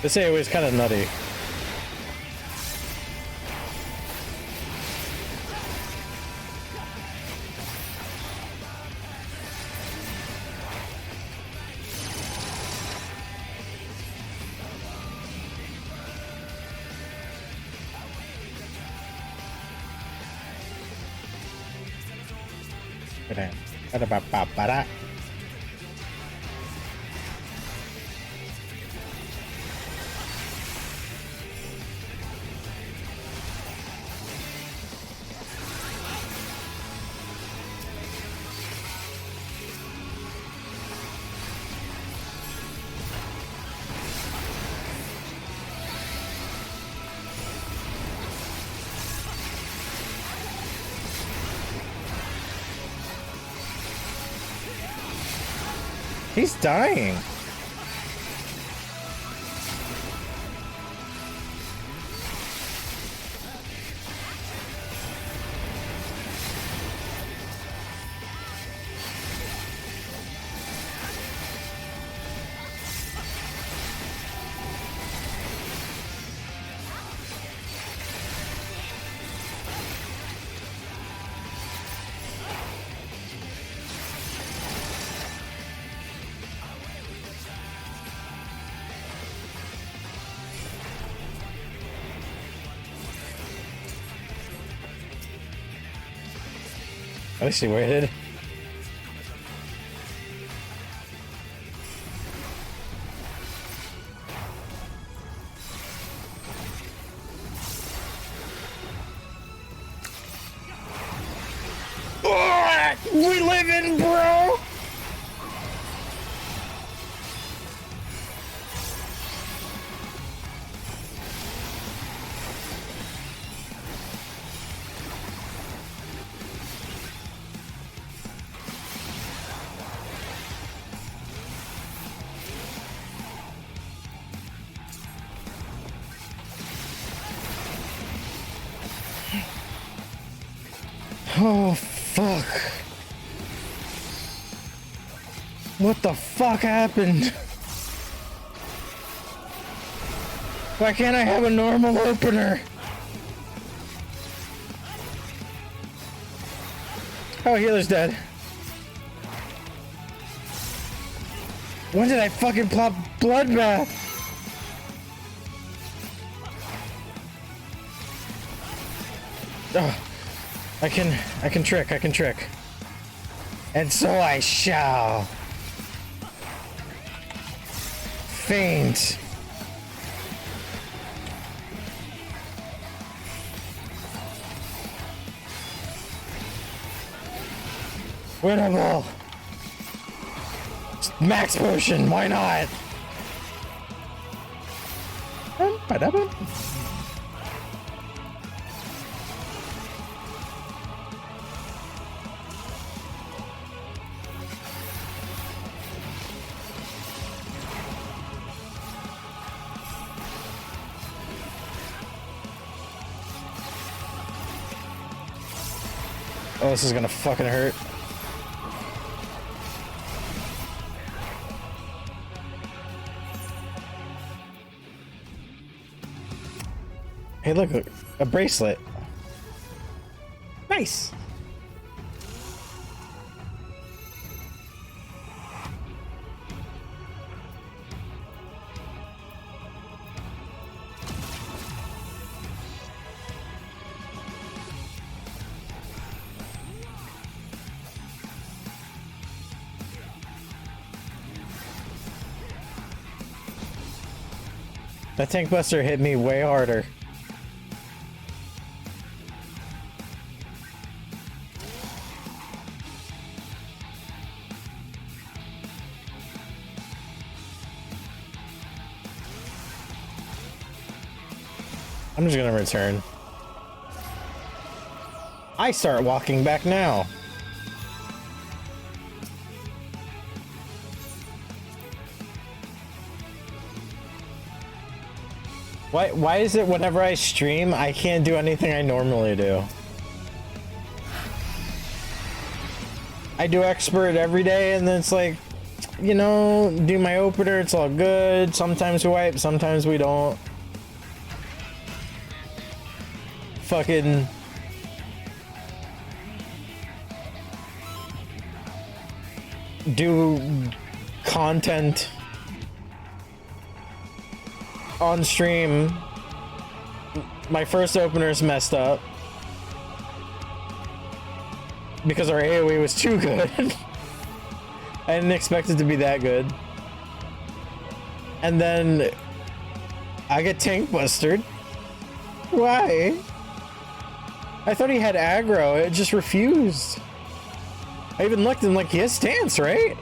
This area was kind of nutty. Ba-da-ba-ba-ba-da. He's dying. I see where it hit. We live in, bro. Oh, fuck. What the fuck happened? Why can't I have a normal opener? Oh, healer's dead. When did I fucking plop bloodbath? Oh. I can trick. And so I shall. Faint. Winnable. Max potion, why not? Oh, this is gonna fucking hurt. Hey, look, a bracelet. Nice. That tank buster hit me way harder. I'm just gonna return. I start walking back now. Why is it whenever I stream, I can't do anything I normally do? I do expert every day and then it's like, you know, do my opener, it's all good. Sometimes we wipe, sometimes we don't. Fucking do content on stream. My first opener is messed up because our AoE was too good. I didn't expect it to be that good. And then I get tank bustered. Why? I thought he had aggro, it just refused. I even looked and like, he has stance, right?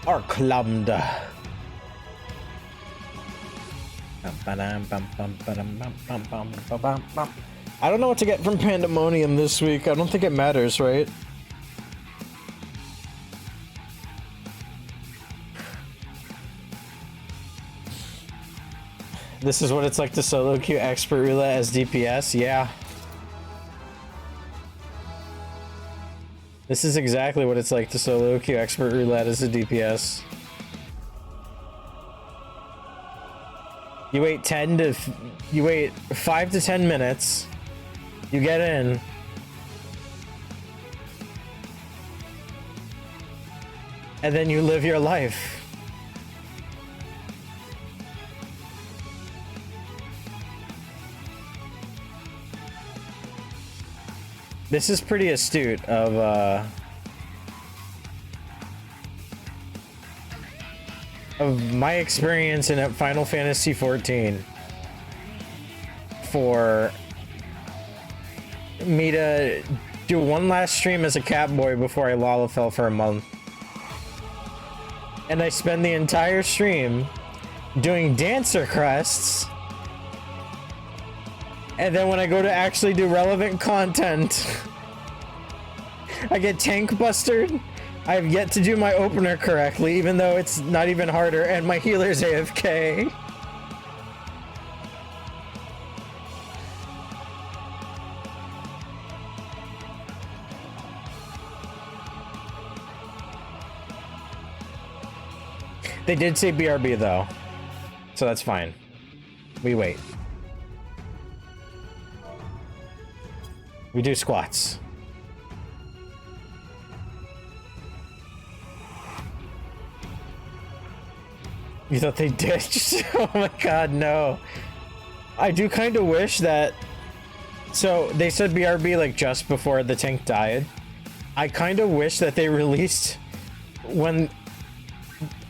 Or clumbed. I don't know what to get from Pandemonium this week. I don't think it matters, right? This is what it's like to solo queue expert roulette as DPS? Yeah. This is exactly what it's like to solo queue expert roulette as a DPS. You wait 5 to 10 minutes. You get in. And then you live your life. This is pretty astute of my experience in Final Fantasy XIV for me to do one last stream as a Catboy before I Lalafell for a month. And I spend the entire stream doing dancer crests. And then when I go to actually do relevant content, I get tank bustered. I have yet to do my opener correctly, even though it's not even harder, and my healer's AFK. They did say BRB though, so that's fine. We wait. We do squats. You thought they ditched? Oh my god, no. I do kind of wish that... So, they said BRB like just before the tank died. I kind of wish that they released when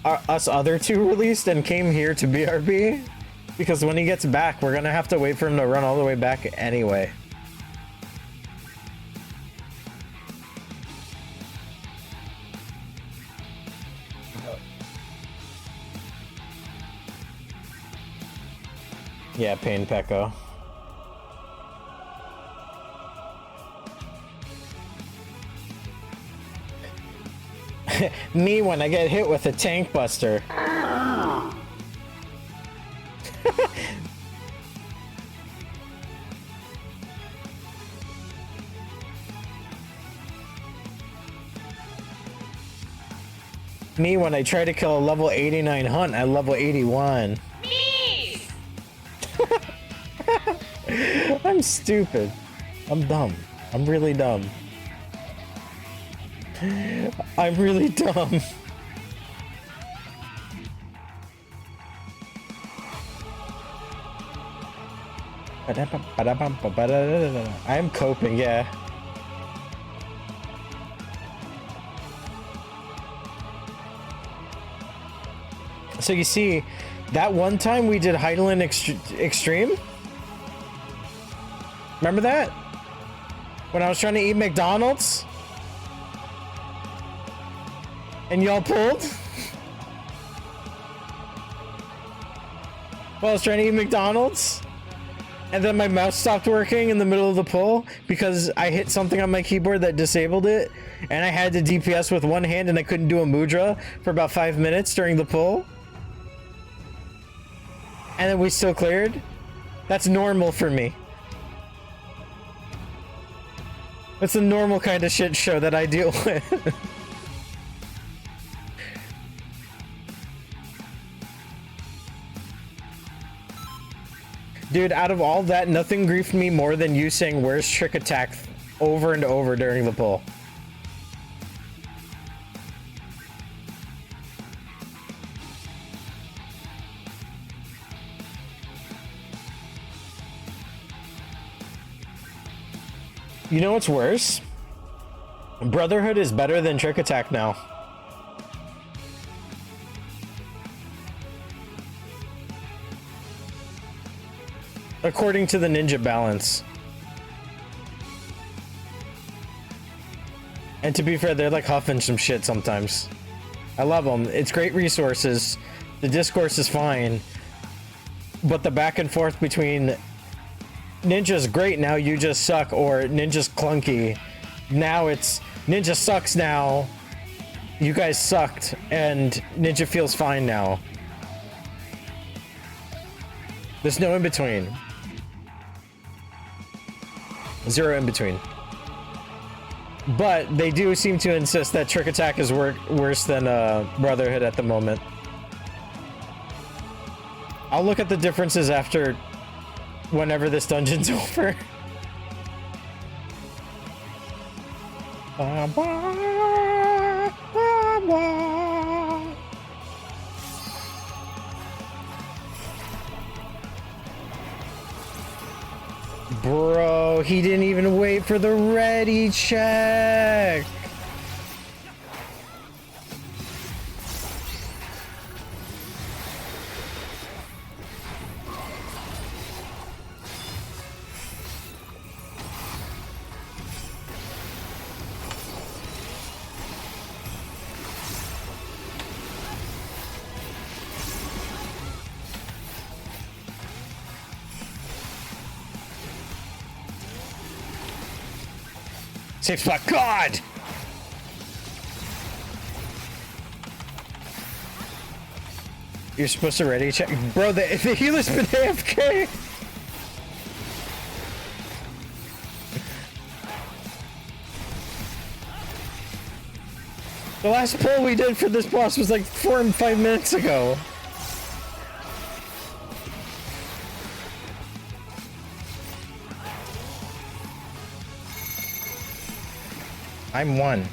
us other two released and came here to BRB. Because when he gets back, we're gonna have to wait for him to run all the way back anyway. Yeah, Pain Pecco. Me when I get hit with a tank buster. Me when I try to kill a level 89 hunt at level 81. Me! I'm stupid. I'm dumb. I'm really dumb. I'm really dumb. I'm coping, yeah. So you see, that one time we did Heidelin Extreme? Remember that? When I was trying to eat McDonald's? And y'all pulled? While I was trying to eat McDonald's? And then my mouse stopped working in the middle of the pull because I hit something on my keyboard that disabled it. And I had to DPS with one hand and I couldn't do a mudra for about 5 minutes during the pull. And then we still cleared? That's normal for me. That's the normal kind of shit show that I deal with. Dude, out of all that, nothing griefed me more than you saying, "Where's Trick Attack?" over and over during the pull. You know what's worse? Brotherhood is better than Trick Attack now. According to the ninja balance. And to be fair, they're like huffing some shit sometimes. I love them. It's great resources. The discourse is fine. But the back and forth between Ninja's great now, you just suck, or Ninja's clunky. Now it's Ninja sucks now. You guys sucked, and Ninja feels fine now. There's no in between. Zero in between. But they do seem to insist that Trick Attack is worse than Brotherhood at the moment. I'll look at the differences after whenever this dungeon's over. Bro, he didn't even wait for the ready check. Safe spot. God! You're supposed to ready check. Bro, the healer's been AFK! The last pull we did for this boss was like 4 and 5 minutes ago. I'm one.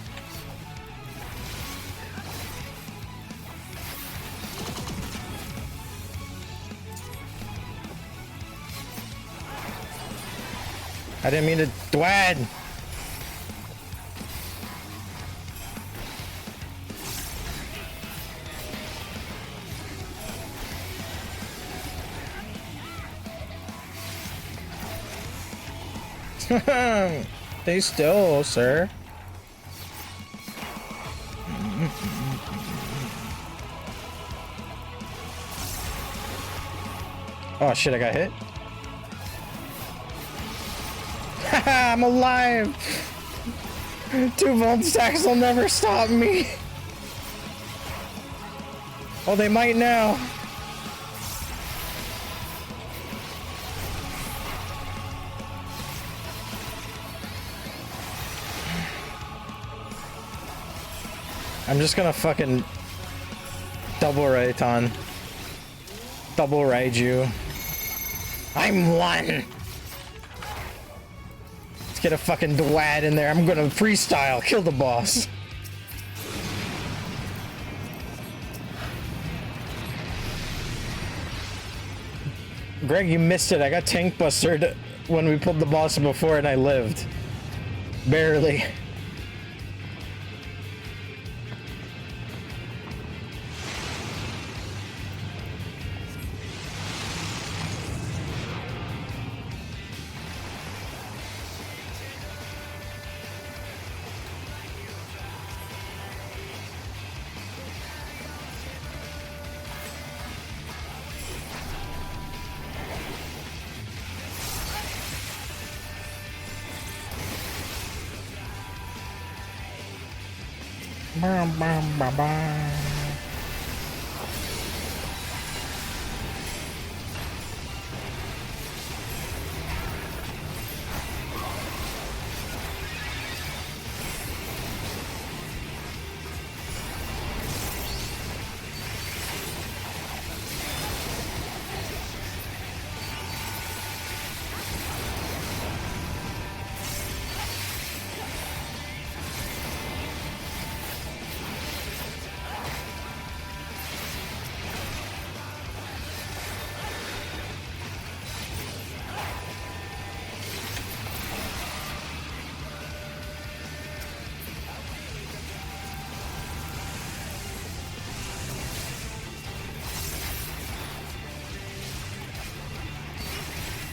I didn't mean to dwad. Stay still, sir. Oh shit, I got hit. Haha, I'm alive! 2 volt stacks will never stop me! Oh, they might now. I'm just gonna fucking double Raiton. Double Raiju. I'm one! Let's get a fucking Dwad in there. I'm gonna freestyle. Kill the boss. Greg, you missed it. I got tank bustered when we pulled the boss before and I lived. Barely. Bam, bam, bam, bam.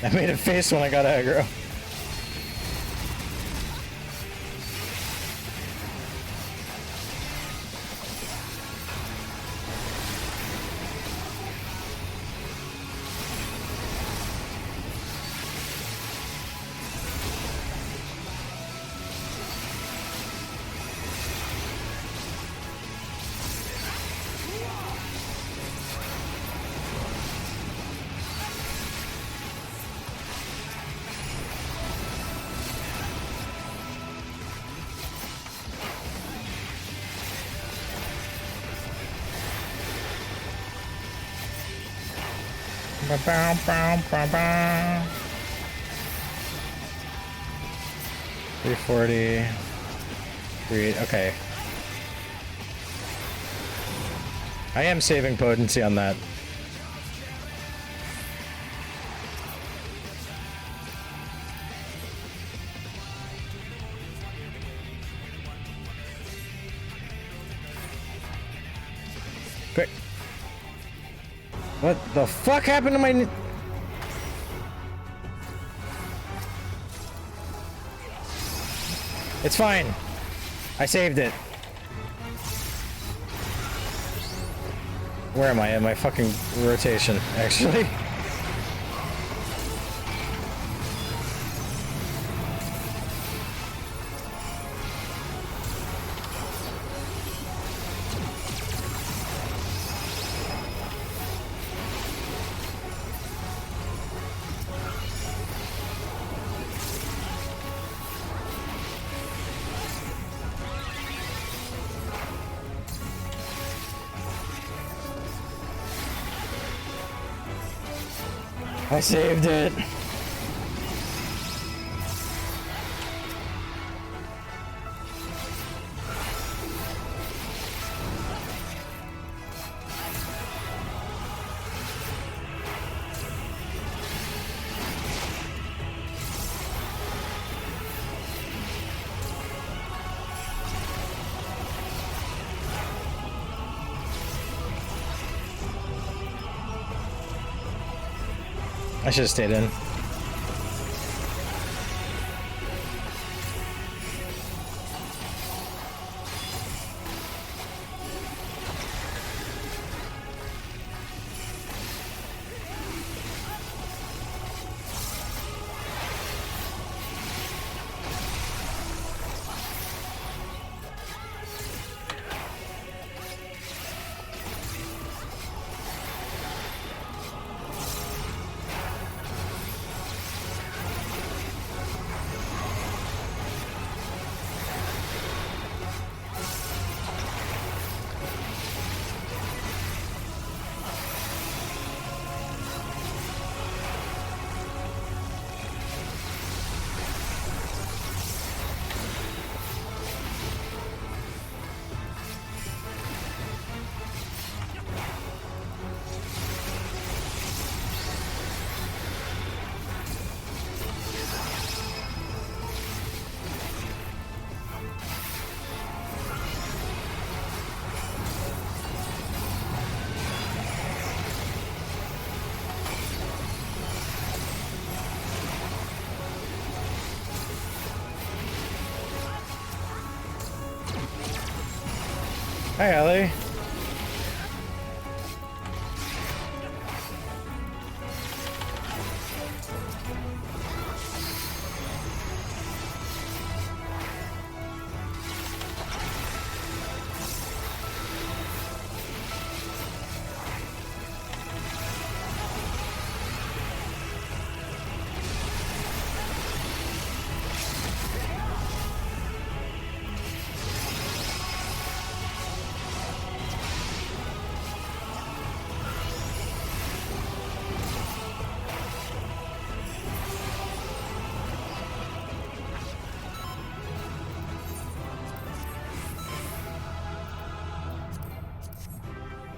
I made a face when I got aggro. Ba-bow, bow, bow, bow. 340. 3, okay. I am saving potency on that. Quick. What the fuck happened to my... It's fine. I saved it. Where am I? At my fucking rotation, actually. I saved it. I should have stayed in. Hi, Ellie.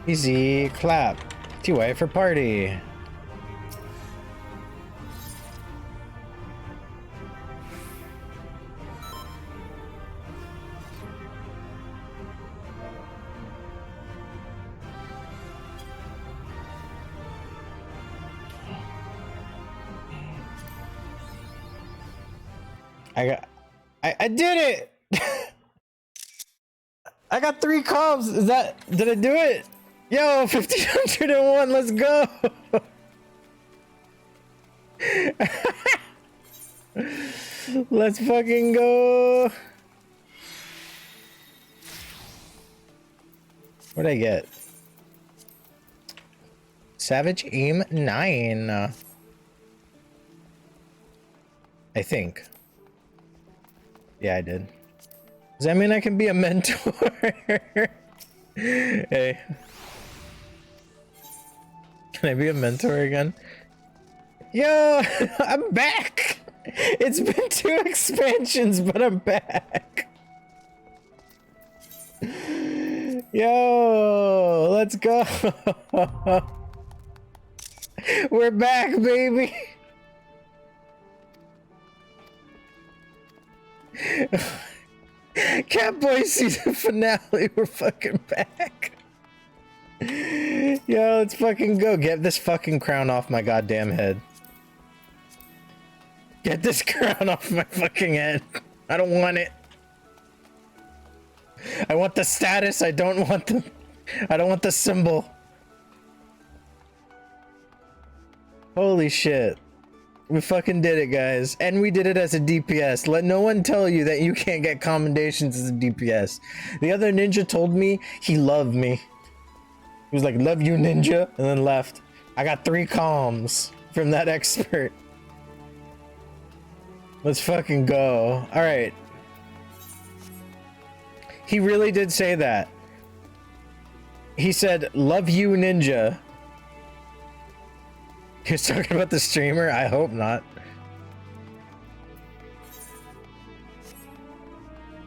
Easy clap. TY for party. I did it. I got 3 comms. Did I do it? Yo, 1501, let's go. Let's fucking go. What'd I get? Savage aim 9. I think. Yeah, I did. Does that mean I can be a mentor? Hey. Can I be a mentor again? Yo, I'm back! It's been 2 expansions, but I'm back. Yo, let's go. We're back, baby. Catboy season finale, we're fucking back. Yo, let's fucking go. Get this fucking crown off my goddamn head. Get this crown off my fucking head. I don't want it. I want the status. I don't want the symbol. Holy shit. We fucking did it, guys. And we did it as a DPS. Let no one tell you that you can't get commendations as a DPS. The other ninja told me he loved me. He was like, love you, ninja, and then left. I got 3 comms from that expert. Let's fucking go. All right. He really did say that. He said, love you, ninja. He was talking about the streamer? I hope not.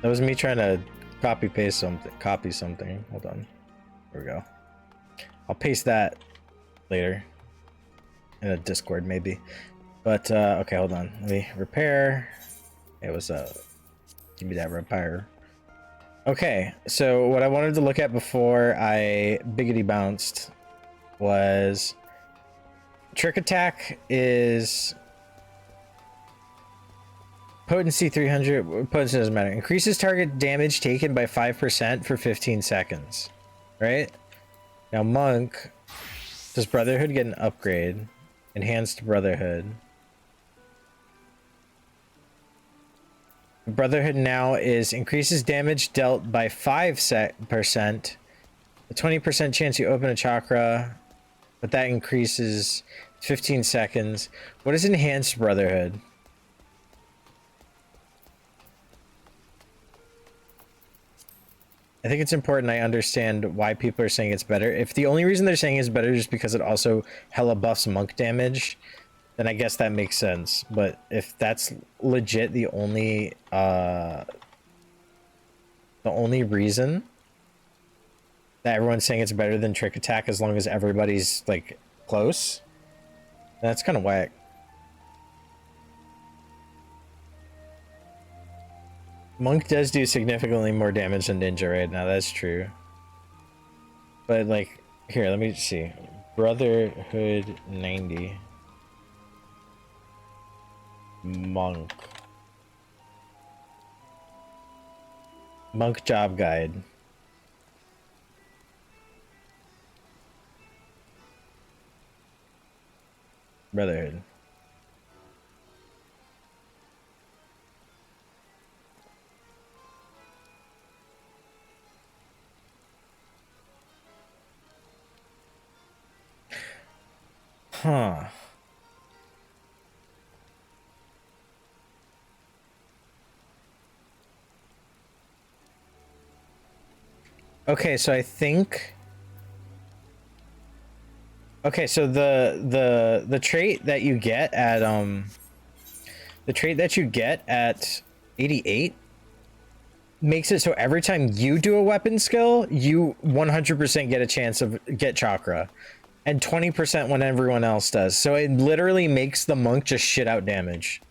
That was me trying to copy something. Hold on. There we go. I'll paste that later. In a Discord, maybe. But, okay, hold on. Let me repair. It was, give me that repair. Okay, so what I wanted to look at before I biggity bounced was trick attack is potency 300. Potency doesn't matter. Increases target damage taken by 5% for 15 seconds. Right? Now monk, does Brotherhood get an upgrade? Enhanced Brotherhood. Brotherhood now is increases damage dealt by 5%. A 20% chance you open a chakra, but that increases 15 seconds. What is Enhanced Brotherhood? I think it's important I understand why people are saying it's better. If the only reason they're saying it's better is because it also hella buffs monk damage, then I guess that makes sense. But if that's legit the only reason that everyone's saying it's better than trick attack as long as everybody's like close, that's kind of whack. Monk does do significantly more damage than ninja right now, that's true. But like, here, let me see. Brotherhood 90. Monk. Monk job guide. Brotherhood. Huh. Okay, so I think... Okay, so the trait that you get at the trait that you get at 88 makes it so every time you do a weapon skill, you 100% get a chance of get chakra, and 20% when everyone else does. So it literally makes the monk just shit out damage.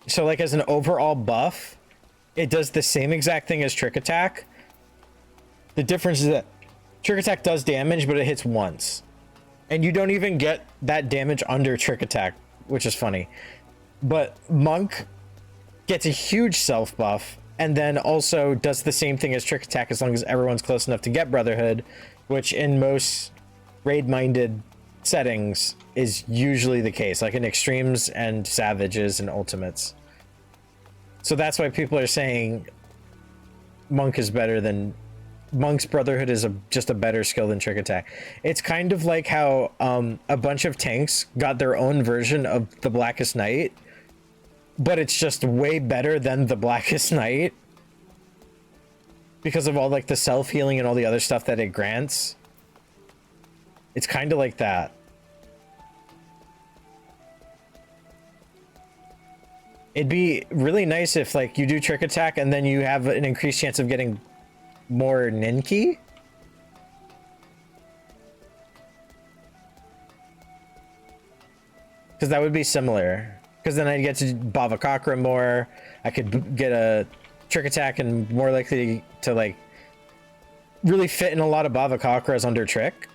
So like as an overall buff, it does the same exact thing as trick attack. The difference is that trick attack does damage, but it hits once. And you don't even get that damage under trick attack, which is funny. But monk gets a huge self buff, and then also does the same thing as trick attack as long as everyone's close enough to get brotherhood, which in most raid-minded settings is usually the case, like in extremes and savages and ultimates. So that's why people are saying monk is better than... Monk's Brotherhood is just a better skill than Trick Attack. It's kind of like how a bunch of tanks got their own version of the Blackest Night, but it's just way better than the Blackest Night because of all like the self-healing and all the other stuff that it grants. It's kind of like that. It'd be really nice if like you do Trick Attack and then you have an increased chance of getting more Ninki? Because that would be similar. Because then I'd get to Bavakakra more. I could get a Trick Attack and more likely to like really fit in a lot of Bavakakras under Trick.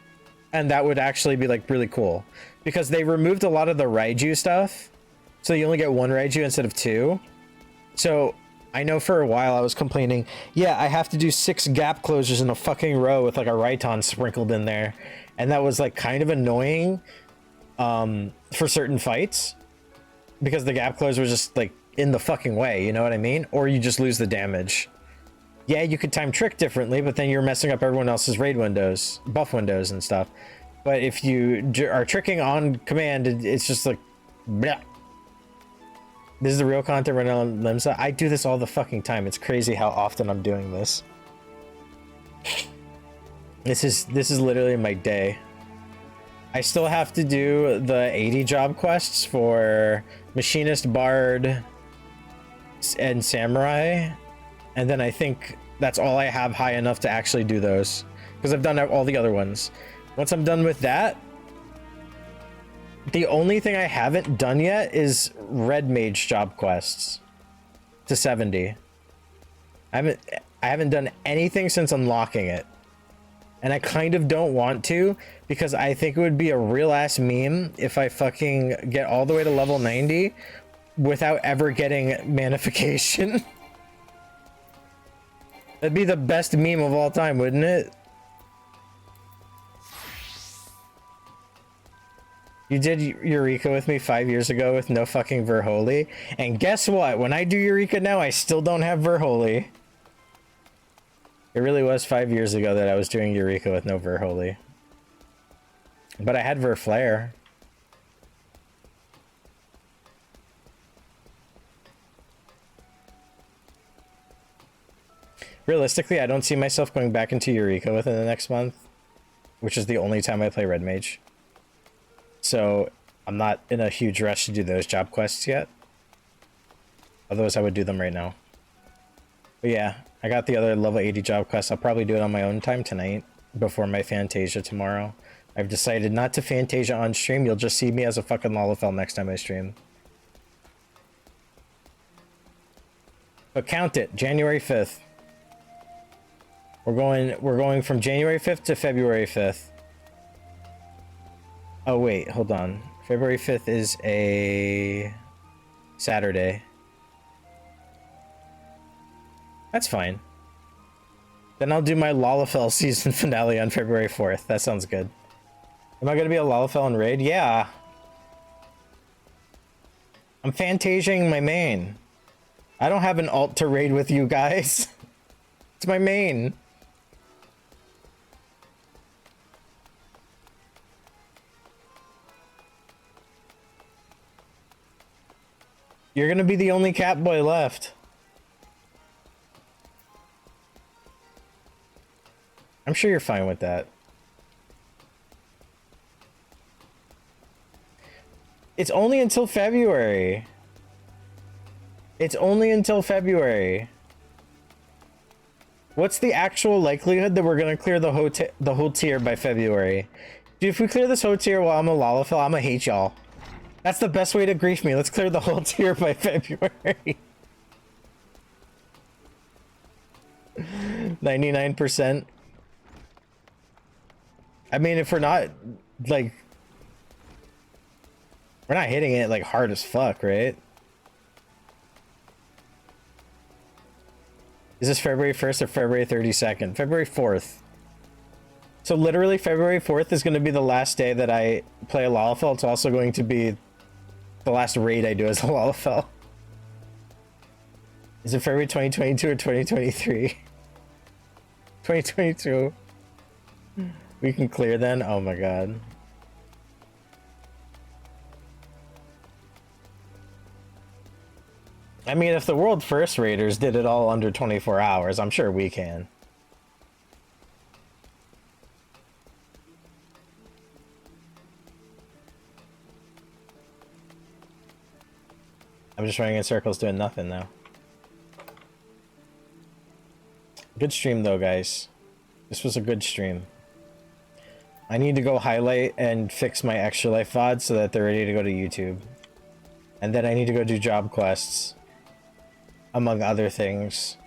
And that would actually be like really cool. Because they removed a lot of the Raiju stuff. So you only get one Raiju instead of two. So I know for a while I was complaining, yeah, I have to do 6 gap closures in a fucking row with like a Raiton sprinkled in there. And that was like kind of annoying for certain fights because the gap close was just like in the fucking way, you know what I mean? Or you just lose the damage. Yeah, you could time trick differently, but then you're messing up everyone else's raid windows, buff windows and stuff. But if you are tricking on command, it's just like, bleh. This is the real content right now on Limsa. I do this all the fucking time. It's crazy how often I'm doing this. This is literally my day. I still have to do the 80 job quests for Machinist, Bard, and Samurai. And then I think that's all I have high enough to actually do those. Because I've done all the other ones. Once I'm done with that, the only thing I haven't done yet is Red Mage job quests to 70. I haven't done anything since unlocking it. And I kind of don't want to because I think it would be a real ass meme if I fucking get all the way to level 90 without ever getting manification. That'd be the best meme of all time, wouldn't it? You did Eureka with me 5 years ago with no fucking Verholy. And guess what? When I do Eureka now, I still don't have Verholy. It really was 5 years ago that I was doing Eureka with no Verholy. But I had Verflare. Realistically, I don't see myself going back into Eureka within the next month, which is the only time I play Red Mage. So I'm not in a huge rush to do those job quests yet. Otherwise, I would do them right now. But yeah, I got the other level 80 job quest. I'll probably do it on my own time tonight before my Fantasia tomorrow. I've decided not to Fantasia on stream. You'll just see me as a fucking Lalafell next time I stream. But count it, January 5th. We're going from January 5th to February 5th. Oh wait, hold on. February 5th is a Saturday. That's fine. Then I'll do my Lalafell season finale on February 4th. That sounds good. Am I gonna be a Lalafell in raid? Yeah. I'm Fantasiaing my main. I don't have an alt to raid with you guys. It's my main. You're gonna be the only Catboy left. I'm sure you're fine with that. It's only until February. It's only until February. What's the actual likelihood that we're gonna clear the whole tier by February? Dude, if we clear this whole tier while I'm a Lalafell, I'm gonna hate y'all. That's the best way to grief me. Let's clear the whole tier by February. 99%. I mean, if we're not, like... We're not hitting it, like, hard as fuck, right? Is this February 1st or February 32nd? February 4th. So literally February 4th is going to be the last day that I play a Lalafell. It's also going to be the last raid I do as a Lalafell. Is it February 2022 or 2023? 2022. We can clear then? Oh my god. I mean, if the world first raiders did it all under 24 hours, I'm sure we can. I'm just running in circles doing nothing now. Good stream though, guys. This was a good stream. I need to go highlight and fix my Extra Life VOD so that they're ready to go to YouTube. And then I need to go do job quests, among other things.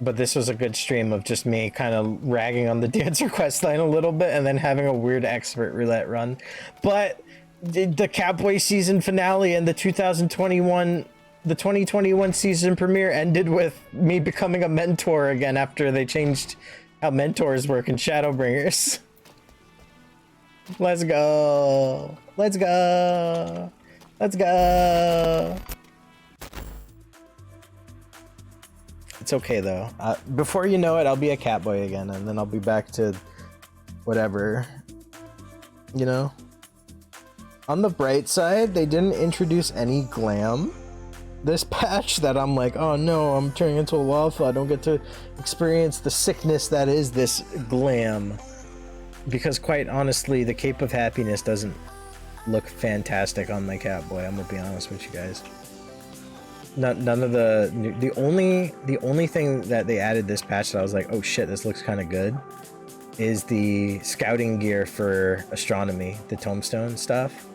But this was a good stream of just me kind of ragging on the dancer quest line a little bit and then having a weird expert roulette run. But the Catboy season finale and the 2021 season premiere ended with me becoming a mentor again after they changed how mentors work in Shadowbringers. Let's go. Let's go. Let's go. It's okay though. Before you know it, I'll be a Catboy again, and then I'll be back to whatever, you know? On the bright side, they didn't introduce any glam this patch that I'm like, oh no, I'm turning into a waffle. I don't get to experience the sickness that is this glam. Because quite honestly, the Cape of Happiness doesn't look fantastic on my Catboy. I'm gonna be honest with you guys. None of the only thing that they added this patch that I was like, oh shit, this looks kind of good, is the scouting gear for astronomy, the tombstone stuff.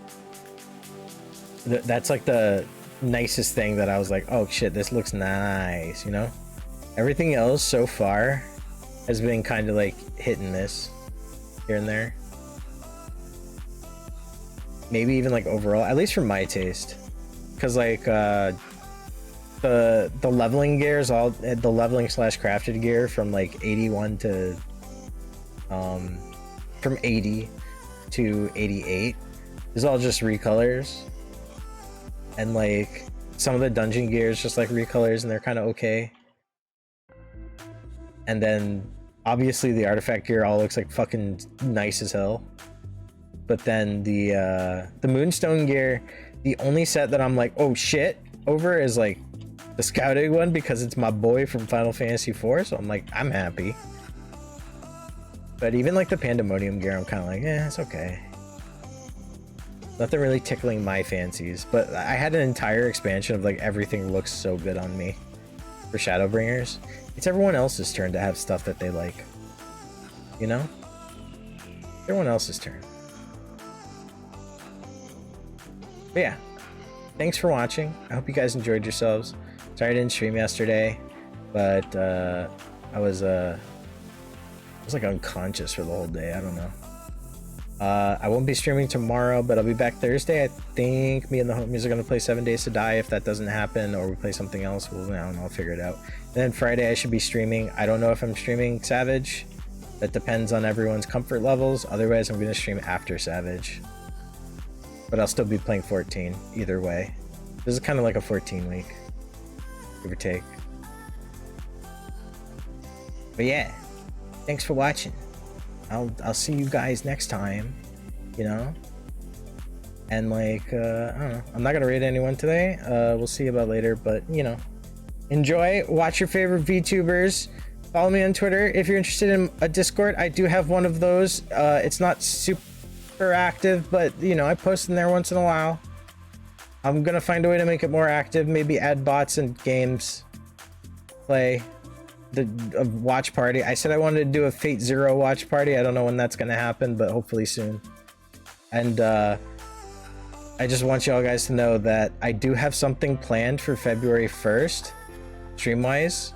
That's like the nicest thing that I was like, oh shit, this looks nice, you know? Everything else so far has been kind of like hit and miss here and there. Maybe even like overall, at least for my taste, because like the leveling gear is all the leveling / crafted gear from like 81 to from 80 to 88 is all just recolors, and like some of the dungeon gear is just like recolors and they're kind of okay. And then obviously the artifact gear all looks like fucking nice as hell. But then the Moonstone gear, the only set that I'm like, oh shit over is like the scouting one, because it's my boy from Final Fantasy IV, so I'm like, I'm happy. But even like the Pandemonium gear, I'm kind of like, yeah, it's okay. Nothing really tickling my fancies, but I had an entire expansion of like everything looks so good on me for Shadowbringers. It's everyone else's turn to have stuff that they like, you know? Everyone else's turn. But yeah, thanks for watching. I hope you guys enjoyed yourselves. Sorry I didn't stream yesterday, but I was like unconscious for the whole day. I don't know. I won't be streaming tomorrow, but I'll be back Thursday. I think me and the homies are gonna play 7 Days to Die. If that doesn't happen, or we play something else, I don't know, I'll figure it out. And then Friday I should be streaming. I don't know if I'm streaming Savage. That depends on everyone's comfort levels. Otherwise, I'm gonna stream after Savage. But I'll still be playing 14 either way. This is kind of like a 14 week, give or take. But yeah, thanks for watching. I'll see you guys next time, you know. And like I don't know, I'm not gonna rate anyone today. We'll see about later, but you know, enjoy. Watch your favorite VTubers. Follow me on Twitter if you're interested in a Discord. I do have one of those. It's not super active, but you know, I post in there once in a while. I'm gonna find a way to make it more active. Maybe add bots and games. Play. A watch party. I said I wanted to do a Fate Zero watch party. I don't know when that's gonna happen, but hopefully soon. And I just want y'all guys to know that I do have something planned for February 1st, stream-wise.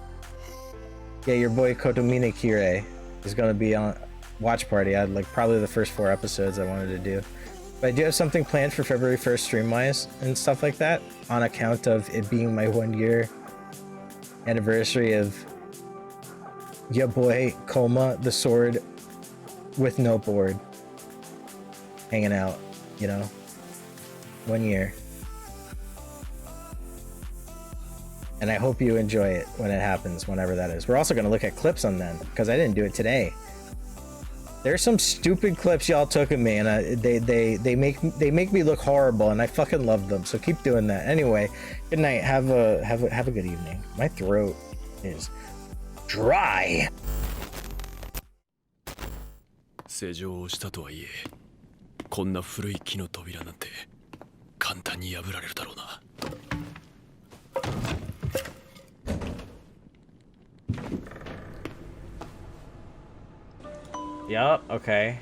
Yeah, your boy Kotomine Kire is gonna be on watch party. I had like probably the first 4 episodes I wanted to do. But I do have something planned for February 1st stream-wise and stuff like that, on account of it being my 1-year anniversary of your boy Khoma the sword with no board hanging out, you know. 1 year. And I hope you enjoy it when it happens, whenever that is. We're also going to look at clips on them, because I didn't do it today. There's some stupid clips y'all took of me, and they make me look horrible, and I fucking love them. So keep doing that. Anyway, good night. Have a good evening. My throat is dry. 施錠をしたとはいえ、こんな古い木の扉なんて簡単に破られるだろうな。Yup, okay.